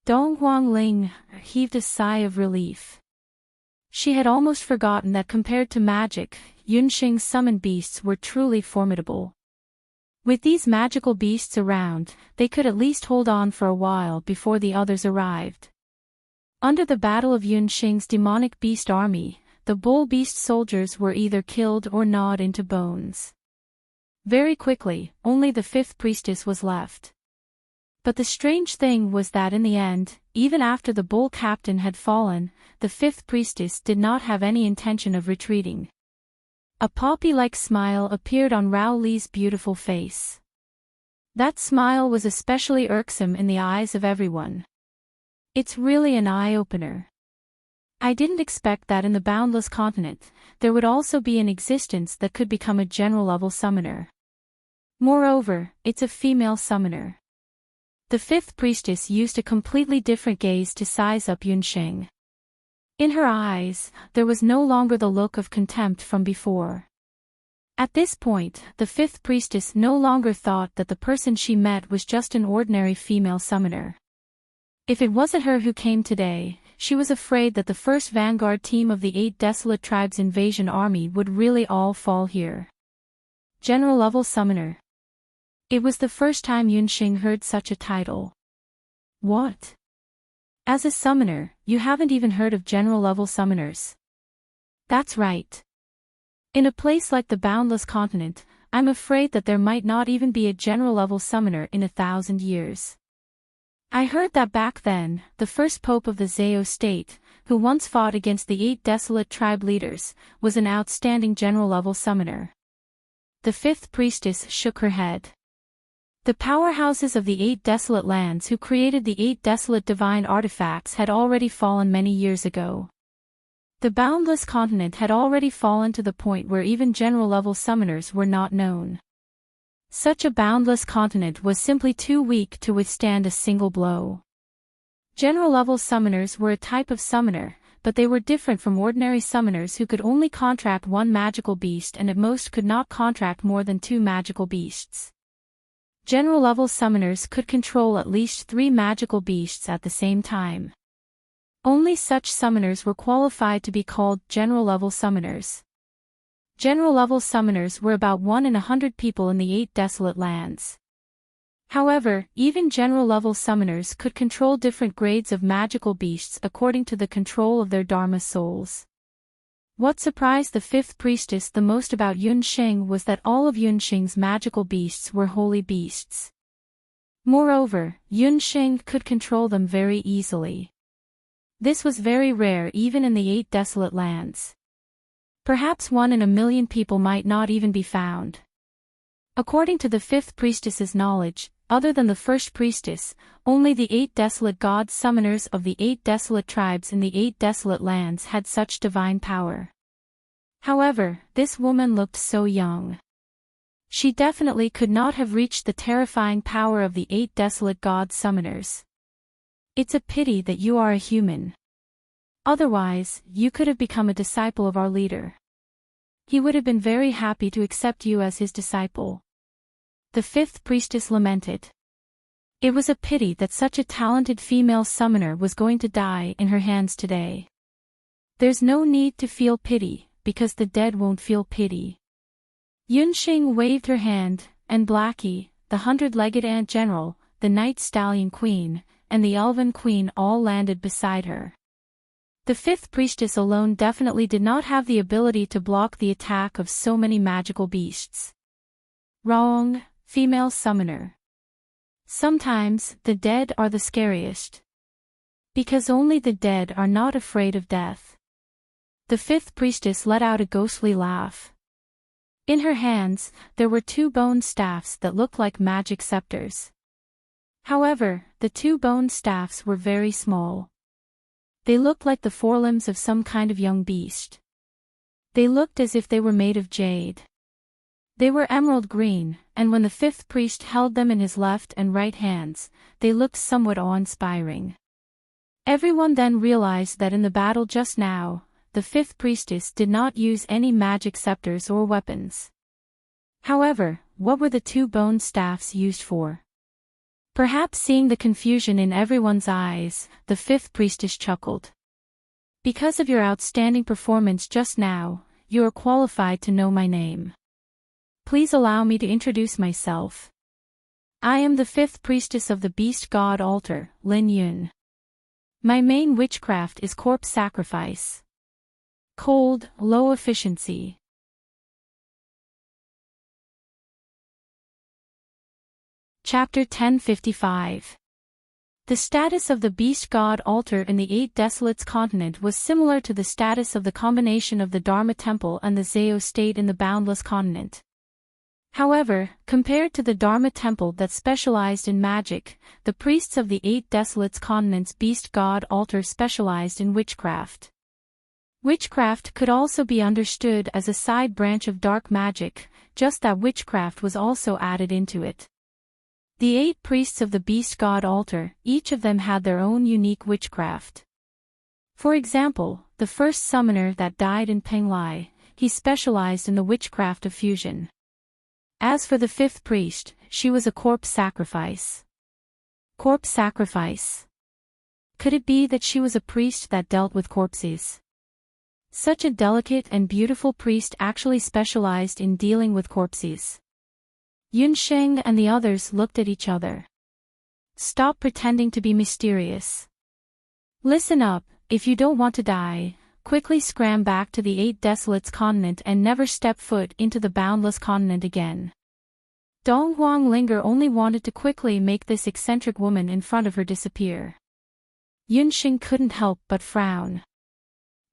Dong Huangling heaved a sigh of relief. She had almost forgotten that compared to magic, Yunxing's summoned beasts were truly formidable. With these magical beasts around, they could at least hold on for a while before the others arrived. Under the battle of Yunxing's demonic beast army, the bull beast soldiers were either killed or gnawed into bones. Very quickly, only the 5th priestess was left. But the strange thing was that in the end, even after the bull captain had fallen, the 5th priestess did not have any intention of retreating. A poppy-like smile appeared on Rao Li's beautiful face. That smile was especially irksome in the eyes of everyone. It's really an eye-opener. I didn't expect that in the boundless continent, there would also be an existence that could become a general-level summoner. Moreover, it's a female summoner. The 5th priestess used a completely different gaze to size up Yunxing. In her eyes, there was no longer the look of contempt from before. At this point, the 5th priestess no longer thought that the person she met was just an ordinary female summoner. If it wasn't her who came today, she was afraid that the first vanguard team of the 8 desolate tribes invasion army would really all fall here. General-level summoner. It was the first time Yunxing heard such a title. What? As a summoner, you haven't even heard of general-level summoners. That's right. In a place like the Boundless Continent, I'm afraid that there might not even be a general-level summoner in 1,000 years. I heard that back then, the first pope of the Zhao state, who once fought against the 8 desolate tribe leaders, was an outstanding general-level summoner. The 5th priestess shook her head. The powerhouses of the 8 desolate lands who created the 8 desolate divine artifacts had already fallen many years ago. The boundless continent had already fallen to the point where even general-level summoners were not known. Such a boundless continent was simply too weak to withstand a single blow. General-level summoners were a type of summoner, but they were different from ordinary summoners who could only contract one magical beast and at most could not contract more than 2 magical beasts. General-level summoners could control at least 3 magical beasts at the same time. Only such summoners were qualified to be called general-level summoners. General-level summoners were about 1 in 100 people in the 8 desolate lands. However, even general-level summoners could control different grades of magical beasts according to the control of their Dharma souls. What surprised the 5th priestess the most about Yunxing was that all of Yunxing's magical beasts were holy beasts. Moreover, Yunxing could control them very easily. This was very rare even in the 8 desolate lands. Perhaps 1 in a million people might not even be found. According to the 5th priestess's knowledge, other than the 1st priestess, only the 8 desolate god summoners of the 8 desolate tribes in the 8 desolate lands had such divine power. However, this woman looked so young. She definitely could not have reached the terrifying power of the 8 desolate god summoners. It's a pity that you are a human. Otherwise, you could have become a disciple of our leader. He would have been very happy to accept you as his disciple. The 5th priestess lamented. It was a pity that such a talented female summoner was going to die in her hands today. There's no need to feel pity, because the dead won't feel pity. Yunxing waved her hand, and Blackie, the 100-legged ant general, the night stallion queen, and the elven queen all landed beside her. The 5th priestess alone definitely did not have the ability to block the attack of so many magical beasts. Wrong, female summoner. Sometimes, the dead are the scariest. Because only the dead are not afraid of death. The 5th priestess let out a ghostly laugh. In her hands, there were 2 bone staffs that looked like magic scepters. However, the 2 bone staffs were very small. They looked like the forelimbs of some kind of young beast. They looked as if they were made of jade. They were emerald green, and when the 5th priest held them in his left and right hands, they looked somewhat awe-inspiring. Everyone then realized that in the battle just now, the 5th priestess did not use any magic scepters or weapons. However, what were the 2 bone staffs used for? Perhaps seeing the confusion in everyone's eyes, the 5th priestess chuckled. Because of your outstanding performance just now, you are qualified to know my name. Please allow me to introduce myself. I am the 5th priestess of the beast god altar, Lin Yun. My main witchcraft is corpse sacrifice. Cold, low efficiency. Chapter 1055. The status of the beast god altar in the 8 Desolates continent was similar to the status of the combination of the Dharma temple and the Zao state in the Boundless continent. However, compared to the Dharma temple that specialized in magic, the priests of the 8 Desolates continent's beast god altar specialized in witchcraft. Witchcraft could also be understood as a side branch of dark magic, just that witchcraft was also added into it. The 8 priests of the beast god altar, each of them had their own unique witchcraft. For example, the first summoner that died in Penglai, he specialized in the witchcraft of fusion. As for the 5th priest, she was a corpse sacrifice. Corpse sacrifice. Could it be that she was a priest that dealt with corpses? Such a delicate and beautiful priest actually specialized in dealing with corpses. Yunxing and the others looked at each other. Stop pretending to be mysterious. Listen up, if you don't want to die, quickly scram back to the 8 Desolates continent and never step foot into the Boundless continent again. Dong Huanglinger only wanted to quickly make this eccentric woman in front of her disappear. Yunxing couldn't help but frown.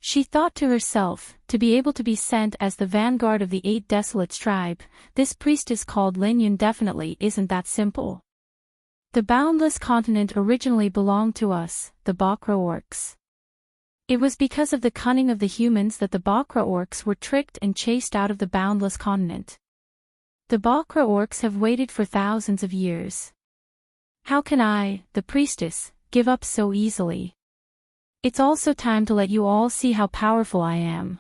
She thought to herself, to be able to be sent as the vanguard of the 8 Desolates tribe, this priestess called Lin Yun definitely isn't that simple. The Boundless continent originally belonged to us, the Bakra orcs. It was because of the cunning of the humans that the Bakra orcs were tricked and chased out of the Boundless continent. The Bakra orcs have waited for thousands of years. How can I, the priestess, give up so easily. It's also time to let you all see how powerful I am.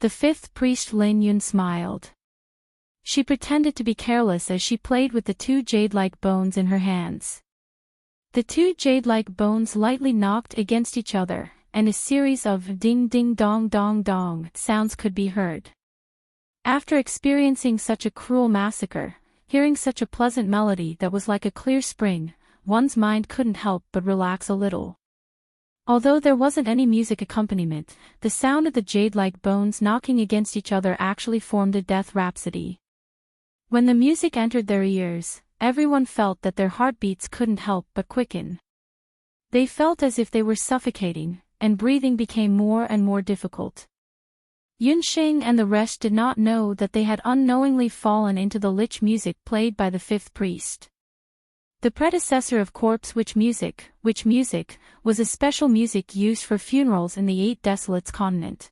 The fifth priest Lin Yun smiled. She pretended to be careless as she played with the two jade-like bones in her hands. The two jade-like bones lightly knocked against each other, and a series of ding-ding-dong-dong-dong sounds could be heard. After experiencing such a cruel massacre, hearing such a pleasant melody that was like a clear spring, one's mind couldn't help but relax a little. Although there wasn't any music accompaniment, the sound of the jade-like bones knocking against each other actually formed a death rhapsody. When the music entered their ears, everyone felt that their heartbeats couldn't help but quicken. They felt as if they were suffocating, and breathing became more and more difficult. Yunsheng and the rest did not know that they had unknowingly fallen into the lich music played by the fifth priest. The predecessor of corpse witch music, was a special music used for funerals in the Eight Desolates continent.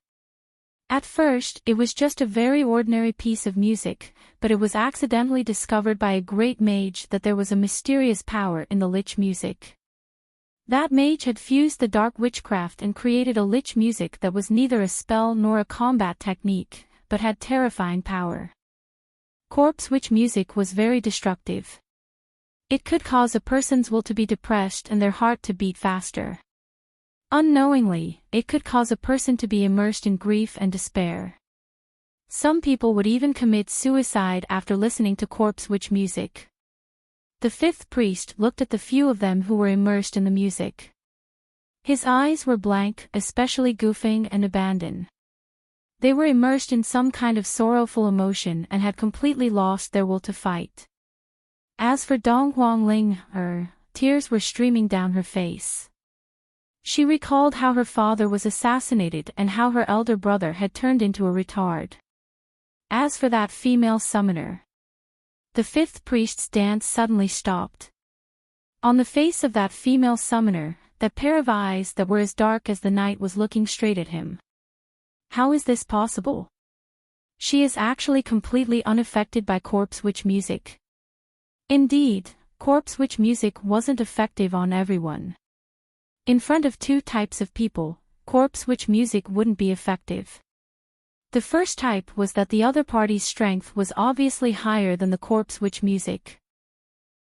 At first, it was just a very ordinary piece of music, but it was accidentally discovered by a great mage that there was a mysterious power in the lich music. That mage had fused the dark witchcraft and created a lich music that was neither a spell nor a combat technique, but had terrifying power. Corpse witch music was very destructive. It could cause a person's will to be depressed and their heart to beat faster. Unknowingly, it could cause a person to be immersed in grief and despair. Some people would even commit suicide after listening to corpse witch music. The fifth priest looked at the few of them who were immersed in the music. His eyes were blank, especially Gufeng and Abandon. They were immersed in some kind of sorrowful emotion and had completely lost their will to fight. As for Dong Huangling, tears were streaming down her face. She recalled how her father was assassinated and how her elder brother had turned into a retard. As for that female summoner. The fifth priest's dance suddenly stopped. On the face of that female summoner, that pair of eyes that were as dark as the night was looking straight at him. How is this possible? She is actually completely unaffected by corpse witch music. Indeed, corpse witch music wasn't effective on everyone. In front of two types of people, corpse witch music wouldn't be effective. The first type was that the other party's strength was obviously higher than the corpse witch music.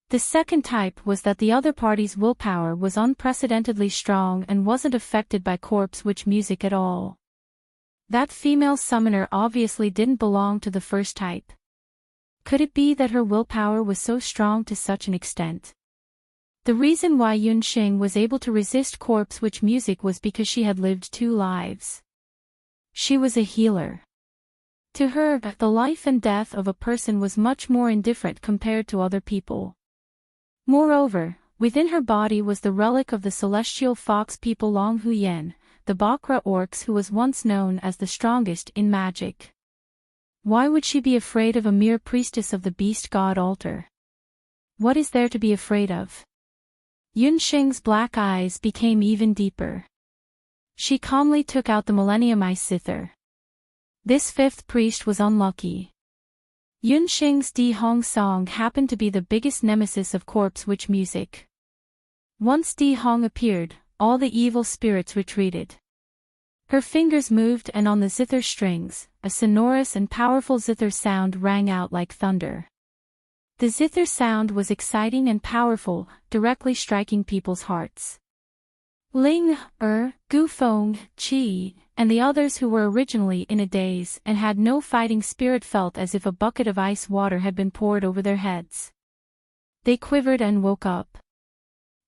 The second type was that the other party's willpower was unprecedentedly strong and wasn't affected by corpse witch music at all. That female summoner obviously didn't belong to the first type. Could it be that her willpower was so strong to such an extent? The reason why Yunsheng was able to resist corpse witch music was because she had lived 2 lives. She was a healer. To her, the life and death of a person was much more indifferent compared to other people. Moreover, within her body was the relic of the celestial fox people Long Huyen, the Bakra orcs who was once known as the strongest in magic. Why would she be afraid of a mere priestess of the beast god altar? What is there to be afraid of? Yunsheng's black eyes became even deeper. She calmly took out the Millennium Eye Scyther. This fifth priest was unlucky. Yunsheng's Di Hong song happened to be the biggest nemesis of corpse witch music. Once Di Hong appeared, all the evil spirits retreated. Her fingers moved and on the zither strings, a sonorous and powerful zither sound rang out like thunder. The zither sound was exciting and powerful, directly striking people's hearts. Ling, Gufeng, Qi, and the others who were originally in a daze and had no fighting spirit felt as if a bucket of ice water had been poured over their heads. They quivered and woke up.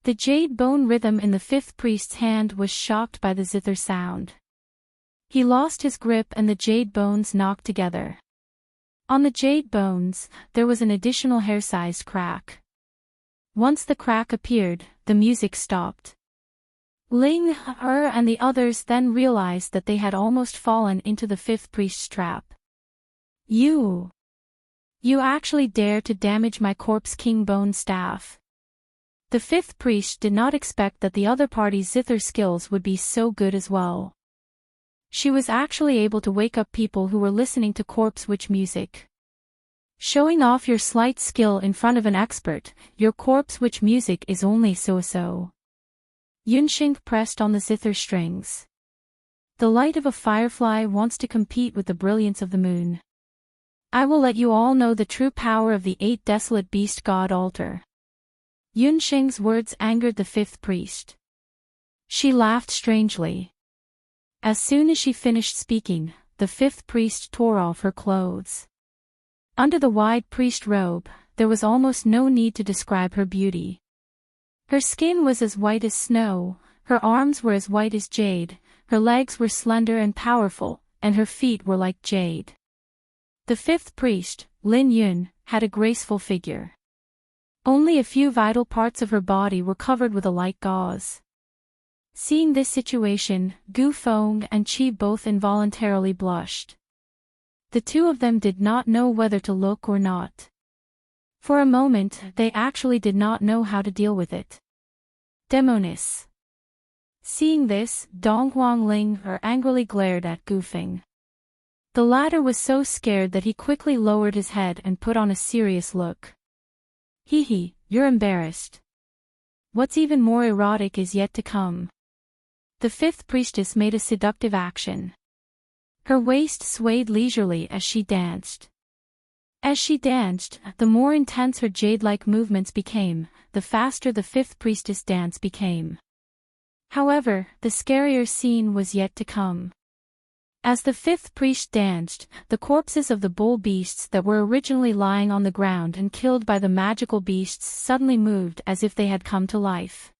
The jade bone rhythm in the fifth priest's hand was shocked by the zither sound. He lost his grip and the jade bones knocked together. On the jade bones, there was an additional hair-sized crack. Once the crack appeared, the music stopped. Ling, and the others then realized that they had almost fallen into the fifth priest's trap. You actually dare to damage my corpse king bone staff. The fifth priest did not expect that the other party's zither skills would be so good as well. She was actually able to wake up people who were listening to corpse witch music. Showing off your slight skill in front of an expert, your corpse witch music is only so-so. Yunxing pressed on the zither strings. The light of a firefly wants to compete with the brilliance of the moon. I will let you all know the true power of the 8 desolate beast god altar. Yunxing's words angered the 5th priest. She laughed strangely. As soon as she finished speaking, the 5th priest tore off her clothes. Under the wide priest robe, there was almost no need to describe her beauty. Her skin was as white as snow, her arms were as white as jade, her legs were slender and powerful, and her feet were like jade. The 5th priest, Lin Yun, had a graceful figure. Only a few vital parts of her body were covered with a light gauze. Seeing this situation, Gu Feng and Qi both involuntarily blushed. The two of them did not know whether to look or not. For a moment, they actually did not know how to deal with it. Demonis. Seeing this, Dong Huangling angrily glared at Gu Feng. The latter was so scared that he quickly lowered his head and put on a serious look. Hee, you're embarrassed. What's even more erotic is yet to come. The 5th priestess made a seductive action. Her waist swayed leisurely as she danced. As she danced, the more intense her jade-like movements became, the faster the 5th priestess' dance became. However, the scarier scene was yet to come. As the 5th priest danced, the corpses of the bull beasts that were originally lying on the ground and killed by the magical beasts suddenly moved as if they had come to life.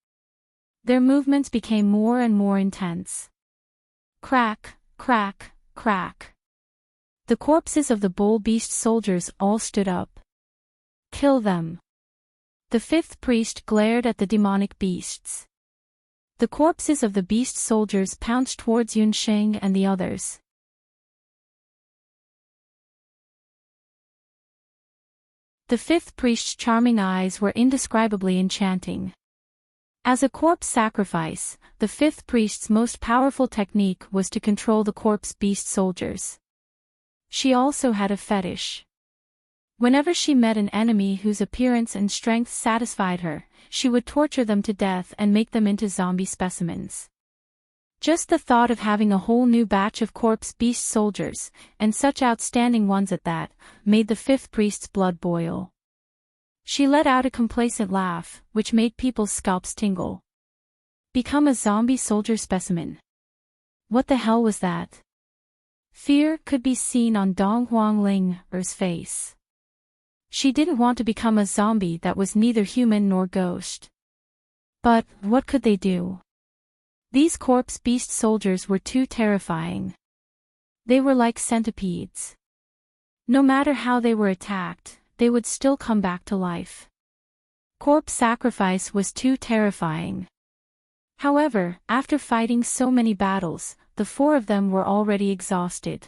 Their movements became more and more intense. Crack, crack, crack. The corpses of the bull beast soldiers all stood up. Kill them. The 5th priest glared at the demonic beasts. The corpses of the beast soldiers pounced towards Yunxing and the others. The 5th priest's charming eyes were indescribably enchanting. As a corpse sacrifice, the 5th priest's most powerful technique was to control the corpse beast soldiers. She also had a fetish. Whenever she met an enemy whose appearance and strength satisfied her, she would torture them to death and make them into zombie specimens. Just the thought of having a whole new batch of corpse beast soldiers, and such outstanding ones at that, made the 5th priest's blood boil. She let out a complacent laugh, which made people's scalps tingle. Become a zombie soldier specimen. What the hell was that? Fear could be seen on Dong Huangling's face. She didn't want to become a zombie that was neither human nor ghost. But, what could they do? These corpse beast soldiers were too terrifying. They were like centipedes. No matter how they were attacked, they would still come back to life. Corpse sacrifice was too terrifying. However, after fighting so many battles, the 4 of them were already exhausted.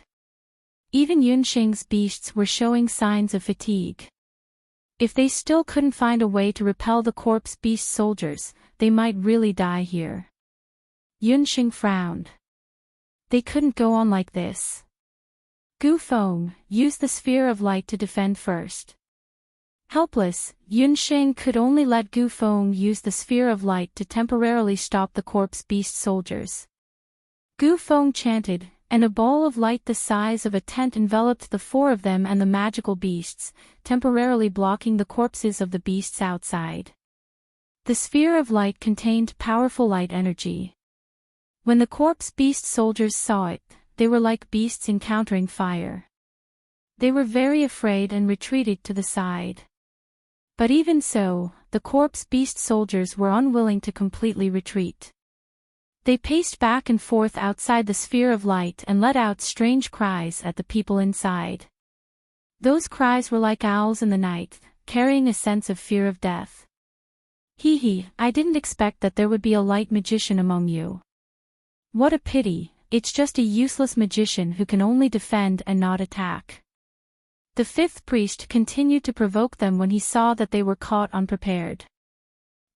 Even Yunxing's beasts were showing signs of fatigue. If they still couldn't find a way to repel the corpse beast soldiers, they might really die here. Yunxing frowned. They couldn't go on like this. Gu Feng, use the sphere of light to defend first. Helpless, Yunxing could only let Gu Feng use the sphere of light to temporarily stop the corpse beast soldiers. Gu Feng chanted, and a ball of light the size of a tent enveloped the 4 of them and the magical beasts, temporarily blocking the corpses of the beasts outside. The sphere of light contained powerful light energy. When the corpse beast soldiers saw it, they were like beasts encountering fire. They were very afraid and retreated to the side. But even so, the corpse beast soldiers were unwilling to completely retreat. They paced back and forth outside the sphere of light and let out strange cries at the people inside. Those cries were like owls in the night, carrying a sense of fear of death. Hee, I didn't expect that there would be a light magician among you. What a pity, it's just a useless magician who can only defend and not attack. The 5th priest continued to provoke them when he saw that they were caught unprepared.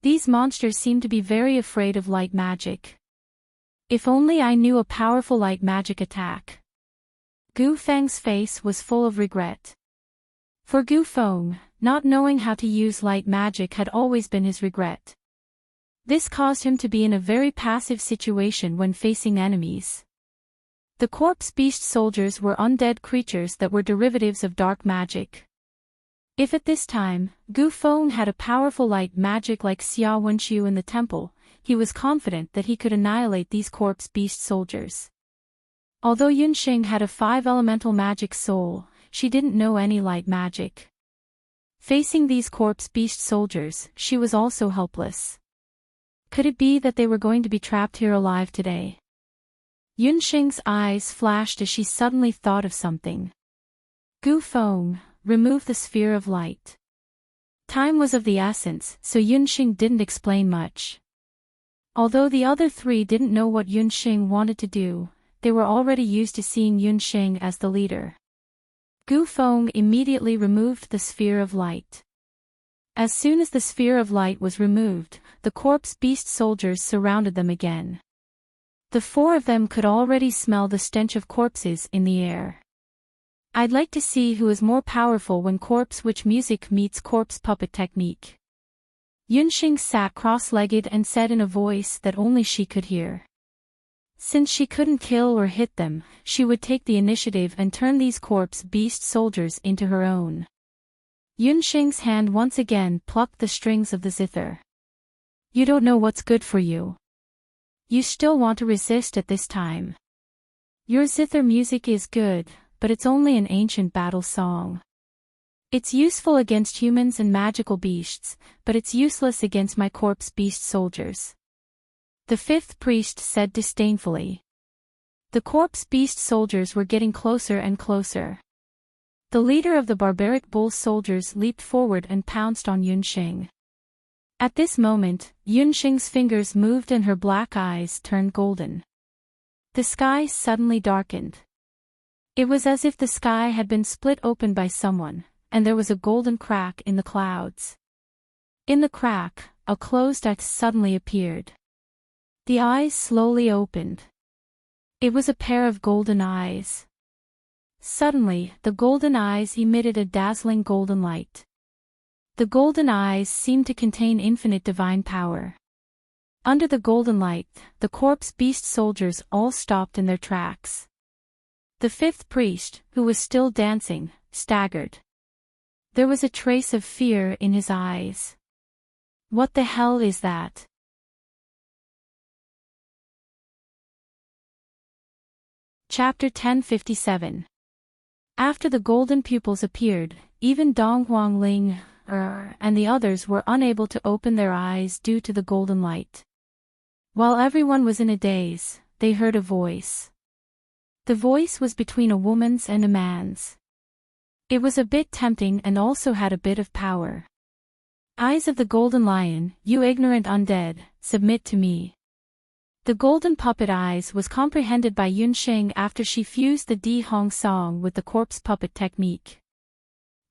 These monsters seemed to be very afraid of light magic. If only I knew a powerful light magic attack. Gu Feng's face was full of regret. For Gu Feng, not knowing how to use light magic had always been his regret. This caused him to be in a very passive situation when facing enemies. The corpse beast soldiers were undead creatures that were derivatives of dark magic. If at this time, Gu Feng had a powerful light magic like Xia Wenqiu in the temple, he was confident that he could annihilate these corpse beast soldiers. Although Yunxing had a 5-elemental magic soul, she didn't know any light magic. Facing these corpse beast soldiers, she was also helpless. Could it be that they were going to be trapped here alive today? Yunxing's eyes flashed as she suddenly thought of something. Gu Feng, remove the sphere of light. Time was of the essence, so Yunxing didn't explain much. Although the other three didn't know what Yunxing wanted to do, they were already used to seeing Yunxing as the leader. Gu Feng immediately removed the sphere of light. As soon as the sphere of light was removed, the corpse beast soldiers surrounded them again. The 4 of them could already smell the stench of corpses in the air. I'd like to see who is more powerful when corpse witch music meets corpse puppet technique. Yunxing sat cross-legged and said in a voice that only she could hear. Since she couldn't kill or hit them, she would take the initiative and turn these corpse beast soldiers into her own. Yunxing's hand once again plucked the strings of the zither. You don't know what's good for you. You still want to resist at this time. Your zither music is good, but it's only an ancient battle song. It's useful against humans and magical beasts, but it's useless against my corpse beast soldiers. The 5th priest said disdainfully. The corpse beast soldiers were getting closer and closer. The leader of the barbaric bull soldiers leaped forward and pounced on Yunxing. At this moment, Yunxing's fingers moved and her black eyes turned golden. The sky suddenly darkened. It was as if the sky had been split open by someone, and there was a golden crack in the clouds. In the crack, a closed eye suddenly appeared. The eyes slowly opened. It was a pair of golden eyes. Suddenly, the golden eyes emitted a dazzling golden light. The golden eyes seemed to contain infinite divine power. Under the golden light, the corpse beast soldiers all stopped in their tracks. The 5th priest, who was still dancing, staggered. There was a trace of fear in his eyes. What the hell is that? Chapter 1057. After the golden pupils appeared, even Dong Huangling and the others were unable to open their eyes due to the golden light. While everyone was in a daze, they heard a voice. The voice was between a woman's and a man's. It was a bit tempting and also had a bit of power. Eyes of the golden lion, you ignorant undead, submit to me. The golden puppet eyes was comprehended by Yunxing after she fused the Di Hong song with the corpse puppet technique.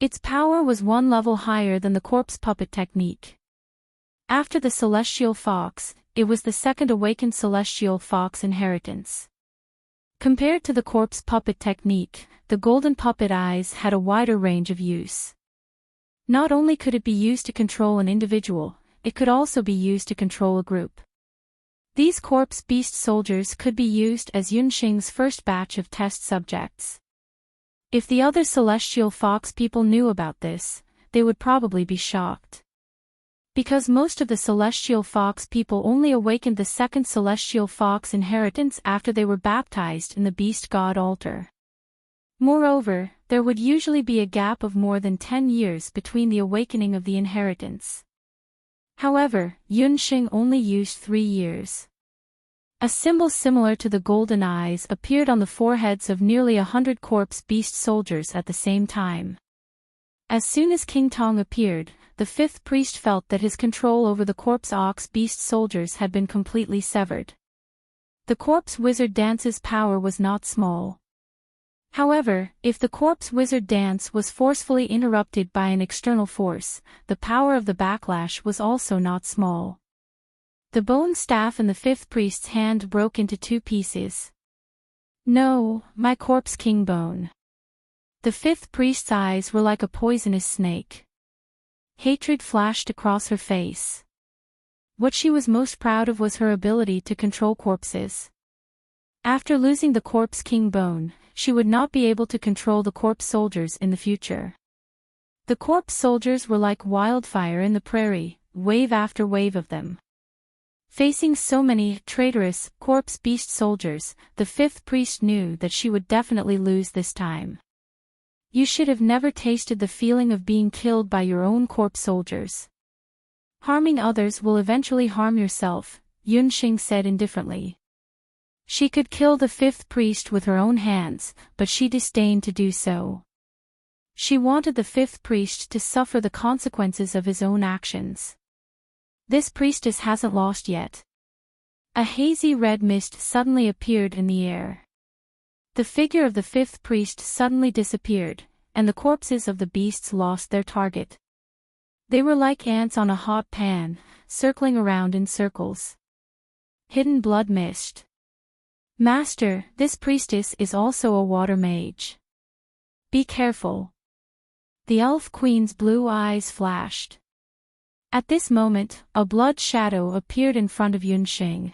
Its power was 1 level higher than the corpse puppet technique. After the celestial fox, it was the 2nd awakened celestial fox inheritance. Compared to the corpse puppet technique, the golden puppet eyes had a wider range of use. Not only could it be used to control an individual, it could also be used to control a group. These corpse beast soldiers could be used as Yunxing's first batch of test subjects. If the other celestial fox people knew about this, they would probably be shocked. Because most of the celestial fox people only awakened the 2nd celestial fox inheritance after they were baptized in the beast god altar. Moreover, there would usually be a gap of more than 10 years between the awakening of the inheritance. However, Yunxing only used 3 years. A symbol similar to the golden eyes appeared on the foreheads of nearly 100 corpse beast soldiers at the same time. As soon as King Tong appeared, the 5th priest felt that his control over the corpse ox beast soldiers had been completely severed. The corpse wizard dance's power was not small. However, if the corpse wizard dance was forcefully interrupted by an external force, the power of the backlash was also not small. The bone staff in the 5th priest's hand broke into 2 pieces. No, my corpse king bone. The 5th priest's eyes were like a poisonous snake. Hatred flashed across her face. What she was most proud of was her ability to control corpses. After losing the Corpse King bone, she would not be able to control the corpse soldiers in the future. The corpse soldiers were like wildfire in the prairie, wave after wave of them. Facing so many traitorous, corpse beast soldiers, the fifth priest knew that she would definitely lose this time. You should have never tasted the feeling of being killed by your own corpse soldiers. Harming others will eventually harm yourself, Yunxing said indifferently. She could kill the fifth priest with her own hands, but she disdained to do so. She wanted the fifth priest to suffer the consequences of his own actions. This priestess hasn't lost yet. A hazy red mist suddenly appeared in the air. The figure of the fifth priest suddenly disappeared, and the corpses of the beasts lost their target. They were like ants on a hot pan, circling around in circles. Hidden blood mist. Master, this priestess is also a water mage. Be careful. The elf queen's blue eyes flashed. At this moment, a blood shadow appeared in front of Yunxing.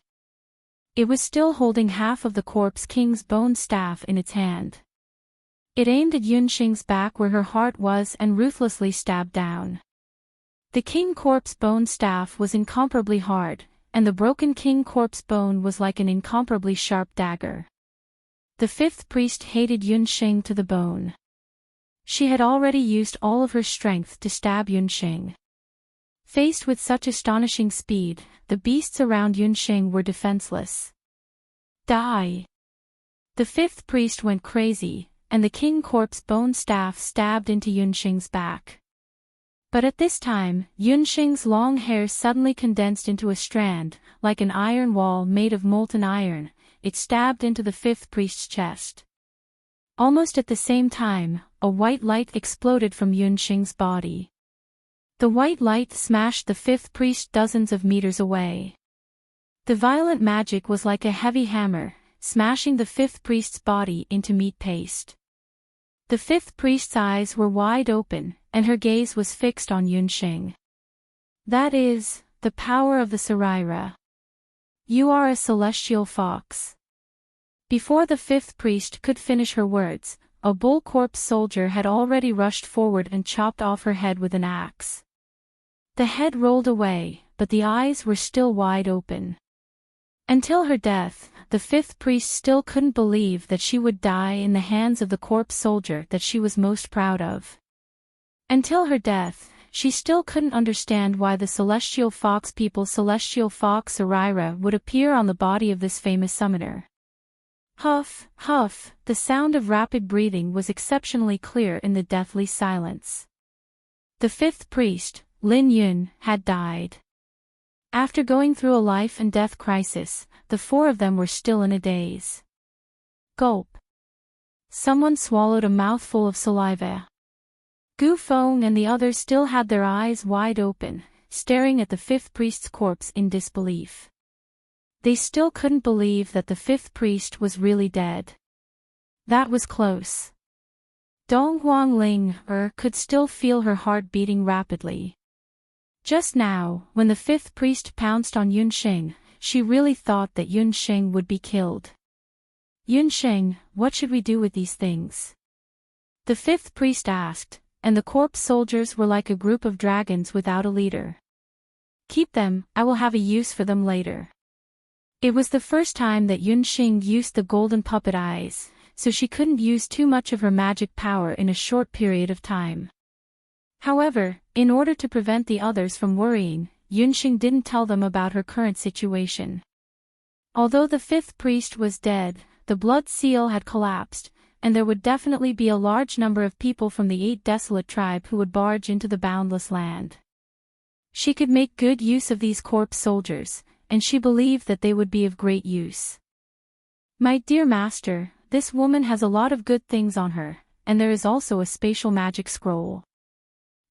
It was still holding half of the Corpse King's bone staff in its hand. It aimed at Yunxing's back where her heart was and ruthlessly stabbed down. The King Corpse bone staff was incomparably hard, and the broken King Corpse bone was like an incomparably sharp dagger. The fifth priest hated Yunxing to the bone. She had already used all of her strength to stab Yunxing. Faced with such astonishing speed, the beasts around Yunxing were defenseless. Die! The fifth priest went crazy, and the King Corpse bone staff stabbed into Yunxing's back. But at this time, Yunxing's long hair suddenly condensed into a strand, like an iron wall made of molten iron. It stabbed into the fifth priest's chest. Almost at the same time, a white light exploded from Yunxing's body. The white light smashed the fifth priest dozens of meters away. The violent magic was like a heavy hammer, smashing the fifth priest's body into meat paste. The fifth priest's eyes were wide open, and her gaze was fixed on Yunxing. That is, the power of the Saraira. You are a celestial fox. Before the fifth priest could finish her words, a bull corpse soldier had already rushed forward and chopped off her head with an axe. The head rolled away, but the eyes were still wide open. Until her death, the fifth priest still couldn't believe that she would die in the hands of the corpse soldier that she was most proud of. Until her death, she still couldn't understand why the celestial fox people Celestial Fox Saraira would appear on the body of this famous summoner. Huff, huff, the sound of rapid breathing was exceptionally clear in the deathly silence. The fifth priest, Lin Yun, had died. After going through a life and death crisis, the four of them were still in a daze. Gulp. Someone swallowed a mouthful of saliva. Gu Feng and the others still had their eyes wide open, staring at the fifth priest's corpse in disbelief. They still couldn't believe that the fifth priest was really dead. That was close. Dong Huangling could still feel her heart beating rapidly. Just now, when the fifth priest pounced on Yunxing, she really thought that Yunxing would be killed. Yunxing, what should we do with these things? The fifth priest asked, and the corpse soldiers were like a group of dragons without a leader. Keep them, I will have a use for them later. It was the first time that Yunxing used the golden puppet eyes, so she couldn't use too much of her magic power in a short period of time. However, in order to prevent the others from worrying, Yunxing didn't tell them about her current situation. Although the fifth priest was dead, the blood seal had collapsed, and there would definitely be a large number of people from the 8 desolate tribe who would barge into the boundless land. She could make good use of these corpse soldiers, and she believed that they would be of great use. My dear master, this woman has a lot of good things on her, and there is also a spatial magic scroll.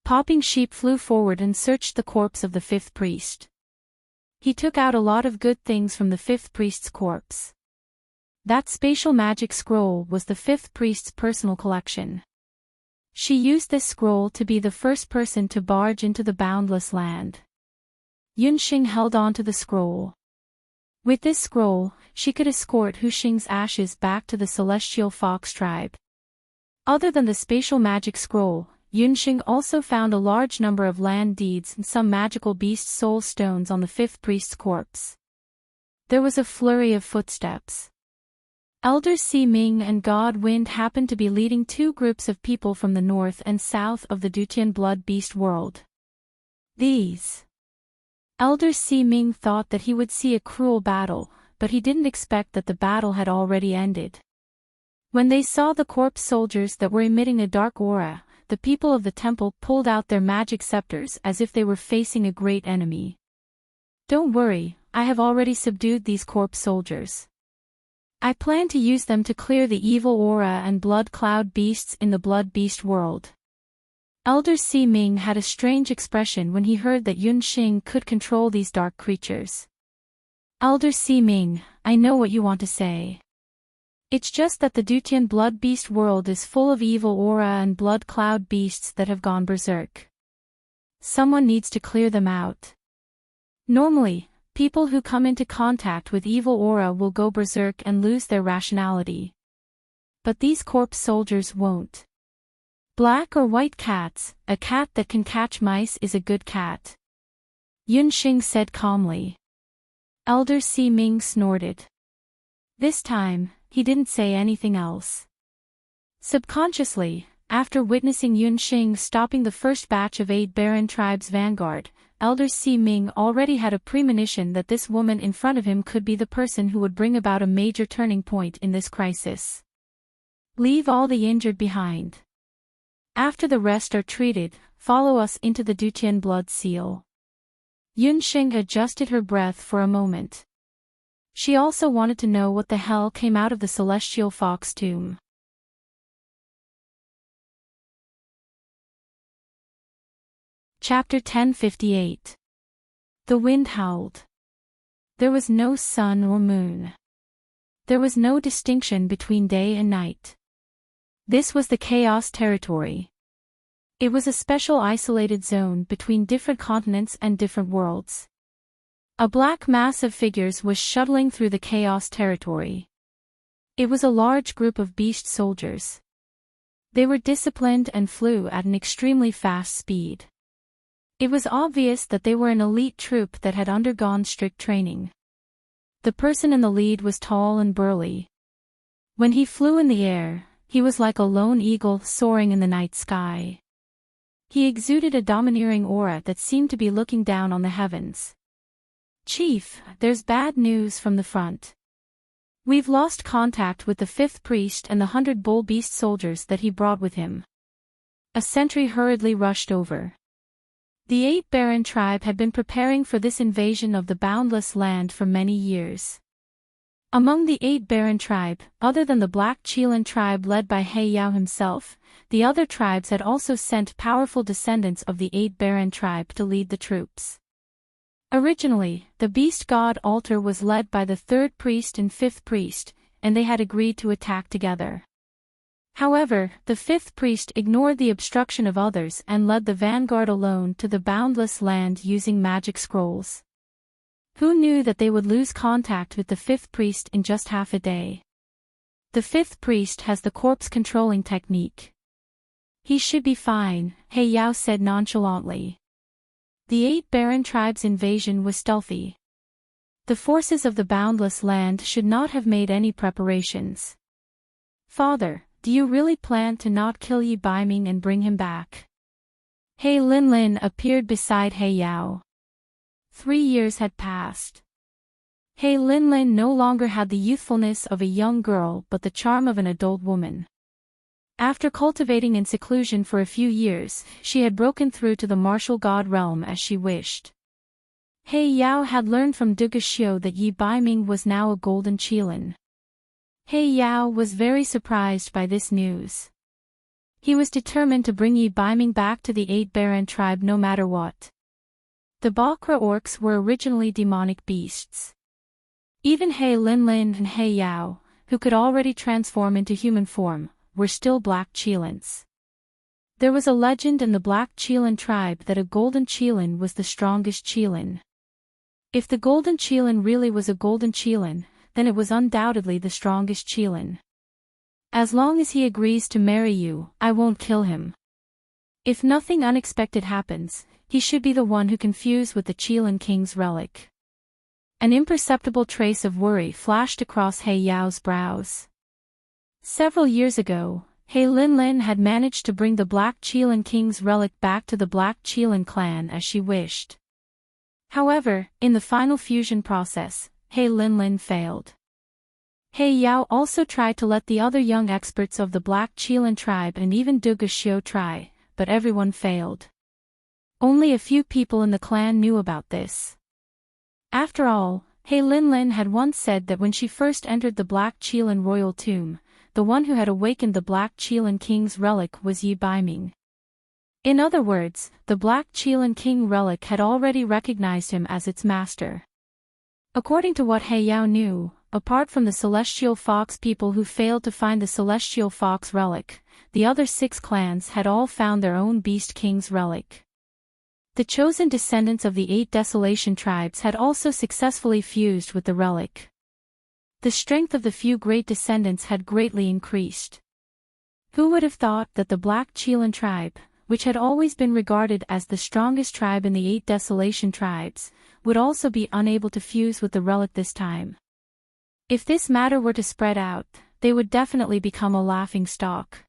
Popping Sheep flew forward and searched the corpse of the fifth priest. He took out a lot of good things from the fifth priest's corpse. That spatial magic scroll was the fifth priest's personal collection. She used this scroll to be the first person to barge into the boundless land. Yunxing held on to the scroll. With this scroll, she could escort Hu Xing's ashes back to the celestial fox tribe. Other than the spatial magic scroll, Yunxing also found a large number of land deeds and some magical beast soul stones on the fifth priest's corpse. There was a flurry of footsteps. Elder Si Ming and God Wind happened to be leading two groups of people from the north and south of the Dutian blood beast world. These Elder Si Ming thought that he would see a cruel battle, but he didn't expect that the battle had already ended. When they saw the corpse soldiers that were emitting a dark aura, the people of the temple pulled out their magic scepters as if they were facing a great enemy. Don't worry, I have already subdued these corpse soldiers. I plan to use them to clear the evil aura and blood cloud beasts in the blood beast world. Elder Si Ming had a strange expression when he heard that Yunxing could control these dark creatures. Elder Si Ming, I know what you want to say. It's just that the Dutian blood beast world is full of evil aura and blood cloud beasts that have gone berserk. Someone needs to clear them out. Normally, people who come into contact with evil aura will go berserk and lose their rationality. But these corpse soldiers won't. Black or white cats, a cat that can catch mice is a good cat. Yunxing said calmly. Elder Si Ming snorted. This time, he didn't say anything else. Subconsciously, after witnessing Yunxing stopping the first batch of 8 Baron tribes' vanguard, Elder Si Ming already had a premonition that this woman in front of him could be the person who would bring about a major turning point in this crisis. Leave all the injured behind. After the rest are treated, follow us into the Dutian blood seal. Yunxing adjusted her breath for a moment. She also wanted to know what the hell came out of the celestial fox tomb. Chapter 1058. The wind howled. There was no sun or moon. There was no distinction between day and night. This was the chaos territory. It was a special isolated zone between different continents and different worlds. A black mass of figures was shuttling through the chaos territory. It was a large group of beast soldiers. They were disciplined and flew at an extremely fast speed. It was obvious that they were an elite troop that had undergone strict training. The person in the lead was tall and burly. When he flew in the air, he was like a lone eagle soaring in the night sky. He exuded a domineering aura that seemed to be looking down on the heavens. Chief, there's bad news from the front. We've lost contact with the 5th priest and the 100 bull beast soldiers that he brought with him. A sentry hurriedly rushed over. The 8 Baron tribe had been preparing for this invasion of the boundless land for many years. Among the 8 Baron tribe, other than the Black Chelan tribe led by He Yao himself, the other tribes had also sent powerful descendants of the 8 Baron tribe to lead the troops. Originally, the beast god altar was led by the 3rd priest and 5th priest, and they had agreed to attack together. However, the 5th priest ignored the obstruction of others and led the vanguard alone to the boundless land using magic scrolls. Who knew that they would lose contact with the 5th priest in just half a day? The 5th priest has the corpse controlling technique. He should be fine, He Yao said nonchalantly. The 8 Baron tribes' invasion was stealthy. The forces of the boundless land should not have made any preparations. Father, do you really plan to not kill Yi Baiming and bring him back? He Linlin appeared beside He Yao. 3 years had passed. He Linlin no longer had the youthfulness of a young girl but the charm of an adult woman. After cultivating in seclusion for a few years, she had broken through to the martial god realm as she wished. He Yao had learned from Duguxiu that Yi Baiming was now a golden Chelan. He Yao was very surprised by this news. He was determined to bring Yi Baiming back to the 8 Baron tribe no matter what. The Bakra orcs were originally demonic beasts. Even He Linlin and He Yao, who could already transform into human form, were still black Chelans. There was a legend in the Black Chelan tribe that a golden Chelan was the strongest Chelan. If the golden qilin really was a golden qilin, then it was undoubtedly the strongest qilin. As long as he agrees to marry you, I won't kill him. If nothing unexpected happens, he should be the one who confused with the Qilin King's relic. An imperceptible trace of worry flashed across He Yao's brows. Several years ago, He Linlin had managed to bring the Black Qilin King's relic back to the Black Qilin clan as she wished. However, in the final fusion process, He Linlin failed. He Yao also tried to let the other young experts of the Black Qilin tribe and even Duga Xiu try, but everyone failed. Only a few people in the clan knew about this. After all, He Linlin had once said that when she first entered the Black Qilin royal tomb, the one who had awakened the Black Qilin King's relic was Yi Baiming. In other words, the Black Qilin King relic had already recognized him as its master. According to what He Yao knew, apart from the Celestial Fox people who failed to find the Celestial Fox relic, the other 6 clans had all found their own Beast King's relic. The chosen descendants of the 8 Desolation tribes had also successfully fused with the relic. The strength of the few great descendants had greatly increased. Who would have thought that the Black Qilin tribe, which had always been regarded as the strongest tribe in the 8 Desolation tribes, would also be unable to fuse with the relic this time? If this matter were to spread out, they would definitely become a laughing stock.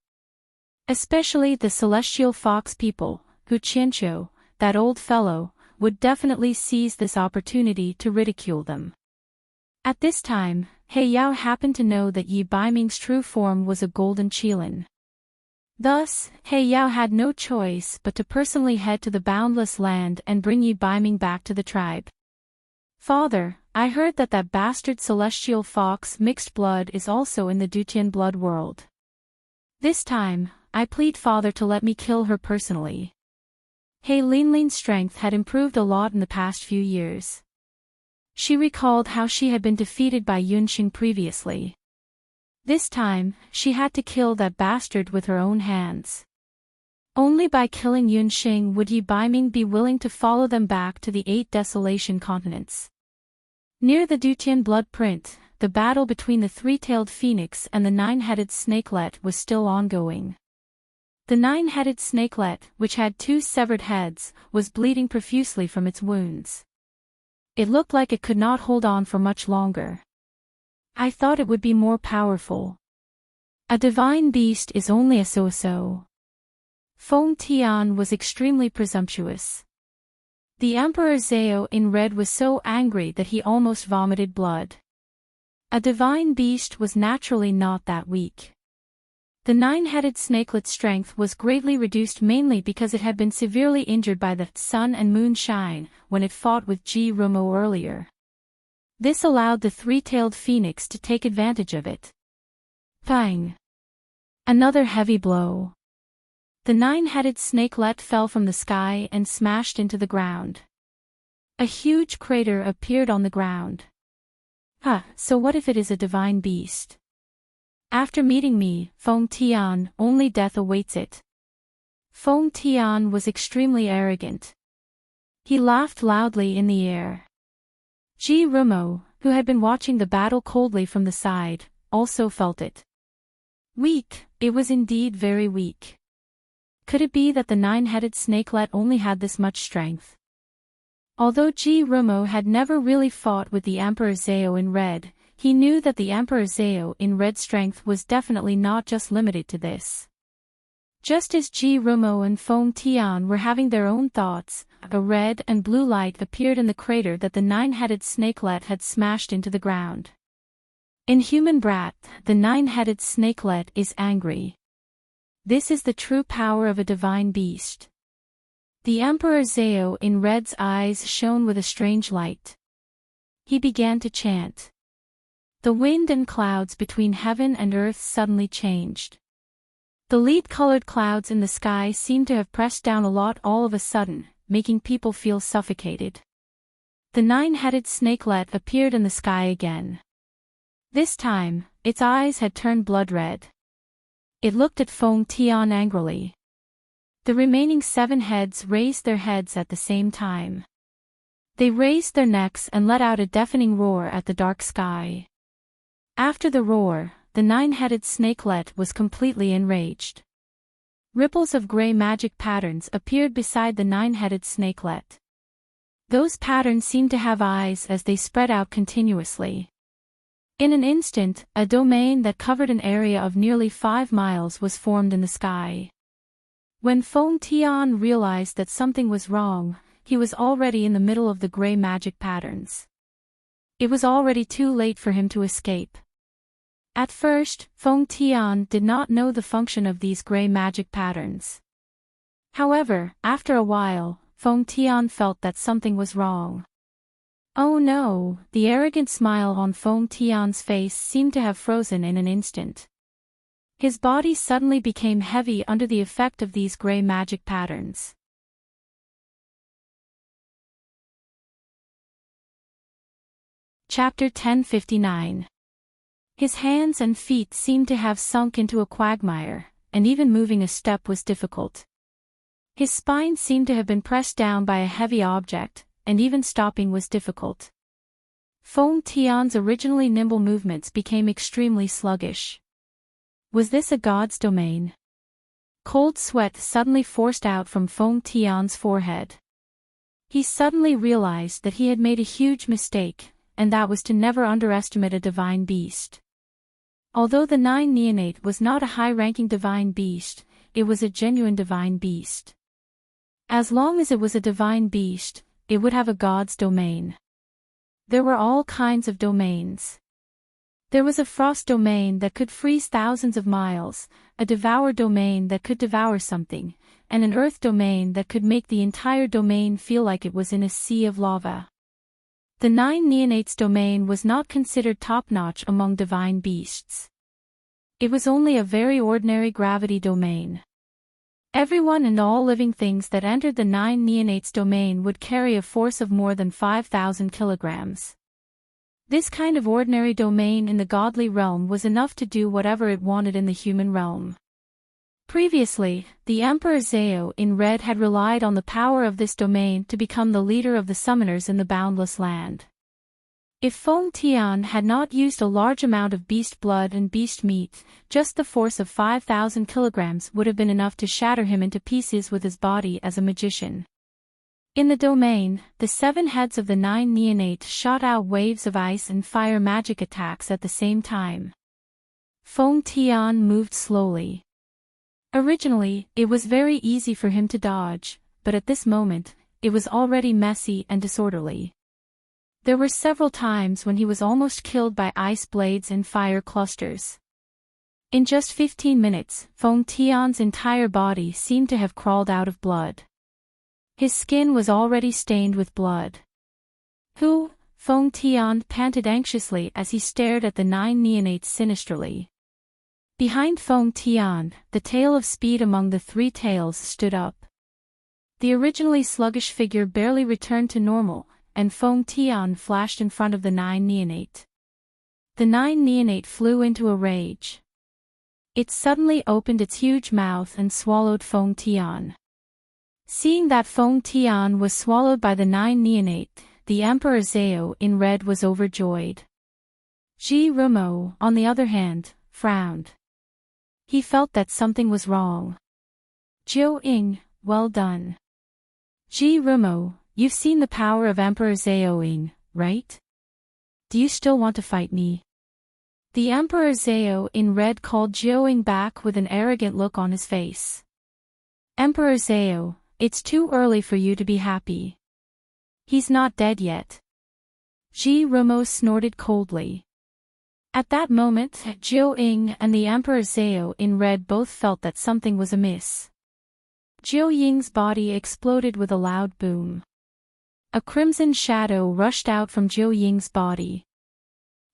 Especially the Celestial Fox people, who Qianqiu, that old fellow, would definitely seize this opportunity to ridicule them. At this time, He Yao happened to know that Yi Baiming's true form was a golden qilin. Thus, He Yao had no choice but to personally head to the Boundless Land and bring Yi Baiming back to the tribe. Father, I heard that that bastard Celestial Fox mixed blood is also in the Dutian blood world. This time, I plead Father to let me kill her personally. He Linlin's strength had improved a lot in the past few years. She recalled how she had been defeated by Yunxing previously. This time, she had to kill that bastard with her own hands. Only by killing Yunxing would Yi Baiming be willing to follow them back to the 8 Desolation continents. Near the Dutian blood print, the battle between the 3-tailed phoenix and the 9-headed snakelet was still ongoing. The 9-headed snakelet, which had 2 severed heads, was bleeding profusely from its wounds. It looked like it could not hold on for much longer. I thought it would be more powerful. A divine beast is only a so-so. Feng Tian was extremely presumptuous. The Emperor Zhao in red was so angry that he almost vomited blood. A divine beast was naturally not that weak. The 9-headed snakelet's strength was greatly reduced mainly because it had been severely injured by the sun and moon shine when it fought with Ji Rumo earlier. This allowed the 3-tailed phoenix to take advantage of it. Bang! Another heavy blow. The 9-headed snakelet fell from the sky and smashed into the ground. A huge crater appeared on the ground. So what if it is a divine beast? After meeting me, Feng Tian, only death awaits it. Feng Tian was extremely arrogant. He laughed loudly in the air. Ji Rumo, who had been watching the battle coldly from the side, also felt it. Weak, it was indeed very weak. Could it be that the 9-headed snakelet only had this much strength? Although Ji Rumo had never really fought with the Emperor Zhao in red, he knew that the Emperor Zhao in red strength was definitely not just limited to this. Just as Ji Rumo and Feng Tian were having their own thoughts, a red and blue light appeared in the crater that the 9-headed snakelet had smashed into the ground. In human brat, the 9-headed snakelet is angry. This is the true power of a divine beast. The Emperor Zhao in red's eyes shone with a strange light. He began to chant. The wind and clouds between heaven and earth suddenly changed. The lead-colored clouds in the sky seemed to have pressed down a lot all of a sudden, making people feel suffocated. The 9-headed snakelet appeared in the sky again. This time, its eyes had turned blood red. It looked at Feng Tian angrily. The remaining 7 heads raised their heads at the same time. They raised their necks and let out a deafening roar at the dark sky. After the roar, the nine-headed snakelet was completely enraged. Ripples of gray magic patterns appeared beside the nine-headed snakelet. Those patterns seemed to have eyes as they spread out continuously. In an instant, a domain that covered an area of nearly 5 miles was formed in the sky. When Feng Tian realized that something was wrong, he was already in the middle of the gray magic patterns. It was already too late for him to escape. At first, Feng Tian did not know the function of these gray magic patterns. However, after a while, Feng Tian felt that something was wrong. Oh no, the arrogant smile on Feng Tian's face seemed to have frozen in an instant. His body suddenly became heavy under the effect of these gray magic patterns. Chapter 1059. His hands and feet seemed to have sunk into a quagmire, and even moving a step was difficult. His spine seemed to have been pressed down by a heavy object, and even stopping was difficult. Feng Tian's originally nimble movements became extremely sluggish. Was this a god's domain? Cold sweat suddenly forced out from Feng Tian's forehead. He suddenly realized that he had made a huge mistake, and that was to never underestimate a divine beast. Although the nine neonate was not a high-ranking divine beast, it was a genuine divine beast. As long as it was a divine beast, it would have a god's domain. There were all kinds of domains. There was a frost domain that could freeze thousands of miles, a devour domain that could devour something, and an earth domain that could make the entire domain feel like it was in a sea of lava. The nine neonates domain was not considered top-notch among divine beasts. It was only a very ordinary gravity domain. Everyone and all living things that entered the nine neonates domain would carry a force of more than 5,000 kilograms. This kind of ordinary domain in the godly realm was enough to do whatever it wanted in the human realm. Previously, the Emperor Zhao in red had relied on the power of this domain to become the leader of the summoners in the boundless land. If Feng Tian had not used a large amount of beast blood and beast meat, just the force of 5,000 kilograms would have been enough to shatter him into pieces with his body as a magician. In the domain, the 7 heads of the 9 neonate shot out waves of ice and fire magic attacks at the same time. Feng Tian moved slowly. Originally, it was very easy for him to dodge, but at this moment, it was already messy and disorderly. There were several times when he was almost killed by ice blades and fire clusters. In just 15 minutes, Feng Tian's entire body seemed to have crawled out of blood. His skin was already stained with blood. Who? Feng Tian panted anxiously as he stared at the 9 neonates sinisterly. Behind Feng Tian, the tail of speed among the 3 tails stood up. The originally sluggish figure barely returned to normal, and Feng Tian flashed in front of the 9 neonate. The 9 neonate flew into a rage. It suddenly opened its huge mouth and swallowed Feng Tian. Seeing that Feng Tian was swallowed by the 9 neonate, the Emperor Zhao in red was overjoyed. Ji Rumo, on the other hand, frowned. He felt that something was wrong. Jiu Ying, well done. Ji Rumo, you've seen the power of Emperor Zhao Ying, right? Do you still want to fight me? The Emperor Zhao in red called Jiu Ying back with an arrogant look on his face. Emperor Zhao, it's too early for you to be happy. He's not dead yet. Ji Rumo snorted coldly. At that moment, Jiu Ying and the Emperor Zhao in red both felt that something was amiss. Jiu Ying's body exploded with a loud boom. A crimson shadow rushed out from Jiu Ying's body.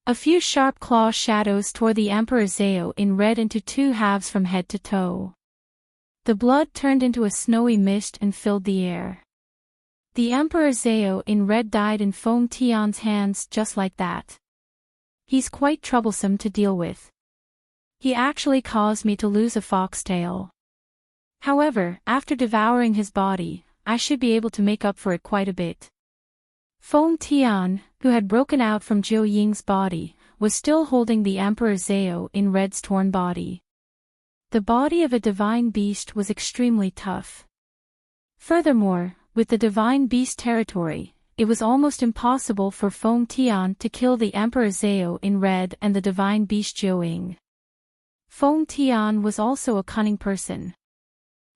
A few sharp claw shadows tore the Emperor Zhao in red into 2 halves from head to toe. The blood turned into a snowy mist and filled the air. The Emperor Zhao in red died in Feng Tian's hands just like that. He's quite troublesome to deal with. He actually caused me to lose a foxtail. However, after devouring his body, I should be able to make up for it quite a bit. Feng Tian, who had broken out from Zhou Ying's body, was still holding the Emperor Zhao in Red's torn body. The body of a divine beast was extremely tough. Furthermore, with the divine beast territory, it was almost impossible for Feng Tian to kill the Emperor Zhao in Red and the divine beast Zhou Ying. Feng Tian was also a cunning person.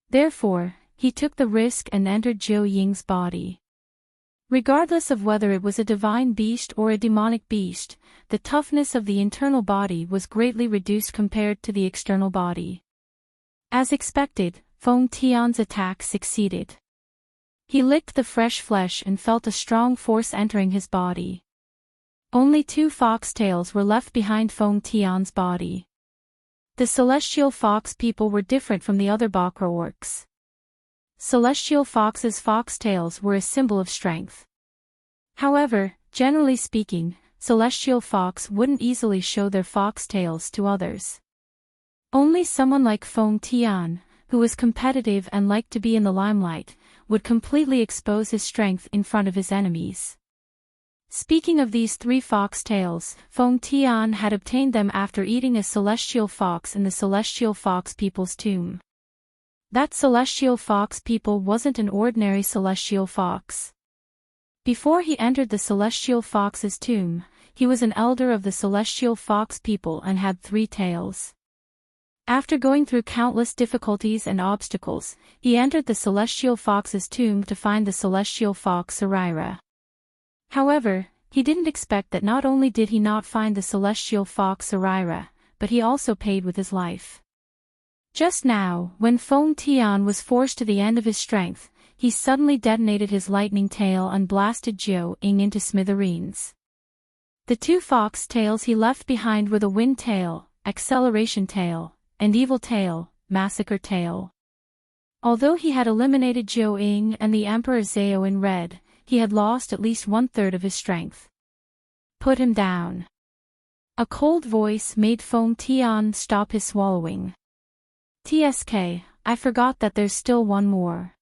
Therefore, he took the risk and entered Zhou Ying's body. Regardless of whether it was a divine beast or a demonic beast, the toughness of the internal body was greatly reduced compared to the external body. As expected, Feng Tian's attack succeeded. He licked the fresh flesh and felt a strong force entering his body. Only 2 foxtails were left behind Feng Tian's body. The celestial fox people were different from the other Bakra orcs. Celestial foxes' foxtails were a symbol of strength. However, generally speaking, celestial fox wouldn't easily show their foxtails to others. Only someone like Feng Tian, who was competitive and liked to be in the limelight, would completely expose his strength in front of his enemies. Speaking of these 3 foxtails, Feng Tian had obtained them after eating a celestial fox in the celestial fox people's tomb. That celestial fox people wasn't an ordinary celestial fox. Before he entered the celestial fox's tomb, he was an elder of the celestial fox people and had 3 tails. After going through countless difficulties and obstacles, he entered the celestial fox's tomb to find the celestial fox Sarira. However, he didn't expect that not only did he not find the celestial fox Sarira, but he also paid with his life. Just now, when Feng Tian was forced to the end of his strength, he suddenly detonated his lightning tail and blasted Zhou Ying into smithereens. The 2 fox tails he left behind were the wind tail, acceleration tail, and evil tail, massacre tail. Although he had eliminated Zhou Ying and the Emperor Zhao in Red, he had lost at least 1/3 of his strength. Put him down. A cold voice made Feng Tian stop his swallowing. TSK, I forgot that there's still one more.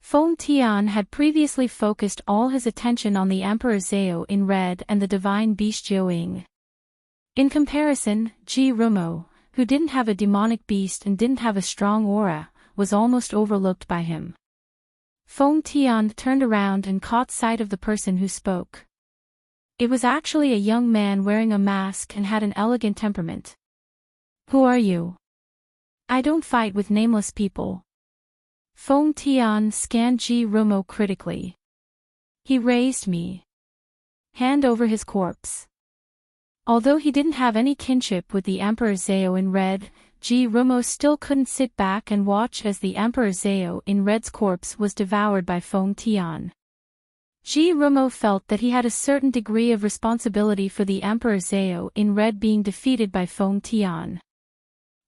Feng Tian had previously focused all his attention on the Emperor Zhao in Red and the divine beast Zhou Ying. In comparison, Ji Rumo, who didn't have a demonic beast and didn't have a strong aura, was almost overlooked by him. Feng Tian turned around and caught sight of the person who spoke. It was actually a young man wearing a mask and had an elegant temperament. Who are you? I don't fight with nameless people. Feng Tian scanned Ji Rumo critically. He raised me. Hand over his corpse. Although he didn't have any kinship with the Emperor Zhao in Red, Ji Rumo still couldn't sit back and watch as the Emperor Zhao in Red's corpse was devoured by Feng Tian. Ji Rumo felt that he had a certain degree of responsibility for the Emperor Zhao in Red being defeated by Feng Tian.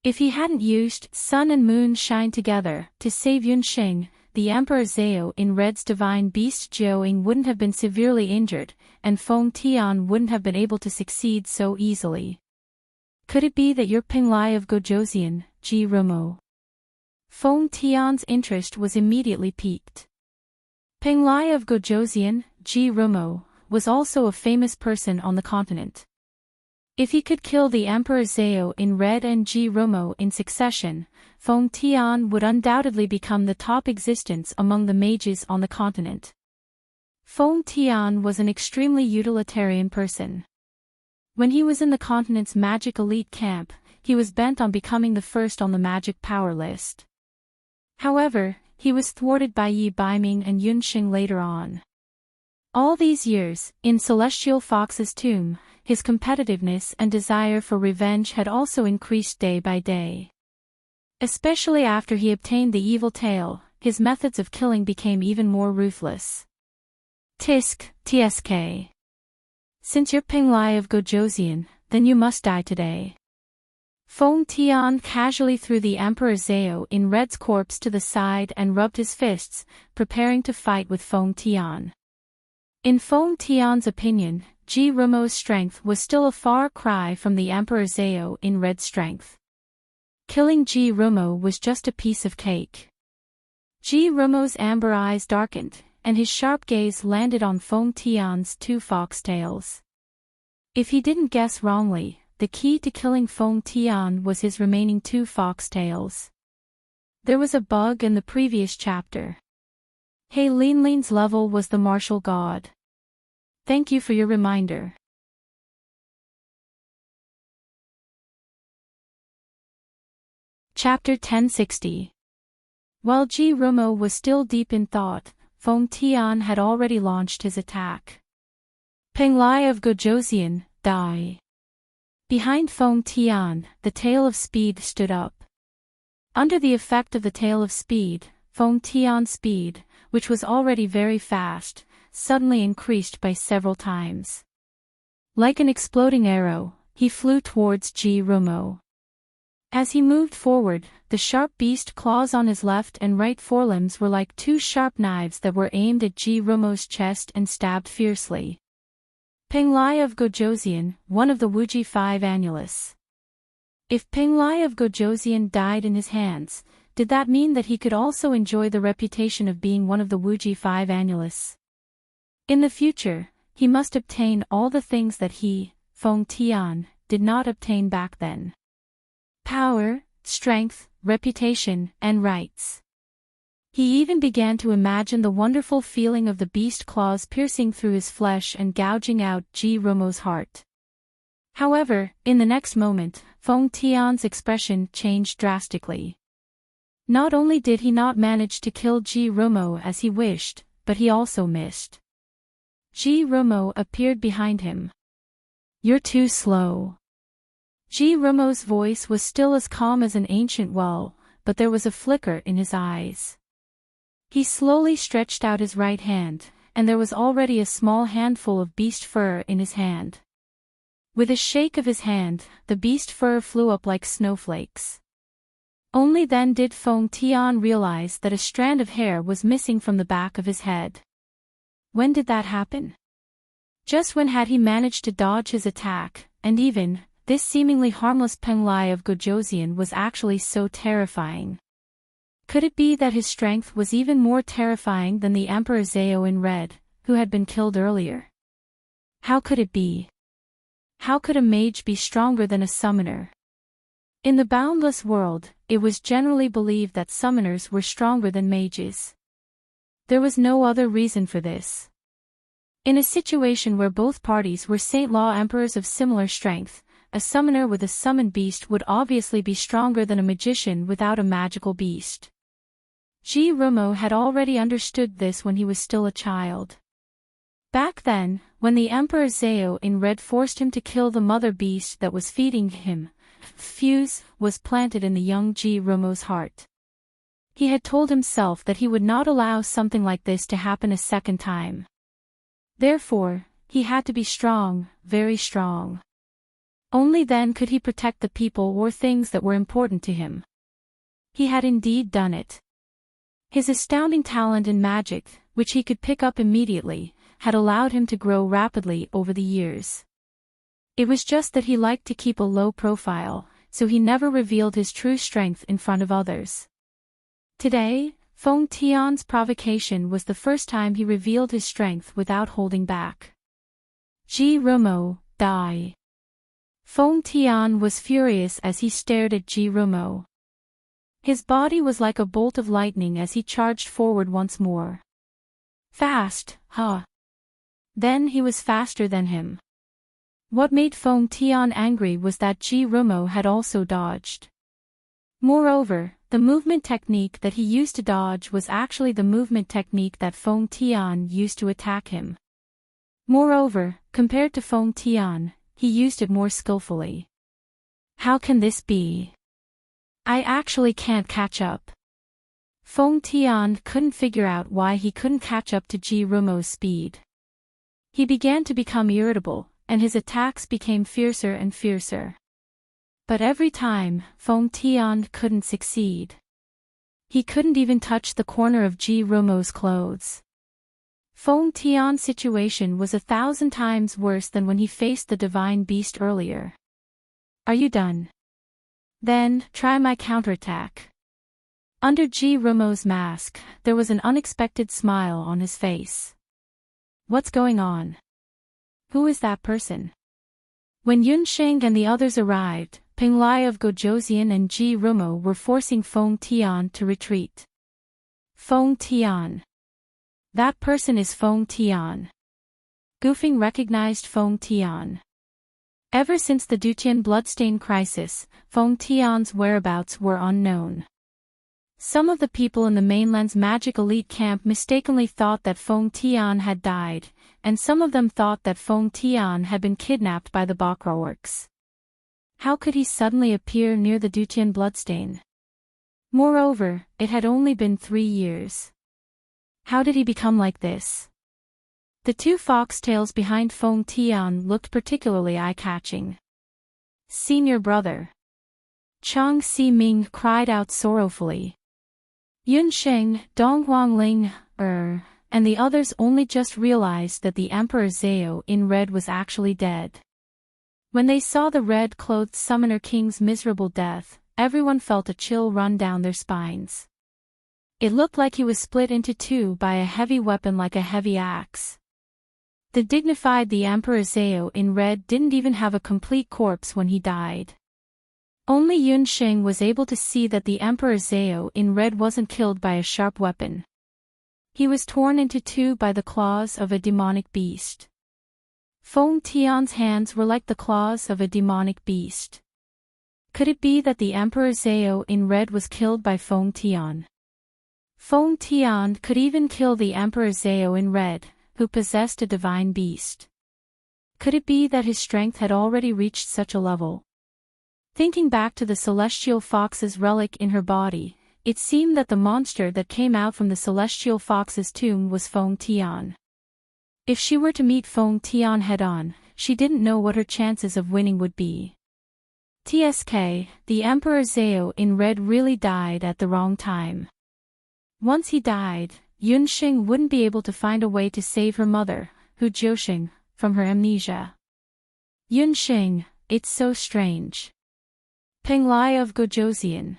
If he hadn't used Sun and Moon Shine together to save Yunsheng, the Emperor Zhao in Red's divine beast Zhou Ying wouldn't have been severely injured, and Feng Tian wouldn't have been able to succeed so easily. Could it be that you're Penglai of Gojoseon, Ji Rumo? Feng Tian's interest was immediately piqued. Penglai of Gojoseon, Ji Rumo, was also a famous person on the continent. If he could kill the Emperor Zhao in Red and Ji Rumo in succession, Feng Tian would undoubtedly become the top existence among the mages on the continent. Feng Tian was an extremely utilitarian person. When he was in the continent's magic elite camp, he was bent on becoming the first on the magic power list. However, he was thwarted by Yi Baiming and Yunsheng later on. All these years, in Celestial Fox's tomb, his competitiveness and desire for revenge had also increased day by day. Especially after he obtained the evil tail, his methods of killing became even more ruthless. Tisk, TSK. Since you're Penglai of Gojoseon, then you must die today. Feng Tian casually threw the Emperor Zhao in Red's corpse to the side and rubbed his fists, preparing to fight with Feng Tian. In Feng Tian's opinion, Ji Rumo's strength was still a far cry from the Emperor Zhao in Red's strength. Killing Ji Rumo was just a piece of cake. Ji Rumo's amber eyes darkened, and his sharp gaze landed on Feng Tian's 2 foxtails. If he didn't guess wrongly, the key to killing Feng Tian was his remaining 2 foxtails. There was a bug in the previous chapter. Hey, Linlin's level was the martial god. Thank you for your reminder. Chapter 1060. While Ji Rumo was still deep in thought, Feng Tian had already launched his attack. Peng Lai of Gojoseon, die. Behind Feng Tian, the Tail of Speed stood up. Under the effect of the Tail of Speed, Feng Tian's speed, which was already very fast, suddenly increased by several times. Like an exploding arrow, he flew towards Ji Rumo. As he moved forward, the sharp beast claws on his left and right forelimbs were like 2 sharp knives that were aimed at Ji Rumo's chest and stabbed fiercely. Peng Lai of Gojoseon, one of the Wuji 5 annulus. If Peng Lai of Gojoseon died in his hands, did that mean that he could also enjoy the reputation of being one of the Wuji 5 annulus? In the future, he must obtain all the things that he, Feng Tian, did not obtain back then. Power, strength, reputation, and rights. He even began to imagine the wonderful feeling of the beast claws piercing through his flesh and gouging out Ji Rumo's heart. However, in the next moment, Feng Tian's expression changed drastically. Not only did he not manage to kill Ji Rumo as he wished, but he also missed. Ji Rumo appeared behind him. You're too slow. Ji Rumo's voice was still as calm as an ancient well, but there was a flicker in his eyes. He slowly stretched out his right hand, and there was already a small handful of beast fur in his hand. With a shake of his hand, the beast fur flew up like snowflakes. Only then did Feng Tian realize that a strand of hair was missing from the back of his head. When did that happen? Just when had he managed to dodge his attack, and even, this seemingly harmless Peng Lai of Gojoseon was actually so terrifying. Could it be that his strength was even more terrifying than the Emperor Zhao in red, who had been killed earlier? How could it be? How could a mage be stronger than a summoner? In the boundless world, it was generally believed that summoners were stronger than mages. There was no other reason for this. In a situation where both parties were Saint Law emperors of similar strength, a summoner with a summoned beast would obviously be stronger than a magician without a magical beast. Ji Rumo had already understood this when he was still a child. Back then, when the Emperor Zhao in red forced him to kill the mother beast that was feeding him, fuse was planted in the young Ji Rumo's heart. He had told himself that he would not allow something like this to happen a second time. Therefore, he had to be strong, very strong. Only then could he protect the people or things that were important to him. He had indeed done it. His astounding talent in magic, which he could pick up immediately, had allowed him to grow rapidly over the years. It was just that he liked to keep a low profile, so he never revealed his true strength in front of others. Today, Feng Tian's provocation was the first time he revealed his strength without holding back. Ji Rumo, die. Feng Tian was furious as he stared at Ji Rumo. His body was like a bolt of lightning as he charged forward once more. Fast, huh? Then he was faster than him. What made Feng Tian angry was that Ji Rumo had also dodged. Moreover, the movement technique that he used to dodge was actually the movement technique that Feng Tian used to attack him. Moreover, compared to Feng Tian, he used it more skillfully. How can this be? I actually can't catch up. Feng Tian couldn't figure out why he couldn't catch up to Ji Rumo's speed. He began to become irritable, and his attacks became fiercer and fiercer. But every time, Feng Tian couldn't succeed. He couldn't even touch the corner of Ji Rumo's clothes. Feng Tian's situation was 1,000 times worse than when he faced the divine beast earlier. Are you done? Then, try my counterattack. Under Ji Rumo's mask, there was an unexpected smile on his face. What's going on? Who is that person? When Yunsheng and the others arrived, Penglai of Gojoseon and Ji Rumo were forcing Feng Tian to retreat. Feng Tian. That person is Feng Tian. Gufeng recognized Feng Tian. Ever since the Dutian bloodstain crisis, Feng Tian's whereabouts were unknown. Some of the people in the mainland's magic elite camp mistakenly thought that Feng Tian had died, and some of them thought that Feng Tian had been kidnapped by the Bakra orcs. How could he suddenly appear near the Dutian bloodstain? Moreover, it had only been 3 years. How did he become like this? The 2 foxtails behind Feng Tian looked particularly eye-catching. Senior brother. Chang Si-ming cried out sorrowfully. Yunsheng, Dong Huangling, and the others only just realized that the Emperor Zhao in red was actually dead. When they saw the red-clothed Summoner King's miserable death, everyone felt a chill run down their spines. It looked like he was split into 2 by a heavy weapon like a heavy axe. The Emperor Zhao in red didn't even have a complete corpse when he died. Only Yunsheng was able to see that the Emperor Zhao in red wasn't killed by a sharp weapon. He was torn into 2 by the claws of a demonic beast. Feng Tian's hands were like the claws of a demonic beast. Could it be that the Emperor Zhao in red was killed by Feng Tian? Feng Tian could even kill the Emperor Zhao in red, who possessed a divine beast. Could it be that his strength had already reached such a level? Thinking back to the celestial fox's relic in her body, it seemed that the monster that came out from the celestial fox's tomb was Feng Tian. If she were to meet Feng Tian head-on, she didn't know what her chances of winning would be. TSK, the Emperor Zhao in red really died at the wrong time. Once he died, Yunsheng wouldn't be able to find a way to save her mother, Hu Jiusheng, from her amnesia. Yunsheng, it's so strange. Penglai of Gojoseon.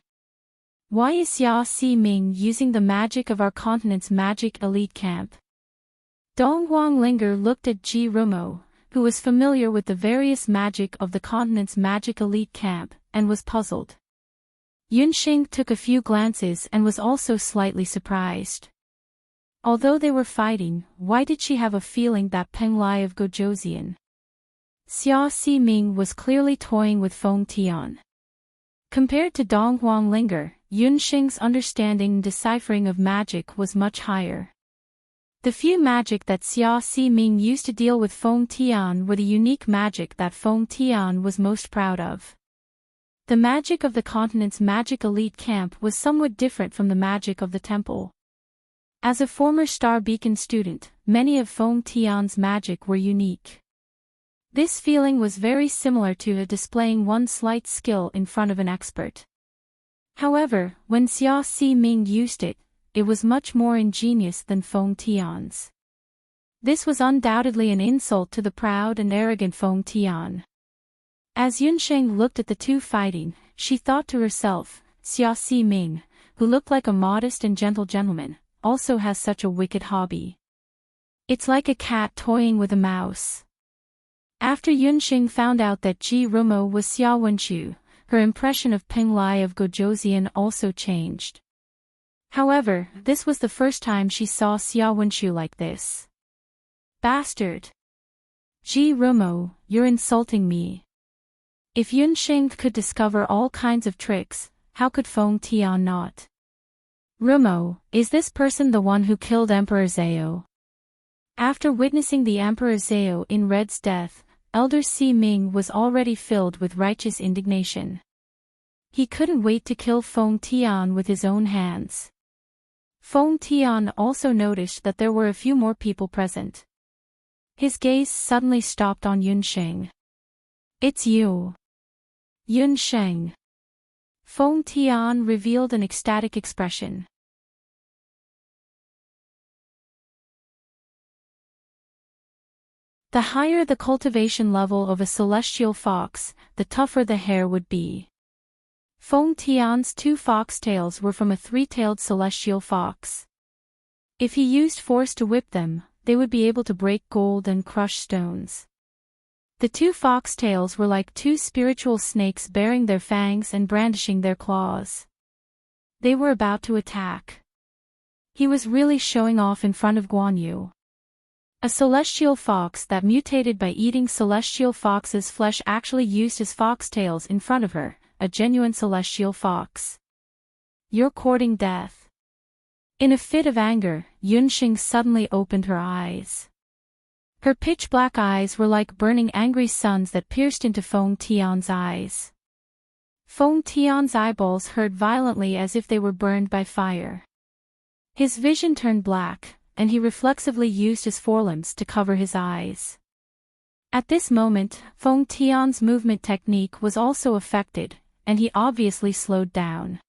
Why is Xia Si-ming using the magic of our continent's magic elite camp? Dong Huanglinger looked at Ji Rumo, who was familiar with the various magic of the continent's magic elite camp, and was puzzled. Yunsheng took a few glances and was also slightly surprised. Although they were fighting, why did she have a feeling that Penglai of Gojoseon? Xia Si-ming was clearly toying with Feng Tian. Compared to Dong Huanglinger, Yunsheng's understanding and deciphering of magic was much higher. The few magic that Xia Si-ming used to deal with Feng Tian were the unique magic that Feng Tian was most proud of. The magic of the continent's magic elite camp was somewhat different from the magic of the temple. As a former Star Beacon student, many of Feng Tian's magic were unique. This feeling was very similar to displaying one slight skill in front of an expert. However, when Xia Si-ming used it, it was much more ingenious than Feng Tian's. This was undoubtedly an insult to the proud and arrogant Feng Tian. As Yunsheng looked at the 2 fighting, she thought to herself, Xia Si-ming, who looked like a modest and gentle gentleman, also has such a wicked hobby. It's like a cat toying with a mouse. After Yunsheng found out that Ji Rumo was Xia Wenchu, her impression of Penglai of Gojoseon also changed. However, this was the first time she saw Xia Wenchu like this. Bastard! Ji Rumo, you're insulting me. If Yunsheng could discover all kinds of tricks, how could Feng Tian not? Rumo, is this person the one who killed Emperor Zhao? After witnessing the Emperor Zhao in red's death, Elder Si-ming was already filled with righteous indignation. He couldn't wait to kill Feng Tian with his own hands. Feng Tian also noticed that there were a few more people present. His gaze suddenly stopped on Yunsheng. It's you. Yunsheng. Feng Tian revealed an ecstatic expression. The higher the cultivation level of a celestial fox, the tougher the hair would be. Feng Tian's 2 foxtails were from a 3-tailed celestial fox. If he used force to whip them, they would be able to break gold and crush stones. The 2 foxtails were like 2 spiritual snakes baring their fangs and brandishing their claws. They were about to attack. He was really showing off in front of Guan Yu. A celestial fox that mutated by eating celestial fox's flesh actually used his foxtails in front of her, a genuine celestial fox. You're courting death. In a fit of anger, Yunxing suddenly opened her eyes. Her pitch-black eyes were like burning angry suns that pierced into Feng Tian's eyes. Feng Tian's eyeballs hurt violently as if they were burned by fire. His vision turned black, and he reflexively used his forelimbs to cover his eyes. At this moment, Feng Tian's movement technique was also affected, and he obviously slowed down.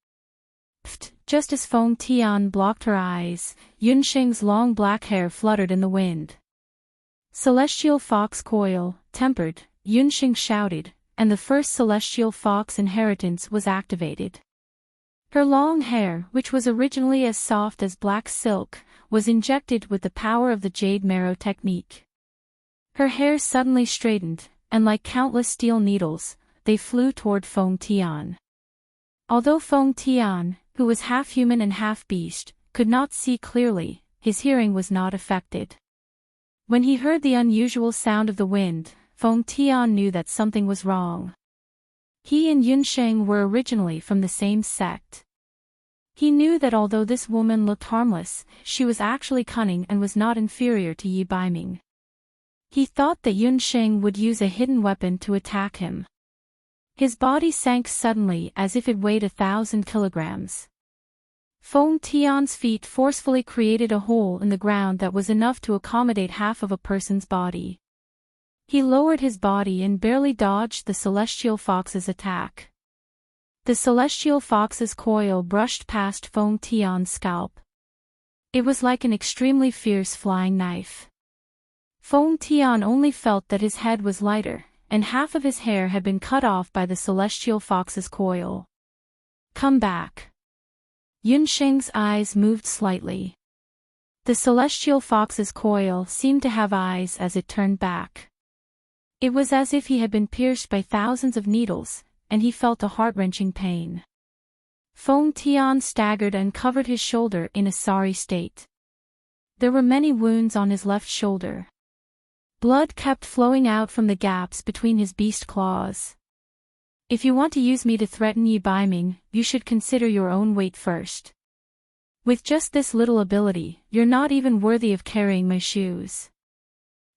Pfft, just as Feng Tian blocked her eyes, Yunxing's long black hair fluttered in the wind. Celestial Fox Coil, tempered, Yunxing shouted, and the first Celestial Fox inheritance was activated. Her long hair, which was originally as soft as black silk, was injected with the power of the Jade Marrow technique. Her hair suddenly straightened, and like countless steel needles, they flew toward Feng Tian. Although Feng Tian, who was half human and half beast, could not see clearly, his hearing was not affected. When he heard the unusual sound of the wind, Feng Tian knew that something was wrong. He and Yunxing were originally from the same sect. He knew that although this woman looked harmless, she was actually cunning and was not inferior to Yi Baiming. He thought that Yunxing would use a hidden weapon to attack him. His body sank suddenly as if it weighed 1,000 kilograms. Feng Tian's feet forcefully created a hole in the ground that was enough to accommodate half of a person's body. He lowered his body and barely dodged the Celestial Fox's attack. The Celestial Fox's coil brushed past Feng Tian's scalp. It was like an extremely fierce flying knife. Feng Tian only felt that his head was lighter, and half of his hair had been cut off by the Celestial Fox's coil. Come back. Yunxing's eyes moved slightly. The Celestial Fox's coil seemed to have eyes as it turned back. It was as if he had been pierced by thousands of needles, and he felt a heart-wrenching pain. Feng Tian staggered and covered his shoulder in a sorry state. There were many wounds on his left shoulder. Blood kept flowing out from the gaps between his beast claws. If you want to use me to threaten Yi Baiming, you should consider your own weight first. With just this little ability, you're not even worthy of carrying my shoes.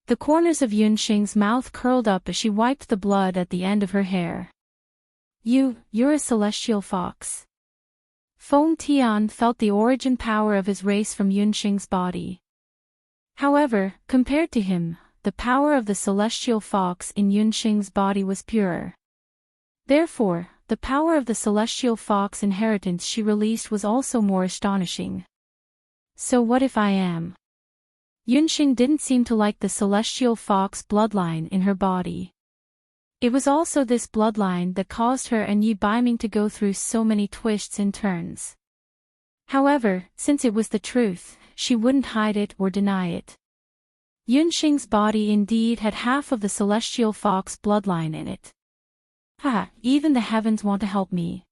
The corners of Yunxing's mouth curled up as she wiped the blood at the end of her hair. You're a celestial fox. Feng Tian felt the origin power of his race from Yunxing's body. However, compared to him, the power of the celestial fox in Yunxing's body was purer. Therefore, the power of the celestial fox inheritance she released was also more astonishing. So what if I am? Yunxing didn't seem to like the celestial fox bloodline in her body. It was also this bloodline that caused her and Yi Baiming to go through so many twists and turns. However, since it was the truth, she wouldn't hide it or deny it. Yunxing's body indeed had half of the celestial fox bloodline in it. Even the heavens want to help me.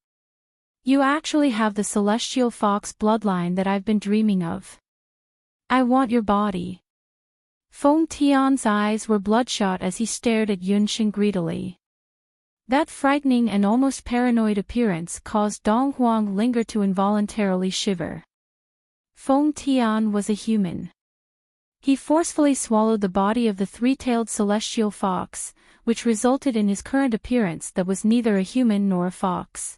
You actually have the celestial fox bloodline that I've been dreaming of. I want your body. Feng Tian's eyes were bloodshot as he stared at Yunxing greedily. That frightening and almost paranoid appearance caused Dong Huang Linger to involuntarily shiver. Feng Tian was a human. He forcefully swallowed the body of the 3-tailed celestial fox, which resulted in his current appearance that was neither a human nor a fox.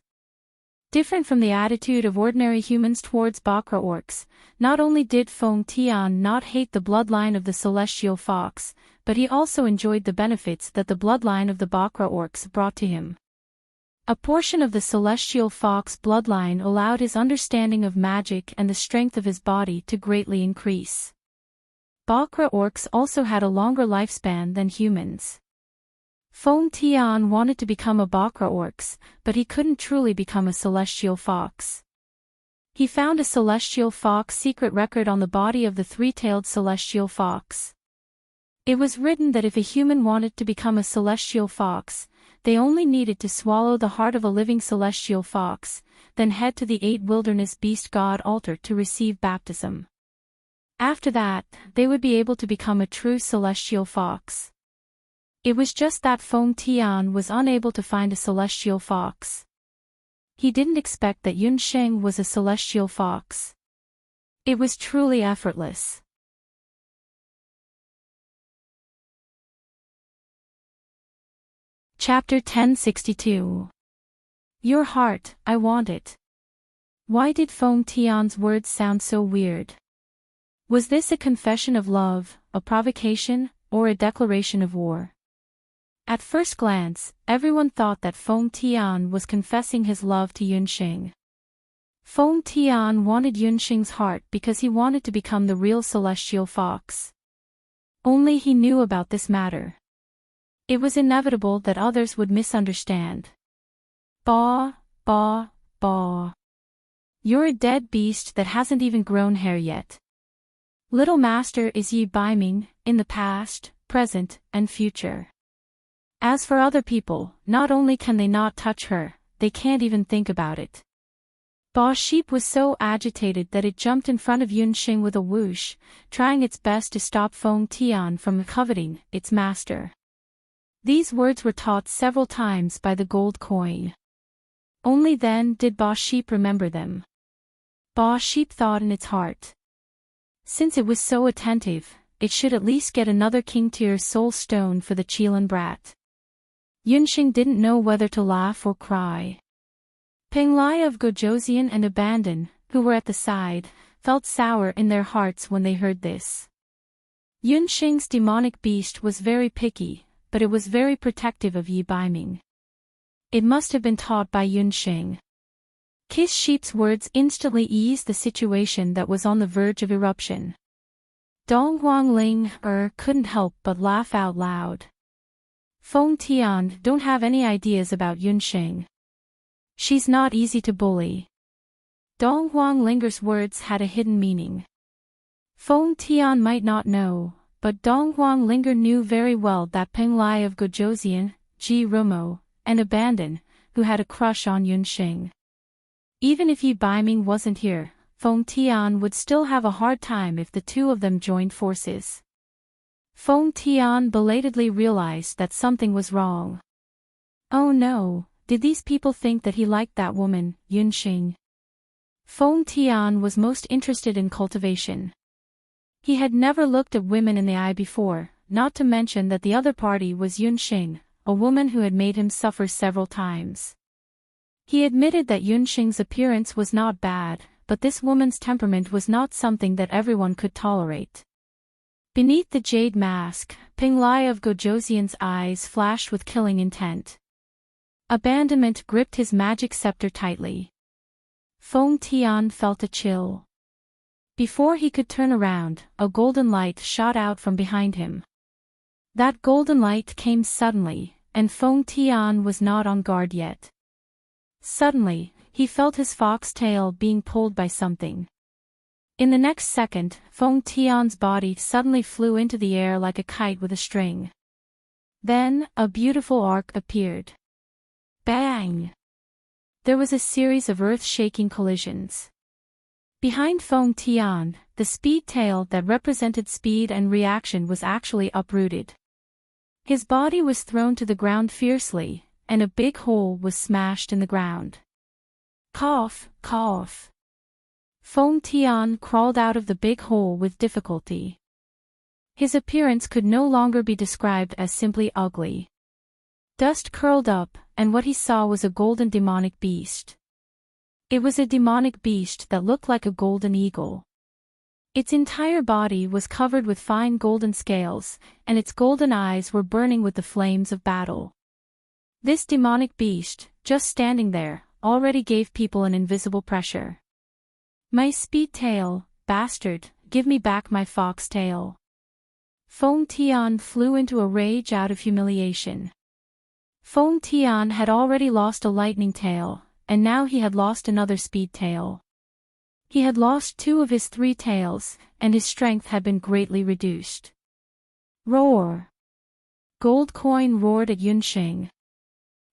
Different from the attitude of ordinary humans towards Bakra orcs, not only did Feng Tian not hate the bloodline of the celestial fox, but he also enjoyed the benefits that the bloodline of the Bakra orcs brought to him. A portion of the celestial fox bloodline allowed his understanding of magic and the strength of his body to greatly increase. Bakra orcs also had a longer lifespan than humans. Foam Tian wanted to become a Bakra Orcs, but he couldn't truly become a celestial fox. He found a celestial fox secret record on the body of the three-tailed celestial fox. It was written that if a human wanted to become a celestial fox, they only needed to swallow the heart of a living celestial fox, then head to the 8 wilderness beast god altar to receive baptism. After that, they would be able to become a true celestial fox. It was just that Foam Tian was unable to find a celestial fox. He didn't expect that Yunsheng was a celestial fox. It was truly effortless. Chapter 1062. Your heart, I want it. Why did Foam Tian's words sound so weird? Was this a confession of love, a provocation, or a declaration of war? At first glance, everyone thought that Foam Tian was confessing his love to Yunsheng. Foam Tian wanted Yunsheng's heart because he wanted to become the real celestial fox. Only he knew about this matter. It was inevitable that others would misunderstand. Bah, bah, bah. You're a dead beast that hasn't even grown hair yet. Little Master is Yi Baiming, in the past, present, and future. As for other people, not only can they not touch her, they can't even think about it. Ba Sheep was so agitated that it jumped in front of Yunsheng with a whoosh, trying its best to stop Foam Tian from coveting its master. These words were taught several times by the gold coin. Only then did Ba Sheep remember them. Ba Sheep thought in its heart. Since it was so attentive, it should at least get another King Tier soul stone for the Qilin brat. Yunsheng didn't know whether to laugh or cry. Penglai of Gojoseon and Abandon, who were at the side, felt sour in their hearts when they heard this. Yunsheng's demonic beast was very picky, but it was very protective of Yi Baiming. It must have been taught by Yunsheng. Kiss Sheep's words instantly eased the situation that was on the verge of eruption. Dong Huangling couldn't help but laugh out loud. Foam Tian don't have any ideas about Yunsheng. She's not easy to bully. Dong Huanglinger's words had a hidden meaning. Foam Tian might not know, but Dong Huanglinger knew very well that Penglai of Gojoseon, Ji Rumo, and Abandon, who had a crush on Yunsheng. Even if Yi Baiming wasn't here, Foam Tian would still have a hard time if the two of them joined forces. Foam Tian belatedly realized that something was wrong. Oh no, did these people think that he liked that woman, Yunsheng? Foam Tian was most interested in cultivation. He had never looked at women in the eye before, not to mention that the other party was Yunsheng, a woman who had made him suffer several times. He admitted that Yunsheng's appearance was not bad, but this woman's temperament was not something that everyone could tolerate. Beneath the jade mask, Penglai of Gojoseon's eyes flashed with killing intent. Abandonment gripped his magic scepter tightly. Foam Tian felt a chill. Before he could turn around, a golden light shot out from behind him. That golden light came suddenly, and Foam Tian was not on guard yet. Suddenly, he felt his fox tail being pulled by something. In the next second, Foam Tian's body suddenly flew into the air like a kite with a string. Then, a beautiful arc appeared. Bang! There was a series of earth-shaking collisions. Behind Foam Tian, the speed tail that represented speed and reaction was actually uprooted. His body was thrown to the ground fiercely, and a big hole was smashed in the ground. Cough, cough. Foam Tian crawled out of the big hole with difficulty. His appearance could no longer be described as simply ugly. Dust curled up, and what he saw was a golden demonic beast. It was a demonic beast that looked like a golden eagle. Its entire body was covered with fine golden scales, and its golden eyes were burning with the flames of battle. This demonic beast, just standing there, already gave people an invisible pressure. My speed tail, bastard, give me back my fox tail. Foam Tian flew into a rage out of humiliation. Feng Tian had already lost a lightning tail, and now he had lost another speed tail. He had lost 2 of his 3 tails, and his strength had been greatly reduced. Roar! Gold Coin roared at Yunxing.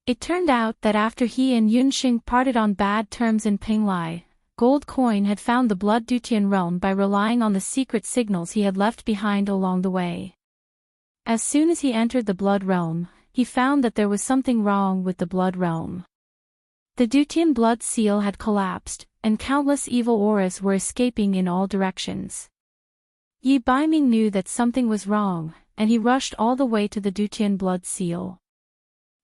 It turned out that after he and Yunxing parted on bad terms in Pinglai, Gold Coin had found the Blood Dutian realm by relying on the secret signals he had left behind along the way. As soon as he entered the Blood realm, he found that there was something wrong with the Blood realm. The Dutian blood seal had collapsed, and countless evil auras were escaping in all directions. Yi Baiming knew that something was wrong, and he rushed all the way to the Dutian blood seal.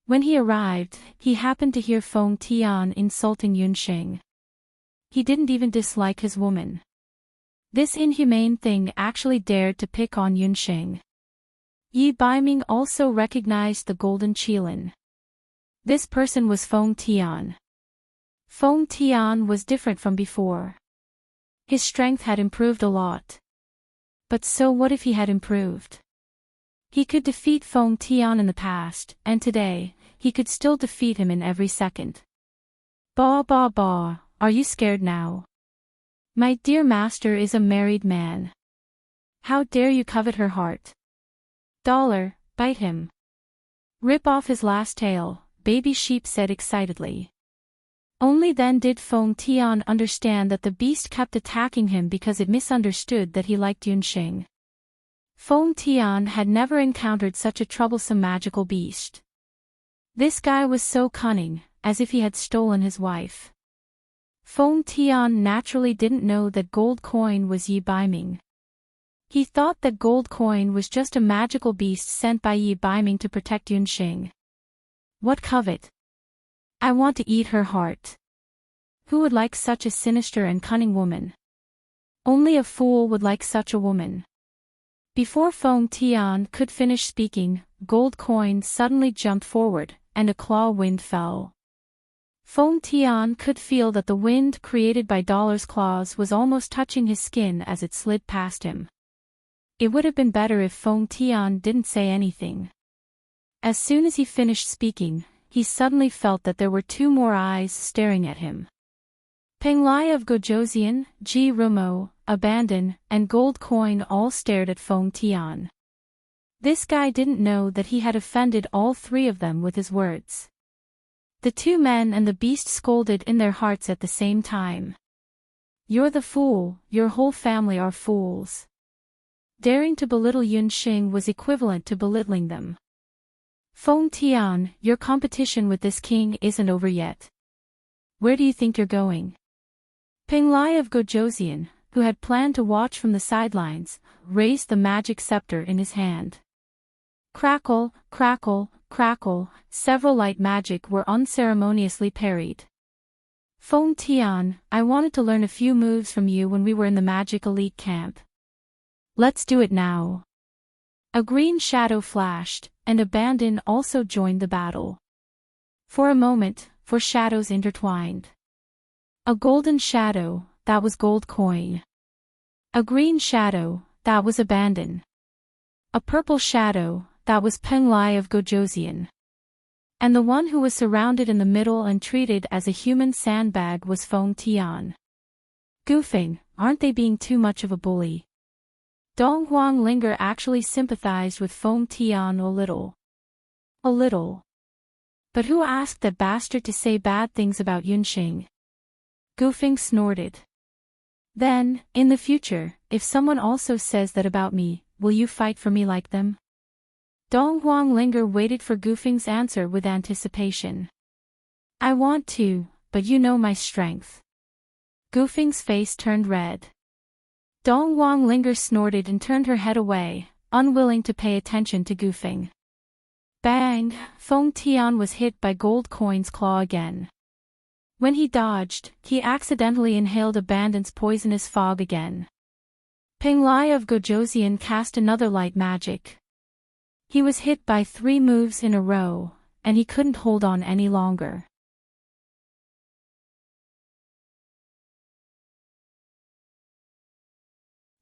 When he arrived, he happened to hear Feng Tian insulting Yunxing. He didn't even dislike his woman. This inhumane thing actually dared to pick on Yunxing. Yi Baiming also recognized the golden qilin. This person was Feng Tian. Feng Tian was different from before. His strength had improved a lot. But so what if he had improved? He could defeat Feng Tian in the past, and today, he could still defeat him in every second. Ba ba ba, are you scared now? My dear master is a married man. How dare you covet her heart? Dollar, bite him. Rip off his last tail, Baby Sheep said excitedly. Only then did Feng Tian understand that the beast kept attacking him because it misunderstood that he liked Yunxing. Feng Tian had never encountered such a troublesome magical beast. This guy was so cunning, as if he had stolen his wife. Feng Tian naturally didn't know that Gold Coin was Yi Baiming. He thought that Gold Coin was just a magical beast sent by Yi Baiming to protect Yunxing. What covet? I want to eat her heart. Who would like such a sinister and cunning woman? Only a fool would like such a woman. Before Feng Tian could finish speaking, Gold Coin suddenly jumped forward, and a claw wind fell. Feng Tian could feel that the wind created by Dollar's claws was almost touching his skin as it slid past him. It would have been better if Feng Tian didn't say anything. As soon as he finished speaking, he suddenly felt that there were 2 more eyes staring at him. Penglai of Gojoseon, Ji Rumo, Abandon, and Gold Coin all stared at Feng Tian. This guy didn't know that he had offended all 3 of them with his words. The 2 men and the beast scolded in their hearts at the same time. You're the fool, your whole family are fools. Daring to belittle Yunxing was equivalent to belittling them. Feng Tian, your competition with this king isn't over yet. Where do you think you're going? Penglai of Gojoseon, who had planned to watch from the sidelines, raised the magic scepter in his hand. Crackle, crackle, crackle, several light magic were unceremoniously parried. Feng Tian, I wanted to learn a few moves from you when we were in the magic elite camp. Let's do it now. A green shadow flashed, and Abandon also joined the battle. For a moment, shadows intertwined. A golden shadow, that was Gold Coin. A green shadow, that was Abandon. A purple shadow, that was Penglai of Gojoseon. And the one who was surrounded in the middle and treated as a human sandbag was Feng Tian. Goofing, aren't they being too much of a bully? Dong Huang Linger actually sympathized with Feng Tian a little. A little. But who asked that bastard to say bad things about Yunxing? Goofing snorted. Then, in the future, if someone also says that about me, will you fight for me like them? Dong Huang Linger waited for Goofing's answer with anticipation. I want to, but you know my strength. Goofing's face turned red. Dong Huang Linger snorted and turned her head away, unwilling to pay attention to Goofing. Bang! Feng Tian was hit by Gold Coin's claw again. When he dodged, he accidentally inhaled Abandon's poisonous fog again. Penglai of Gojoseon cast another light magic. He was hit by 3 moves in a row, and he couldn't hold on any longer.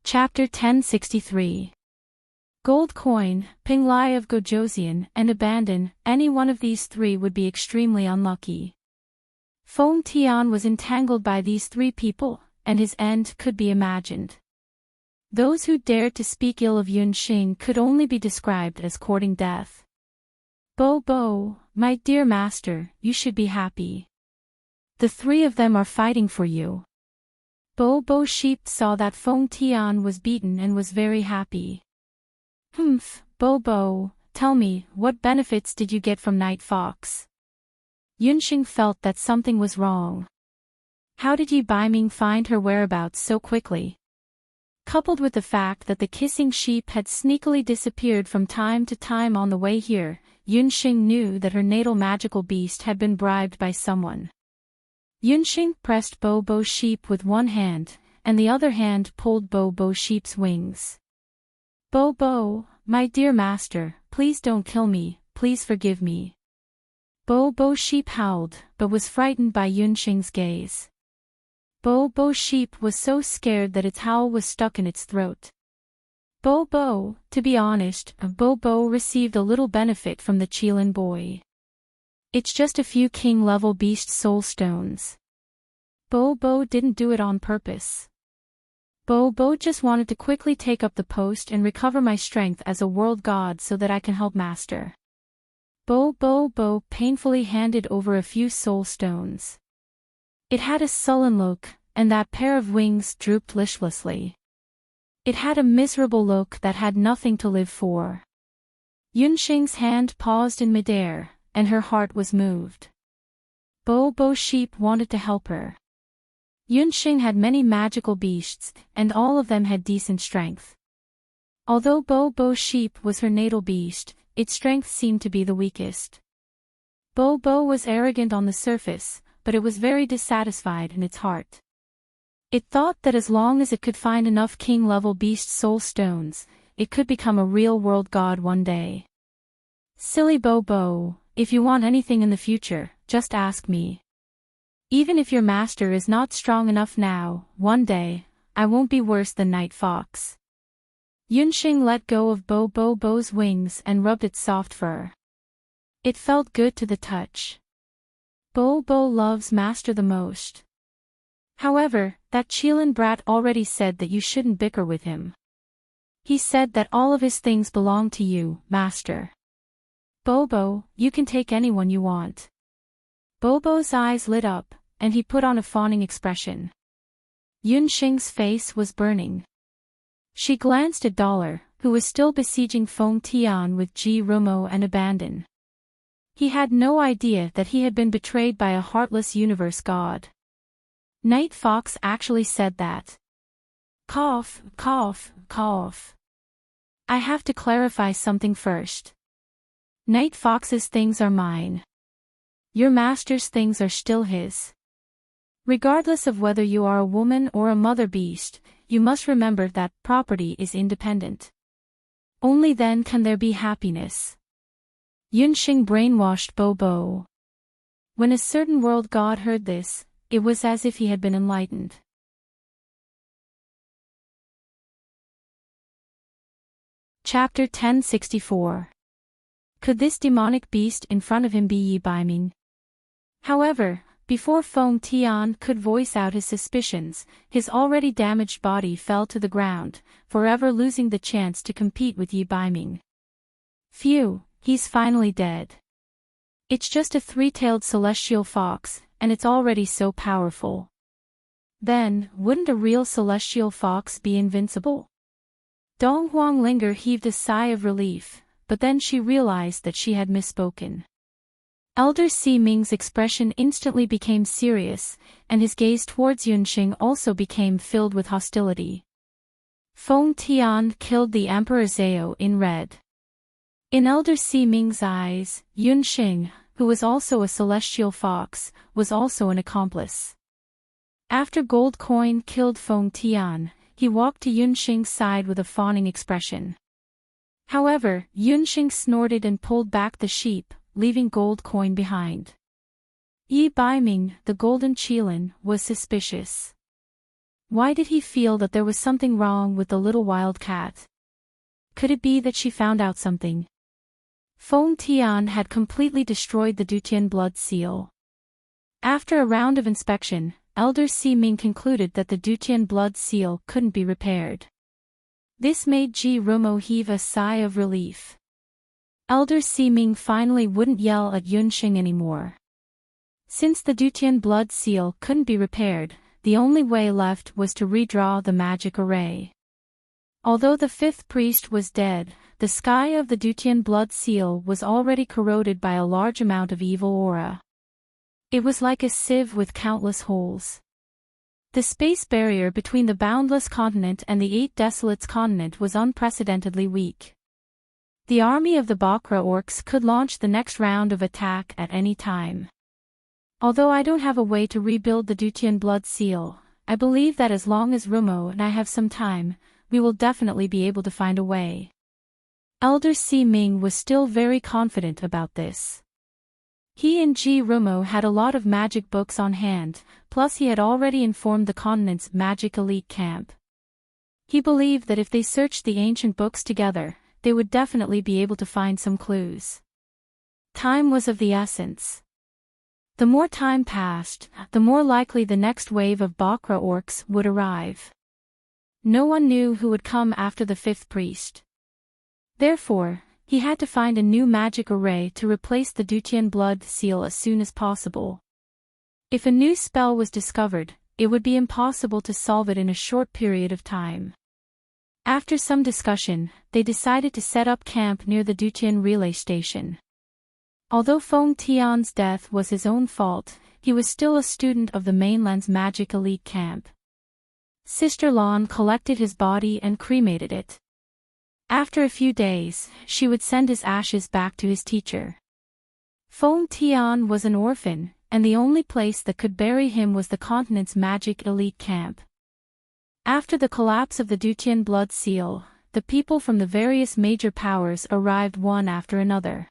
Chapter 1063. Gold coin, Ping Lai of Gojosian, and abandon, any one of these three would be extremely unlucky. Feng Tian was entangled by these three people, and his end could be imagined. Those who dared to speak ill of Yunxing could only be described as courting death. Bo Bo, my dear master, you should be happy. The three of them are fighting for you. Bo Bo Sheep saw that Feng Tian was beaten and was very happy. Humph, Bo Bo, tell me, what benefits did you get from Night Fox? Yunxing felt that something was wrong. How did Yi Baiming find her whereabouts so quickly? Coupled with the fact that the kissing sheep had sneakily disappeared from time to time on the way here, Yunxing knew that her natal magical beast had been bribed by someone. Yunxing pressed Bo Bo Sheep with one hand, and the other hand pulled Bo Bo Sheep's wings. Bo Bo, my dear master, please don't kill me, please forgive me. Bo Bo Sheep howled, but was frightened by Yunxing's gaze. Bo Bo Sheep was so scared that its howl was stuck in its throat. Bo Bo, to be honest, Bo Bo received a little benefit from the Qilin boy. It's just a few king-level beast soul stones. Bo Bo didn't do it on purpose. Bo Bo just wanted to quickly take up the post and recover my strength as a world god so that I can help master. Bo Bo Bo painfully handed over a few soul stones. It had a sullen look, and that pair of wings drooped listlessly. It had a miserable look that had nothing to live for. Yunxing's hand paused in midair, and her heart was moved. Bo Bo Sheep wanted to help her. Yunxing had many magical beasts, and all of them had decent strength. Although Bo Bo Sheep was her natal beast, its strength seemed to be the weakest. Bo Bo was arrogant on the surface, but it was very dissatisfied in its heart. It thought that as long as it could find enough king-level beast soul stones, it could become a real world god one day. Silly Bo Bo, if you want anything in the future, just ask me. Even if your master is not strong enough now, one day, I won't be worse than Night Fox. Yunxing let go of Bo Bo Bo's wings and rubbed its soft fur. It felt good to the touch. Bo Bo loves master the most. However, that Qilin brat already said that you shouldn't bicker with him. He said that all of his things belong to you, master. Bo Bo, you can take anyone you want. Bo Bo's eyes lit up, and he put on a fawning expression. Yunxing's face was burning. She glanced at Dollar, who was still besieging Feng Tian with Ji Rumo and abandon. He had no idea that he had been betrayed by a heartless universe god. Night Fox actually said that. Cough, cough, cough. I have to clarify something first. Night Fox's things are mine. Your master's things are still his. Regardless of whether you are a woman or a mother beast, you must remember that property is independent. Only then can there be happiness. Yunxing brainwashed Bo Bo. When a certain world god heard this, it was as if he had been enlightened. Chapter 1064. Could this demonic beast in front of him be Yi Baiming? However, before Feng Tian could voice out his suspicions, his already damaged body fell to the ground, forever losing the chance to compete with Yi Baiming. Phew, he's finally dead. It's just a three-tailed celestial fox, and it's already so powerful. Then, wouldn't a real celestial fox be invincible? Dong Huanglinger heaved a sigh of relief, but then she realized that she had misspoken. Elder Si Ming's expression instantly became serious, and his gaze towards Yunxing also became filled with hostility. Feng Tian killed the Emperor Zhao in red. In Elder Si Ming's eyes, Yunxing, who was also a celestial fox, was also an accomplice. After Gold Coin killed Feng Tian, he walked to Yunxing's side with a fawning expression. However, Yunxing snorted and pulled back the sheep, leaving Gold Coin behind. Yi Baiming, the golden Qilin, was suspicious. Why did he feel that there was something wrong with the little wild cat? Could it be that she found out something? Feng Tian had completely destroyed the Dutian blood seal. After a round of inspection, Elder Si Ming concluded that the Dutian blood seal couldn't be repaired. This made Ji Rumo heave a sigh of relief. Elder Si Ming finally wouldn't yell at Yunxing anymore. Since the Dutian blood seal couldn't be repaired, the only way left was to redraw the magic array. Although the fifth priest was dead, the sky of the Dutian blood seal was already corroded by a large amount of evil aura. It was like a sieve with countless holes. The space barrier between the boundless continent and the Eight Desolates continent was unprecedentedly weak. The army of the Bakra orcs could launch the next round of attack at any time. Although I don't have a way to rebuild the Dutian blood seal, I believe that as long as Rumo and I have some time, we will definitely be able to find a way. Elder Si Ming was still very confident about this. He and Ji Rumo had a lot of magic books on hand, plus he had already informed the continent's magic elite camp. He believed that if they searched the ancient books together, they would definitely be able to find some clues. Time was of the essence. The more time passed, the more likely the next wave of Bakra orcs would arrive. No one knew who would come after the fifth priest. Therefore, he had to find a new magic array to replace the Dutian blood seal as soon as possible. If a new spell was discovered, it would be impossible to solve it in a short period of time. After some discussion, they decided to set up camp near the Dutian relay station. Although Feng Tian's death was his own fault, he was still a student of the mainland's magic elite camp. Sister Lan collected his body and cremated it. After a few days, she would send his ashes back to his teacher. Feng Tian was an orphan, and the only place that could bury him was the continent's magic elite camp. After the collapse of the Dutian blood seal, the people from the various major powers arrived one after another.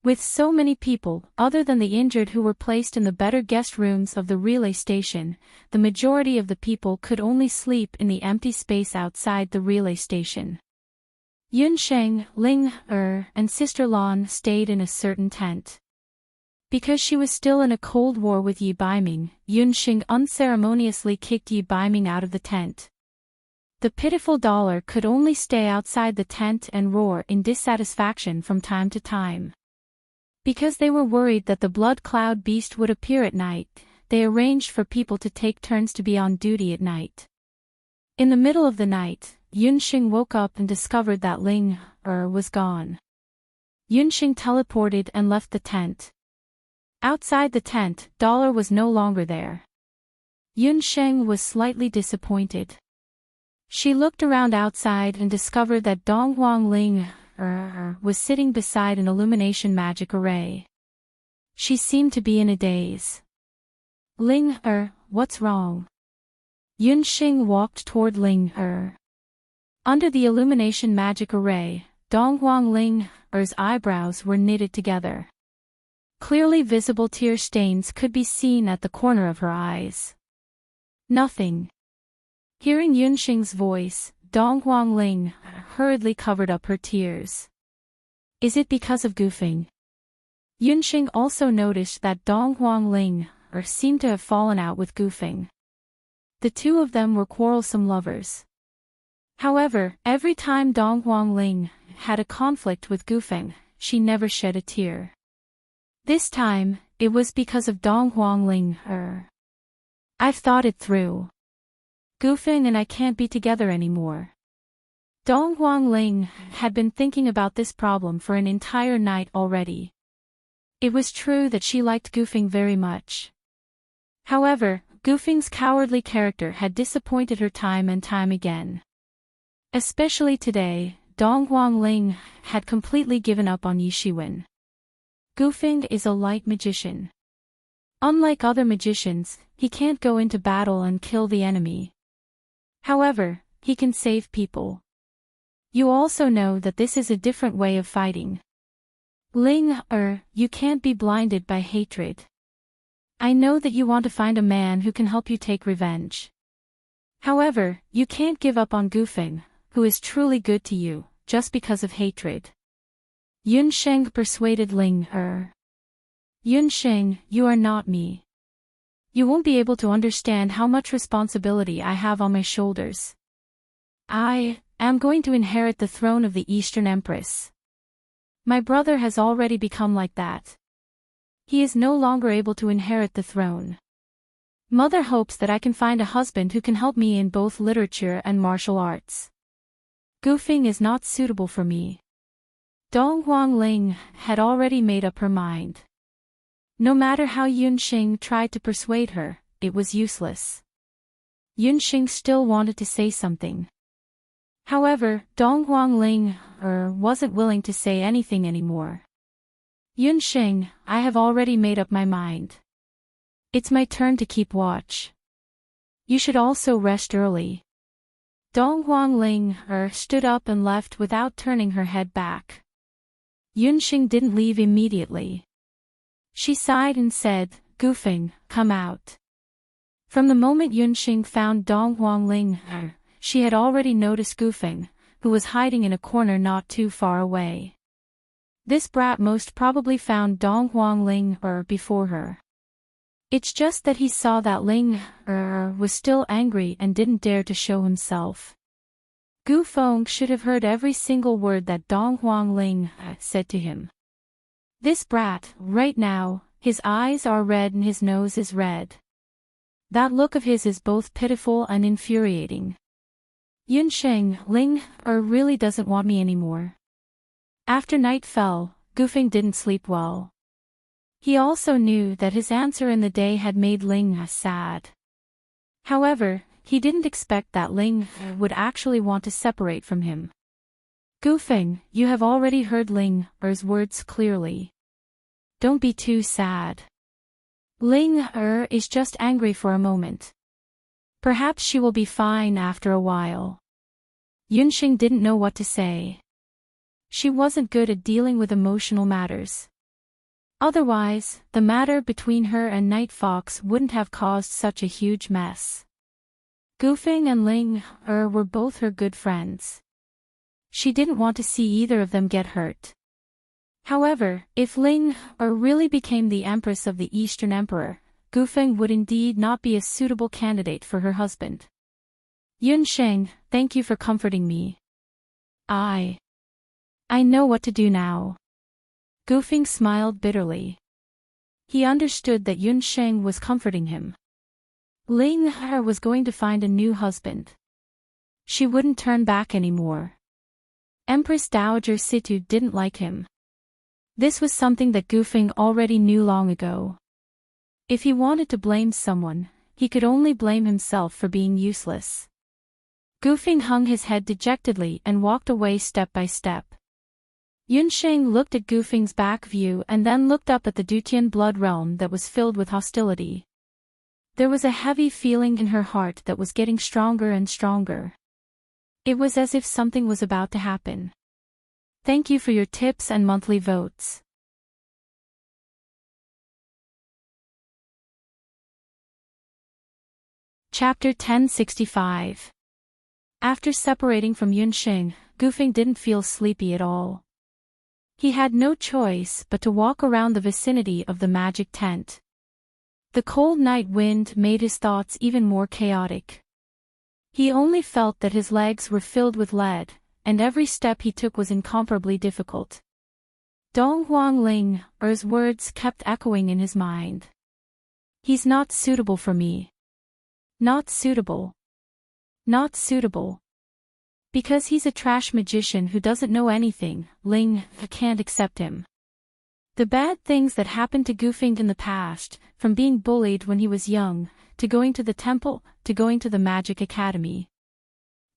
With so many people, other than the injured who were placed in the better guest rooms of the relay station, the majority of the people could only sleep in the empty space outside the relay station. Yunsheng, Ling, and Sister Lan stayed in a certain tent. Because she was still in a cold war with Yi Baiming, Yunsheng unceremoniously kicked Yi Baiming out of the tent. The pitiful dollar could only stay outside the tent and roar in dissatisfaction from time to time. Because they were worried that the blood cloud beast would appear at night, they arranged for people to take turns to be on duty at night. In the middle of the night, Yunsheng woke up and discovered that Ling, was gone. Yunsheng teleported and left the tent. Outside the tent, Dollar was no longer there. Yunsheng was slightly disappointed. She looked around outside and discovered that Donghuang Ling, was sitting beside an illumination magic array. She seemed to be in a daze. Ling, what's wrong? Yunsheng walked toward Ling, Under the illumination magic array, Donghuang Ling's eyebrows were knitted together. Clearly visible tear stains could be seen at the corner of her eyes. Nothing. Hearing Yunsheng's voice, Donghuang Ling hurriedly covered up her tears. Is it because of goofing? Yunsheng also noticed that Donghuang Ling seemed to have fallen out with goofing. The two of them were quarrelsome lovers. However, every time Donghuang Ling had a conflict with goofing, she never shed a tear. This time, it was because of Donghuang Ling. I've thought it through. Goofing and I can't be together anymore. Donghuang Ling had been thinking about this problem for an entire night already. It was true that she liked goofing very much. However, goofing's cowardly character had disappointed her time and time again. Especially today, Donghuang Ling had completely given up on Yi Shiwen. Goofing is a light magician. Unlike other magicians, he can't go into battle and kill the enemy. However, he can save people. You also know that this is a different way of fighting. Ling, you can't be blinded by hatred. I know that you want to find a man who can help you take revenge. However, you can't give up on Goofing, who is truly good to you, just because of hatred. Yunsheng persuaded Ling Er. Yunsheng, you are not me. You won't be able to understand how much responsibility I have on my shoulders. I am going to inherit the throne of the Eastern Empress. My brother has already become like that. He is no longer able to inherit the throne. Mother hopes that I can find a husband who can help me in both literature and martial arts. Goofing is not suitable for me. Dong Huangling had already made up her mind. No matter how Yunxing tried to persuade her, it was useless. Yunxing still wanted to say something. However, Dong Huangling wasn't willing to say anything anymore. Yunxing, I have already made up my mind. It's my turn to keep watch. You should also rest early. Dong Huangling stood up and left without turning her head back. Yunxing didn't leave immediately. She sighed and said, Goofing, come out. From the moment Yunxing found Dong Huangling, she had already noticed Goofing, who was hiding in a corner not too far away. This brat most probably found Dong Huangling before her. It's just that he saw that Ling was still angry and didn't dare to show himself. Gu Feng should have heard every single word that Dong Huangling said to him. This brat, right now, his eyes are red and his nose is red. That look of his is both pitiful and infuriating. Yunsheng, Ling really doesn't want me anymore. After night fell, Goofing didn't sleep well. He also knew that his answer in the day had made Ling sad. However, he didn't expect that Ling would actually want to separate from him. Goofing, you have already heard Ling Er's words clearly. Don't be too sad. Ling is just angry for a moment. Perhaps she will be fine after a while. Yunxing didn't know what to say. She wasn't good at dealing with emotional matters. Otherwise, the matter between her and Night Fox wouldn't have caused such a huge mess. Goofing and Ling were both her good friends. She didn't want to see either of them get hurt. However, if Ling really became the Empress of the Eastern Emperor, Goofing would indeed not be a suitable candidate for her husband. Yunsheng, thank you for comforting me. I know what to do now. Goofing smiled bitterly. He understood that Yunsheng was comforting him. Ling was going to find a new husband. She wouldn't turn back anymore. Empress Dowager Situ didn't like him. This was something that Goofing already knew long ago. If he wanted to blame someone, he could only blame himself for being useless. Goofing hung his head dejectedly and walked away step by step. Yunsheng looked at Goofing's back view and then looked up at the Dutian blood realm that was filled with hostility. There was a heavy feeling in her heart that was getting stronger and stronger. It was as if something was about to happen. Thank you for your tips and monthly votes. Chapter 1065. After separating from Yunsheng, Goofing didn't feel sleepy at all. He had no choice but to walk around the vicinity of the magic tent. The cold night wind made his thoughts even more chaotic. He only felt that his legs were filled with lead, and every step he took was incomparably difficult. Dong Huangling's words kept echoing in his mind. He's not suitable for me. Not suitable. Not suitable. Because he's a trash magician who doesn't know anything, Ling can't accept him. The bad things that happened to Goofing in the past, from being bullied when he was young, to going to the temple, to going to the magic academy.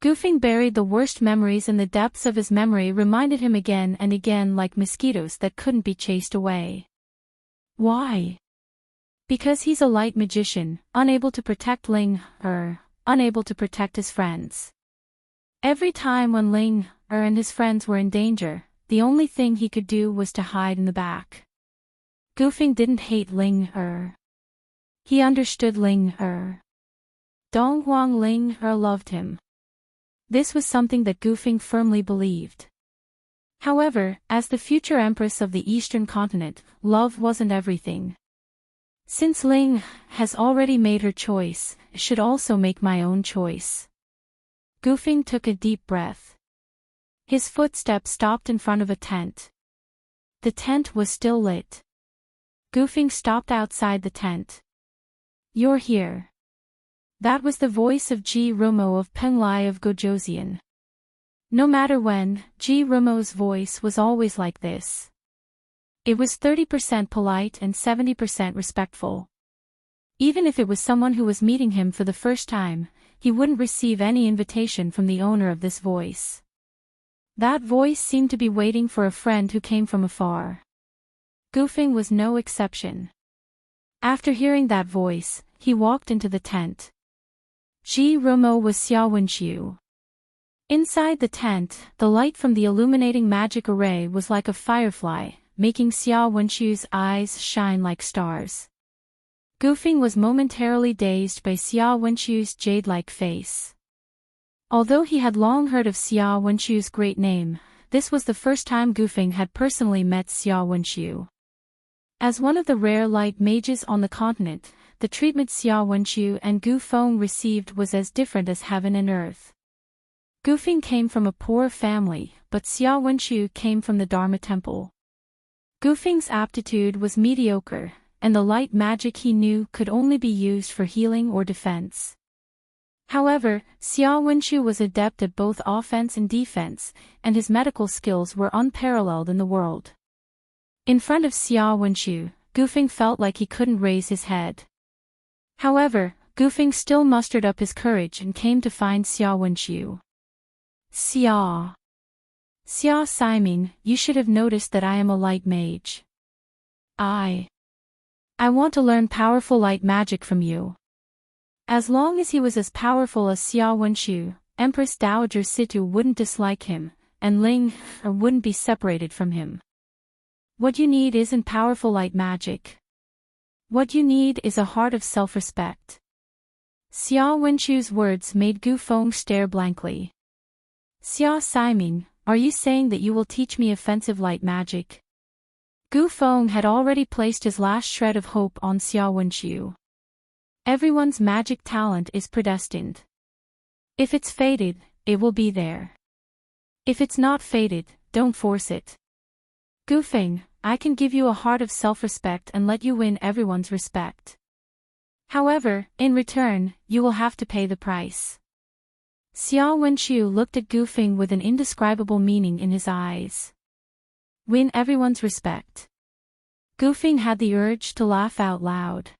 Goofing buried the worst memories in the depths of his memory, reminded him again and again like mosquitoes that couldn't be chased away. Why? Because he's a light magician, unable to protect Ling unable to protect his friends. Every time when Ling and his friends were in danger, the only thing he could do was to hide in the back. Goofing didn't hate Ling He understood Ling Dong Huang Ling loved him. This was something that Goofing firmly believed. However, as the future Empress of the Eastern continent, love wasn't everything. Since Ling has already made her choice, I should also make my own choice. Gufing took a deep breath. His footsteps stopped in front of a tent. The tent was still lit. Gufing stopped outside the tent. "You're here." That was the voice of Ji Rumo of Penglai of Gojoseon. No matter when, Ji Rumo's voice was always like this. It was 30% polite and 70% respectful. Even if it was someone who was meeting him for the first time, he wouldn't receive any invitation from the owner of this voice. That voice seemed to be waiting for a friend who came from afar. Gufing was no exception. After hearing that voice, he walked into the tent. Ji Rumo was Xia Wenxiu. Inside the tent, the light from the illuminating magic array was like a firefly, making Xia Wenxiu's eyes shine like stars. Gufing was momentarily dazed by Xia Wenxiu's jade-like face. Although he had long heard of Xia Wenxiu's great name, this was the first time Gufing had personally met Xia Wenxiu. As one of the rare light mages on the continent, the treatment Xia Wenxiu and Gu Feng received was as different as heaven and earth. Gufing came from a poor family, but Xia Wenxiu came from the Dharma Temple. Gufing's aptitude was mediocre, and the light magic he knew could only be used for healing or defense. However, Xia Wenxiu was adept at both offense and defense, and his medical skills were unparalleled in the world. In front of Xia Wenxiu, Gufing felt like he couldn't raise his head. However, Gufing still mustered up his courage and came to find Xia Wenxiu. Xia Siming, you should have noticed that I am a light mage. I want to learn powerful light magic from you. As long as he was as powerful as Xia Wenxiu, Empress Dowager Situ wouldn't dislike him, and Ling wouldn't be separated from him. What you need isn't powerful light magic. What you need is a heart of self-respect. Xia Wenxiu's words made Gu Feng stare blankly. Xia Siming, are you saying that you will teach me offensive light magic? Gu Feng had already placed his last shred of hope on Xia Wenxiu. Everyone's magic talent is predestined. If it's fated, it will be there. If it's not fated, don't force it. Gufing, I can give you a heart of self-respect and let you win everyone's respect. However, in return, you will have to pay the price. Xia Wenxiu looked at Gufing with an indescribable meaning in his eyes. Win everyone's respect. Gufing had the urge to laugh out loud.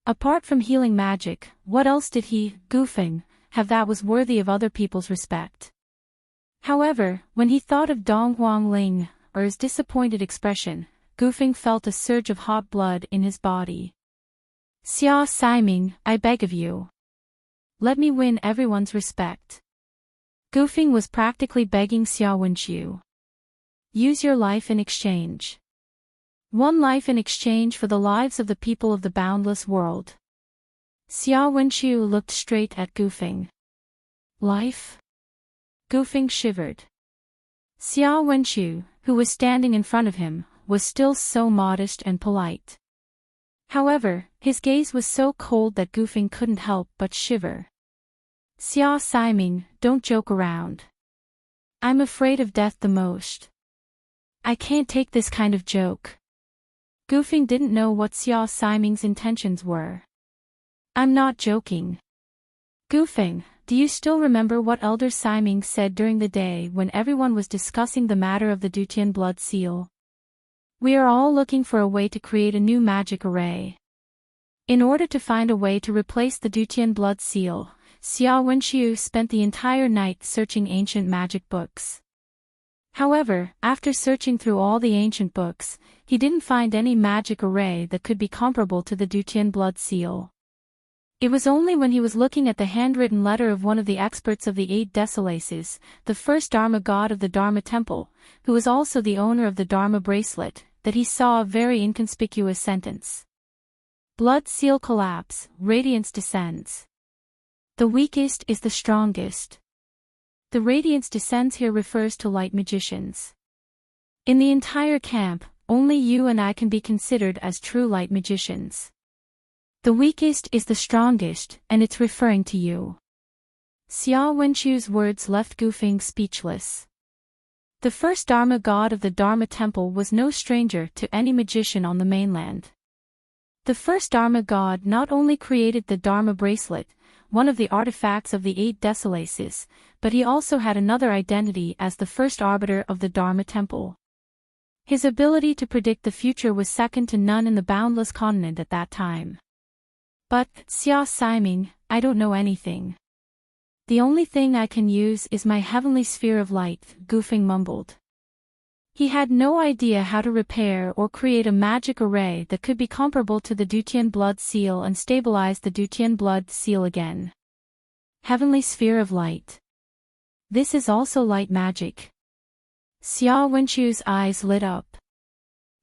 Apart from healing magic, what else did he, Gufing, have that was worthy of other people's respect? However, when he thought of Dong Huangling, or his disappointed expression, Gufing felt a surge of hot blood in his body. Xia Siming, I beg of you. Let me win everyone's respect. Gufing was practically begging Xia Wenxiu. Use your life in exchange. One life in exchange for the lives of the people of the boundless world. Xia Wenxiu looked straight at Gufing. Life? Gufing shivered. Xia Wenxiu, who was standing in front of him, was still so modest and polite. However, his gaze was so cold that Gufing couldn't help but shiver. Xia Siming, don't joke around. I'm afraid of death the most. I can't take this kind of joke. Gufing didn't know what Xia Siming's intentions were. I'm not joking. Gufing, do you still remember what Elder Siming said during the day when everyone was discussing the matter of the Dutian blood seal? We are all looking for a way to create a new magic array. In order to find a way to replace the Dutian blood seal, Xia Wenxiu spent the entire night searching ancient magic books. However, after searching through all the ancient books, he didn't find any magic array that could be comparable to the Dutian blood seal. It was only when he was looking at the handwritten letter of one of the experts of the 8 Desolaces, the first Dharma god of the Dharma Temple, who was also the owner of the Dharma bracelet, that he saw a very inconspicuous sentence. Blood seal collapse, radiance descends. The weakest is the strongest. The radiance descends here refers to light magicians. In the entire camp, only you and I can be considered as true light magicians. The weakest is the strongest, and it's referring to you. Xia Wenchu's words left Gufeng speechless. The first Dharma god of the Dharma temple was no stranger to any magician on the mainland. The first Dharma god not only created the Dharma bracelet, one of the artifacts of the 8 Desolaces, but he also had another identity as the first arbiter of the Dharma temple. His ability to predict the future was second to none in the boundless continent at that time. But, Xia Siming, I don't know anything. The only thing I can use is my heavenly sphere of light, Gufeng mumbled. He had no idea how to repair or create a magic array that could be comparable to the Dutian blood seal and stabilize the Dutian blood seal again. Heavenly sphere of light. This is also light magic. Xia Wenchu's eyes lit up.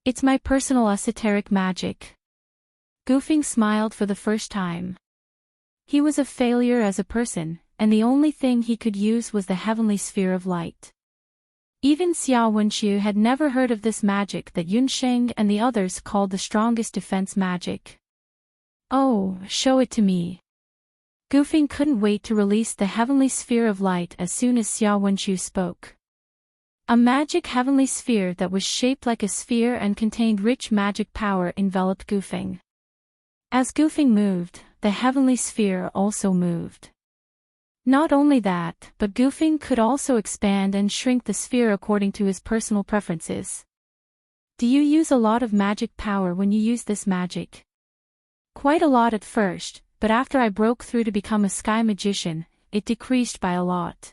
It's my personal esoteric magic. Gufeng smiled for the first time. He was a failure as a person, and the only thing he could use was the heavenly sphere of light. Even Xia Wenchu had never heard of this magic that Yunsheng and the others called the strongest defense magic. Oh, show it to me. Gufeng couldn't wait to release the heavenly sphere of light as soon as Xia Wenchu spoke. A magic heavenly sphere that was shaped like a sphere and contained rich magic power enveloped Gufeng. As Gufeng moved, the heavenly sphere also moved. Not only that, but Gufeng could also expand and shrink the sphere according to his personal preferences. Do you use a lot of magic power when you use this magic? Quite a lot at first, but after I broke through to become a sky magician, it decreased by a lot.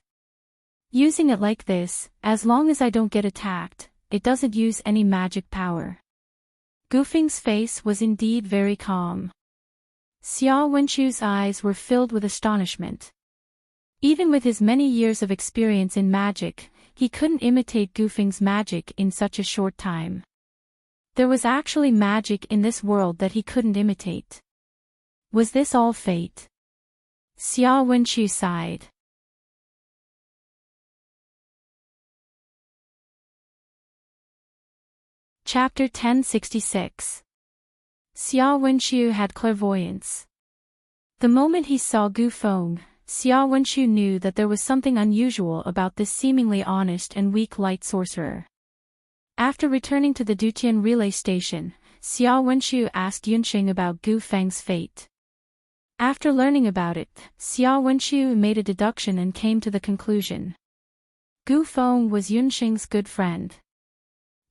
Using it like this, as long as I don't get attacked, it doesn't use any magic power. Gufeng's face was indeed very calm. Xia Wenchu's eyes were filled with astonishment. Even with his many years of experience in magic, he couldn't imitate Gufeng's magic in such a short time. There was actually magic in this world that he couldn't imitate. Was this all fate? Xia Wenchu sighed. Chapter 1066. Xia Wenchu had clairvoyance. The moment he saw Gufeng, Xia Wenchu knew that there was something unusual about this seemingly honest and weak light sorcerer. After returning to the Dutian relay station, Xia Wenchu asked Yunsheng about Gufeng's fate. After learning about it, Xia Wenchu made a deduction and came to the conclusion. Gufeng was Yunsheng's good friend.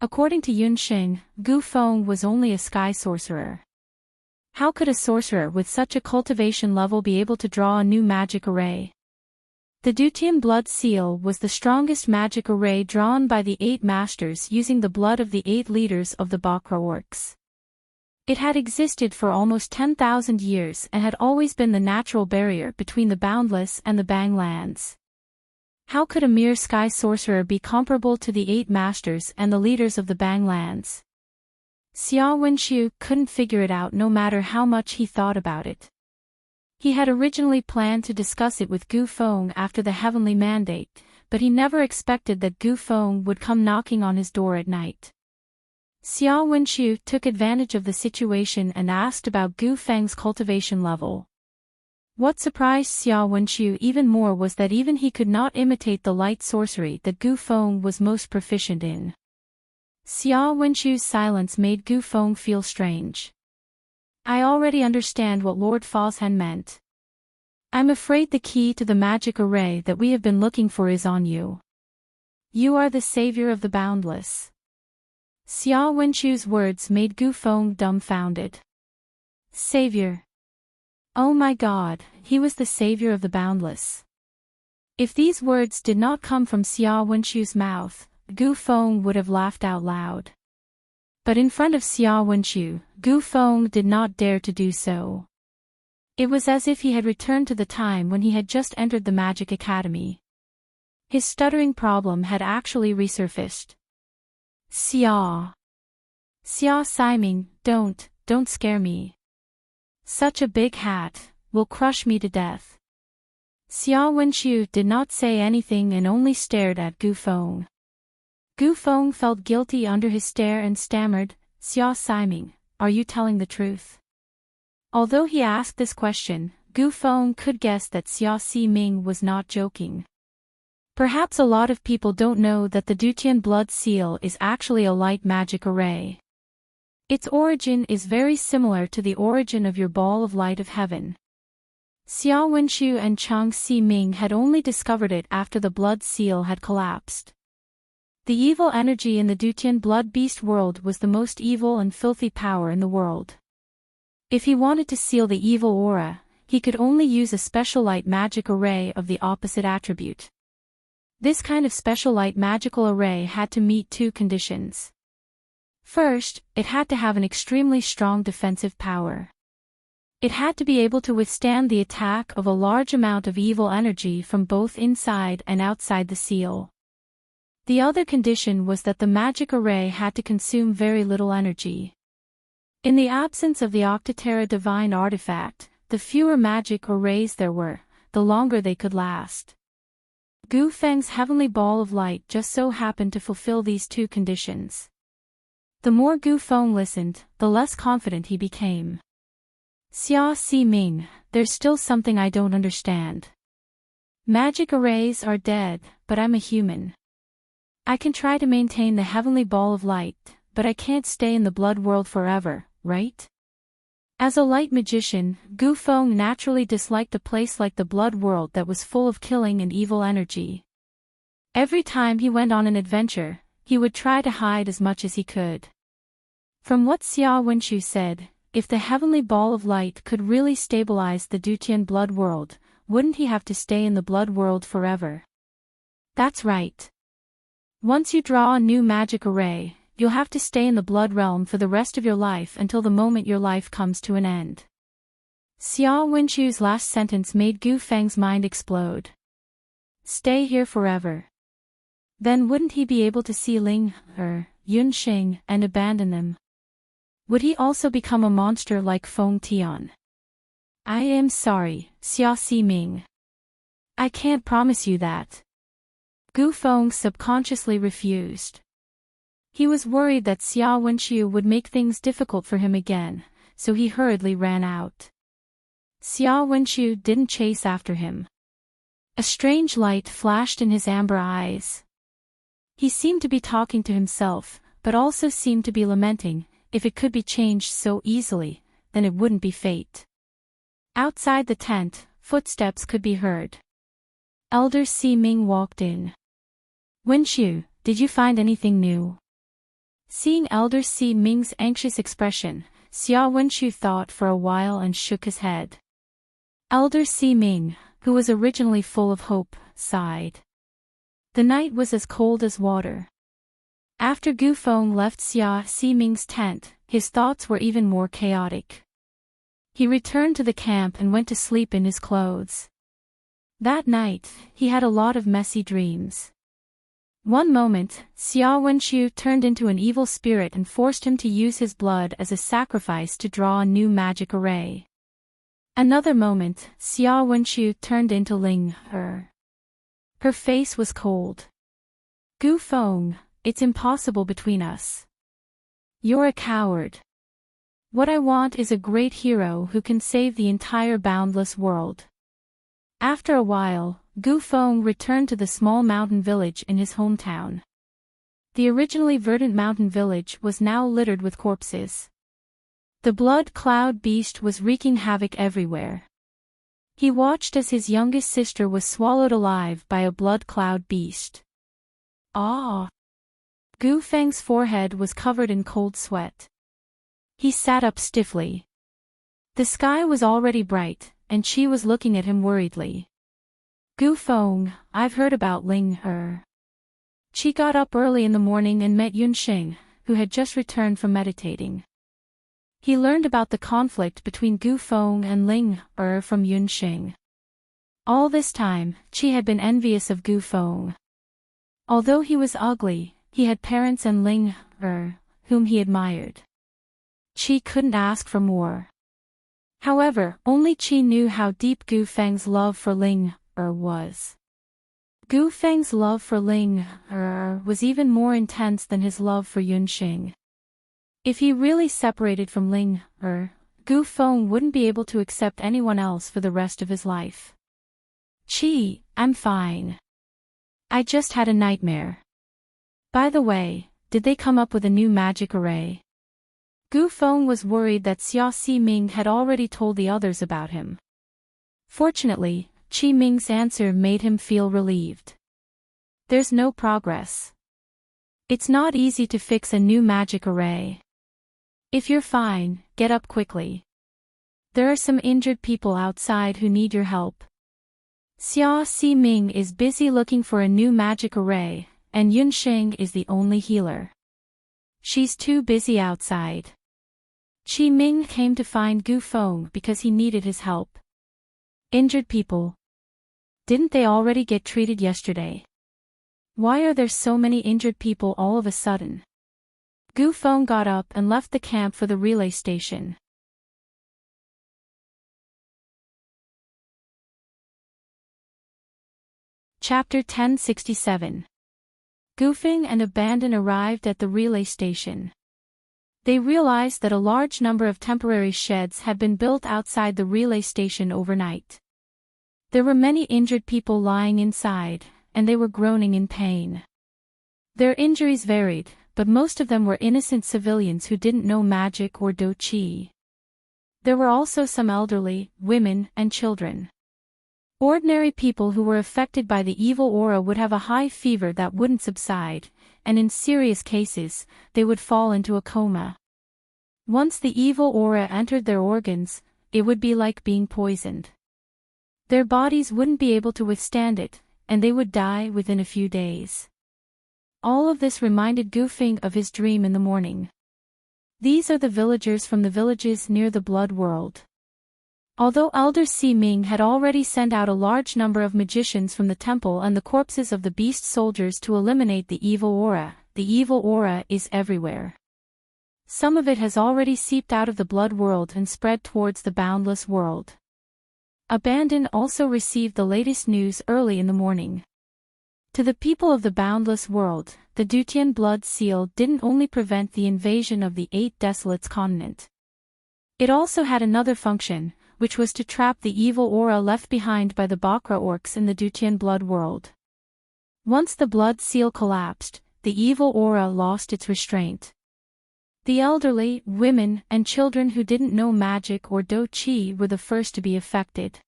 According to Yunsheng, Gufeng was only a sky sorcerer. How could a sorcerer with such a cultivation level be able to draw a new magic array? The Dutian blood seal was the strongest magic array drawn by the 8 masters using the blood of the 8 leaders of the Bakra orcs. It had existed for almost 10,000 years and had always been the natural barrier between the Boundless and the Bang lands. How could a mere sky sorcerer be comparable to the 8 masters and the leaders of the Bang lands? Xia Wenchu couldn't figure it out no matter how much he thought about it. He had originally planned to discuss it with Gufeng after the heavenly mandate, but he never expected that Gufeng would come knocking on his door at night. Xia Wenchu took advantage of the situation and asked about Gufeng's cultivation level. What surprised Xia Wenchu even more was that even he could not imitate the light sorcery that Gufeng was most proficient in. Xia Wenchu's silence made Gufeng feel strange. I already understand what Lord Foshan meant. I'm afraid the key to the magic array that we have been looking for is on you. You are the savior of the boundless. Xia Wenchu's words made Gufeng dumbfounded. Savior. Oh my God, he was the savior of the boundless. If these words did not come from Xia Wenchu's mouth, Gufeng would have laughed out loud. But in front of Xia Wenchu, Gufeng did not dare to do so. It was as if he had returned to the time when he had just entered the Magic Academy. His stuttering problem had actually resurfaced. Xia Siming, don't scare me. Such a big hat will crush me to death. Xia Wenchu did not say anything and only stared at Gufeng. Gu Feng felt guilty under his stare and stammered, "Xia Siming, are you telling the truth?" Although he asked this question, Gu Feng could guess that Xia Siming was not joking. Perhaps a lot of people don't know that the Dutian blood seal is actually a light magic array. Its origin is very similar to the origin of your ball of light of heaven. Xia Wenxu and Chang Ximing had only discovered it after the blood seal had collapsed. The evil energy in the Dutian blood beast world was the most evil and filthy power in the world. If he wanted to seal the evil aura, he could only use a special light magic array of the opposite attribute. This kind of special light magical array had to meet two conditions. First, it had to have an extremely strong defensive power. It had to be able to withstand the attack of a large amount of evil energy from both inside and outside the seal. The other condition was that the magic array had to consume very little energy. In the absence of the Octaterra divine artifact, the fewer magic arrays there were, the longer they could last. Gu Feng's heavenly ball of light just so happened to fulfill these two conditions. The more Gu Feng listened, the less confident he became. "Xia Siming, there's still something I don't understand. Magic arrays are dead, but I'm a human. I can try to maintain the heavenly ball of light, but I can't stay in the blood world forever, right?" As a light magician, Gu Feng naturally disliked a place like the blood world that was full of killing and evil energy. Every time he went on an adventure, he would try to hide as much as he could. From what Xia Wenxu said, if the heavenly ball of light could really stabilize the Dutian blood world, wouldn't he have to stay in the blood world forever? That's right. Once you draw a new magic array, you'll have to stay in the blood realm for the rest of your life until the moment your life comes to an end. Xia Wenxu's last sentence made Gu Feng's mind explode. Stay here forever. Then wouldn't he be able to see Ling, Yunxing, and abandon them? Would he also become a monster like Feng Tian? I am sorry, Xia Siming. I can't promise you that. Gu Feng subconsciously refused. He was worried that Xia Wenxu would make things difficult for him again, so he hurriedly ran out. Xia Wenxu didn't chase after him. A strange light flashed in his amber eyes. He seemed to be talking to himself, but also seemed to be lamenting, if it could be changed so easily, then it wouldn't be fate. Outside the tent, footsteps could be heard. Elder Ximing walked in. "Wenxu, did you find anything new?" Seeing Elder Ximing's anxious expression, Xia Wenxu thought for a while and shook his head. Elder Ximing, who was originally full of hope, sighed. The night was as cold as water. After Gu Feng left Xia Ximing's tent, his thoughts were even more chaotic. He returned to the camp and went to sleep in his clothes. That night, he had a lot of messy dreams. One moment, Xia Wenxu turned into an evil spirit and forced him to use his blood as a sacrifice to draw a new magic array. Another moment, Xia Wenxu turned into Ling, Her face was cold. "Gu Feng, it's impossible between us. You're a coward. What I want is a great hero who can save the entire boundless world." After a while, Gu Feng returned to the small mountain village in his hometown. The originally verdant mountain village was now littered with corpses. The blood cloud beast was wreaking havoc everywhere. He watched as his youngest sister was swallowed alive by a blood cloud beast. Ah! Gu Feng's forehead was covered in cold sweat. He sat up stiffly. The sky was already bright, and she was looking at him worriedly. "Gu Feng, I've heard about Ling, Her." She got up early in the morning and met Yunxing, who had just returned from meditating. He learned about the conflict between Gu Feng and Ling, from Yunxing. All this time, Qi had been envious of Gu Feng. Although he was ugly, he had parents and Ling, whom he admired. Qi couldn't ask for more. However, only Qi knew how deep Gu Feng's love for Ling, was. Gu Feng's love for Ling was even more intense than his love for Yunxing. If he really separated from Ling Gu Feng wouldn't be able to accept anyone else for the rest of his life. Chi, I'm fine. I just had a nightmare. By the way, did they come up with a new magic array? Gu Feng was worried that Xia Ximing had already told the others about him. Fortunately, Qi Ming's answer made him feel relieved. There's no progress. It's not easy to fix a new magic array. If you're fine, get up quickly. There are some injured people outside who need your help. Xia Ximing is busy looking for a new magic array, and Yunxing is the only healer. She's too busy outside. Qi Ming came to find Gu Feng because he needed his help. Injured people. Didn't they already get treated yesterday? Why are there so many injured people all of a sudden? Gu Feng got up and left the camp for the relay station. Chapter 1067. Gu Feng and Abandon arrived at the relay station. They realized that a large number of temporary sheds had been built outside the relay station overnight. There were many injured people lying inside, and they were groaning in pain. Their injuries varied, but most of them were innocent civilians who didn't know magic or do qi. There were also some elderly, women, and children. Ordinary people who were affected by the evil aura would have a high fever that wouldn't subside, and in serious cases, they would fall into a coma. Once the evil aura entered their organs, it would be like being poisoned. Their bodies wouldn't be able to withstand it, and they would die within a few days. All of this reminded Gu Feng of his dream in the morning. These are the villagers from the villages near the Blood World. Although Elder Si Ming had already sent out a large number of magicians from the temple and the corpses of the beast soldiers to eliminate the evil aura is everywhere. Some of it has already seeped out of the Blood World and spread towards the Boundless World. Abandon also received the latest news early in the morning. To the people of the Boundless World, the Dutian Blood Seal didn't only prevent the invasion of the 8 Desolates continent. It also had another function, which was to trap the evil aura left behind by the Bakra orcs in the Dutian Blood World. Once the Blood Seal collapsed, the evil aura lost its restraint. The elderly, women, and children who didn't know magic or do qi were the first to be affected.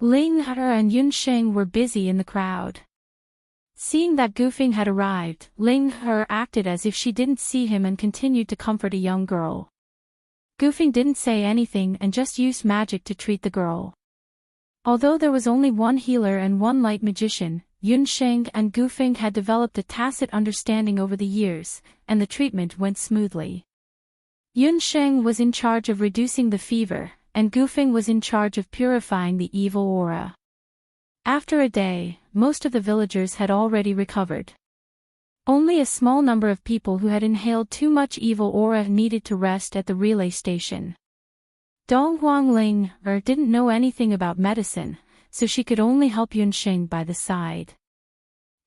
Ling He and Yunxing were busy in the crowd. Seeing that Gu Feng had arrived, Ling He acted as if she didn't see him and continued to comfort a young girl. Gu Feng didn't say anything and just used magic to treat the girl. Although there was only one healer and one light magician, Yunxing and Gu Feng had developed a tacit understanding over the years, and the treatment went smoothly. Yunxing was in charge of reducing the fever, and Gu Feng was in charge of purifying the evil aura. After a day, most of the villagers had already recovered. Only a small number of people who had inhaled too much evil aura needed to rest at the relay station. Dong Huangling didn't know anything about medicine, so she could only help Yunxing by the side.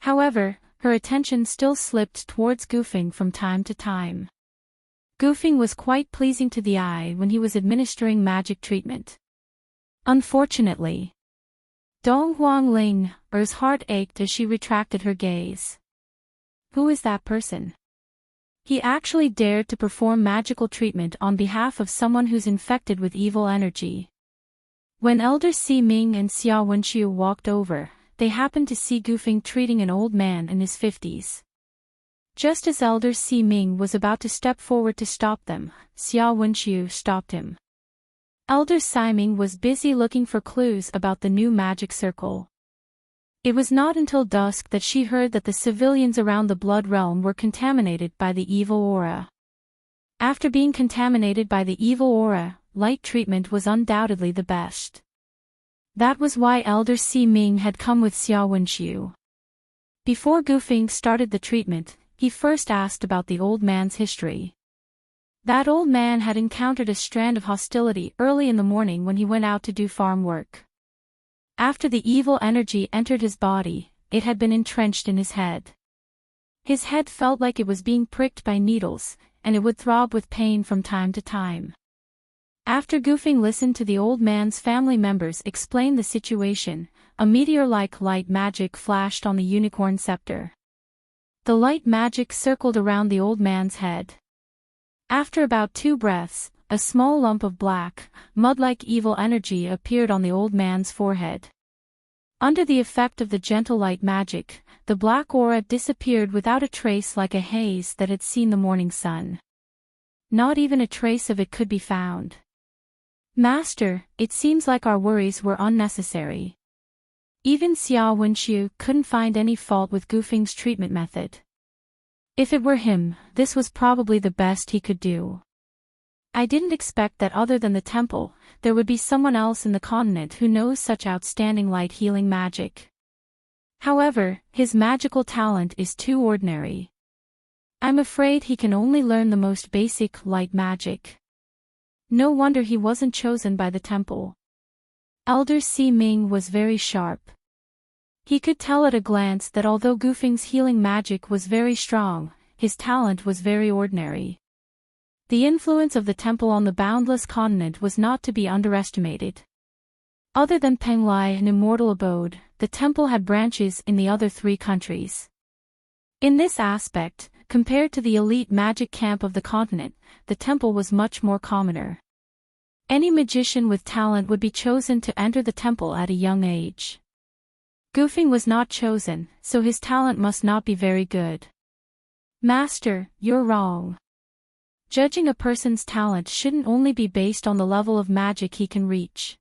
However, her attention still slipped towards Gu Feng from time to time. Gu Feng was quite pleasing to the eye when he was administering magic treatment. Unfortunately, Dong Huangling's heart ached as she retracted her gaze. Who is that person? He actually dared to perform magical treatment on behalf of someone who's infected with evil energy. When Elder Si Ming and Xia Wenqiu walked over, they happened to see Gu Feng treating an old man in his 50s. Just as Elder Si Ming was about to step forward to stop them, Xia Wenqiu stopped him. Elder Si Ming was busy looking for clues about the new magic circle. It was not until dusk that she heard that the civilians around the Blood Realm were contaminated by the evil aura. After being contaminated by the evil aura, light treatment was undoubtedly the best. That was why Elder Si Ming had come with Xia Wenqiu. Before Gu Feng started the treatment, he first asked about the old man's history. That old man had encountered a strand of hostility early in the morning when he went out to do farm work. After the evil energy entered his body, it had been entrenched in his head. His head felt like it was being pricked by needles, and it would throb with pain from time to time. After Goofing listened to the old man's family members explain the situation, a meteor-like light magic flashed on the unicorn scepter. The light magic circled around the old man's head. After about 2 breaths, a small lump of black, mud-like evil energy appeared on the old man's forehead. Under the effect of the gentle light magic, the black aura disappeared without a trace, like a haze that had seen the morning sun. Not even a trace of it could be found. "Master, it seems like our worries were unnecessary." Even Xiao Wenqiu couldn't find any fault with Goofing's treatment method. If it were him, this was probably the best he could do. "I didn't expect that other than the temple, there would be someone else in the continent who knows such outstanding light healing magic. However, his magical talent is too ordinary. I'm afraid he can only learn the most basic light magic. No wonder he wasn't chosen by the temple." Elder Si Ming was very sharp. He could tell at a glance that although Goofing's healing magic was very strong, his talent was very ordinary. The influence of the temple on the boundless continent was not to be underestimated. Other than Penglai, an immortal abode, the temple had branches in the other 3 countries. In this aspect, compared to the elite magic camp of the continent, the temple was much more commoner. Any magician with talent would be chosen to enter the temple at a young age. Goofing was not chosen, so his talent must not be very good. "Master, you're wrong. Judging a person's talent shouldn't only be based on the level of magic he can reach."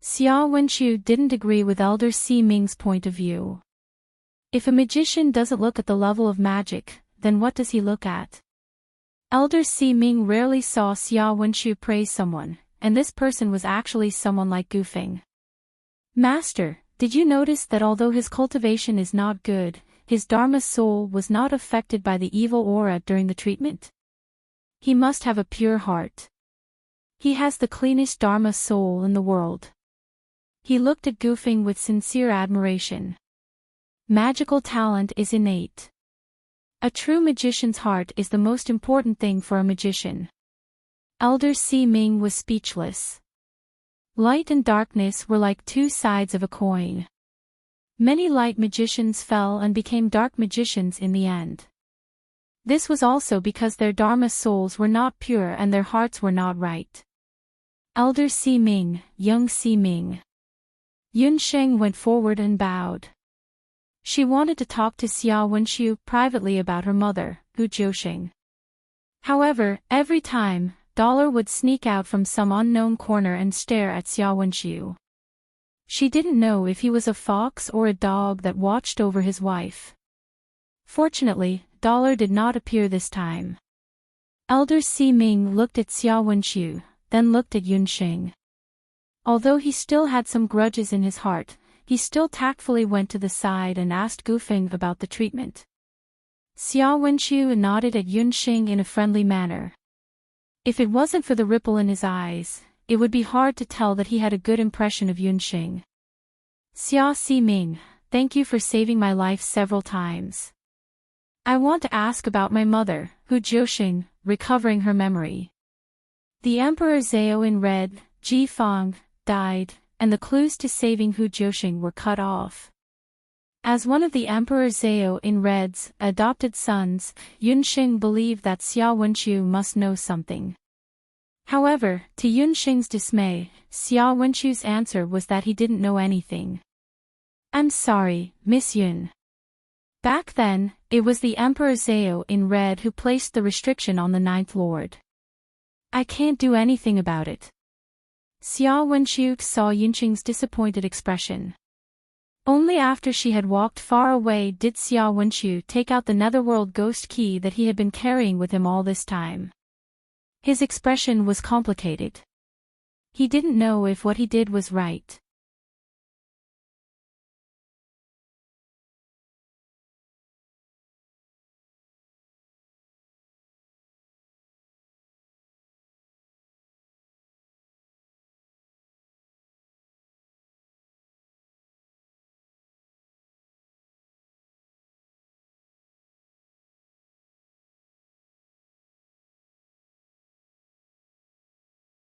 Xiao Wenqiu didn't agree with Elder Si Ming's point of view. If a magician doesn't look at the level of magic, then what does he look at? Elder Si Ming rarely saw Xiao Wenqiu praise someone, and this person was actually someone like Goofing. "Master, did you notice that although his cultivation is not good, his Dharma soul was not affected by the evil aura during the treatment? He must have a pure heart. He has the cleanest Dharma soul in the world." He looked at Goofing with sincere admiration. Magical talent is innate. A true magician's heart is the most important thing for a magician. Elder Si Ming was speechless. Light and darkness were like 2 sides of a coin. Many light magicians fell and became dark magicians in the end. This was also because their Dharma souls were not pure and their hearts were not right. Elder Si Ming, young Si Ming. Yunsheng went forward and bowed. She wanted to talk to Xiao Wenqiu privately about her mother, Hu Jiuxing. However, every time, Dollar would sneak out from some unknown corner and stare at Xiao Wenqiu. She didn't know if he was a fox or a dog that watched over his wife. Fortunately, Dollar did not appear this time. Elder Si Ming looked at Xiao Wenqiu, then looked at Yunsheng. Although he still had some grudges in his heart, he still tactfully went to the side and asked Goofing about the treatment. Xiao Wenqiu nodded at Yunsheng in a friendly manner. If it wasn't for the ripple in his eyes, it would be hard to tell that he had a good impression of Yunsheng. "Xiao Si Ming, thank you for saving my life several times. I want to ask about my mother, Hu Jiuxing, recovering her memory. The Emperor Zhao in red, Ji Fang, died, and the clues to saving Hu Jiuxing were cut off. As one of the Emperor Zhao in red's adopted sons, Yunsheng believed that Xiao Wenqiu must know something. However, to Yunsheng's dismay, Xiao Wenqiu's answer was that he didn't know anything. "I'm sorry, Miss Yun. Back then, it was the Emperor Zhao in red who placed the restriction on the Ninth Lord. I can't do anything about it." Xiao Wenqiu saw Yunsheng's disappointed expression. Only after she had walked far away did Xiao Wenqiu take out the Netherworld ghost key that he had been carrying with him all this time. His expression was complicated. He didn't know if what he did was right.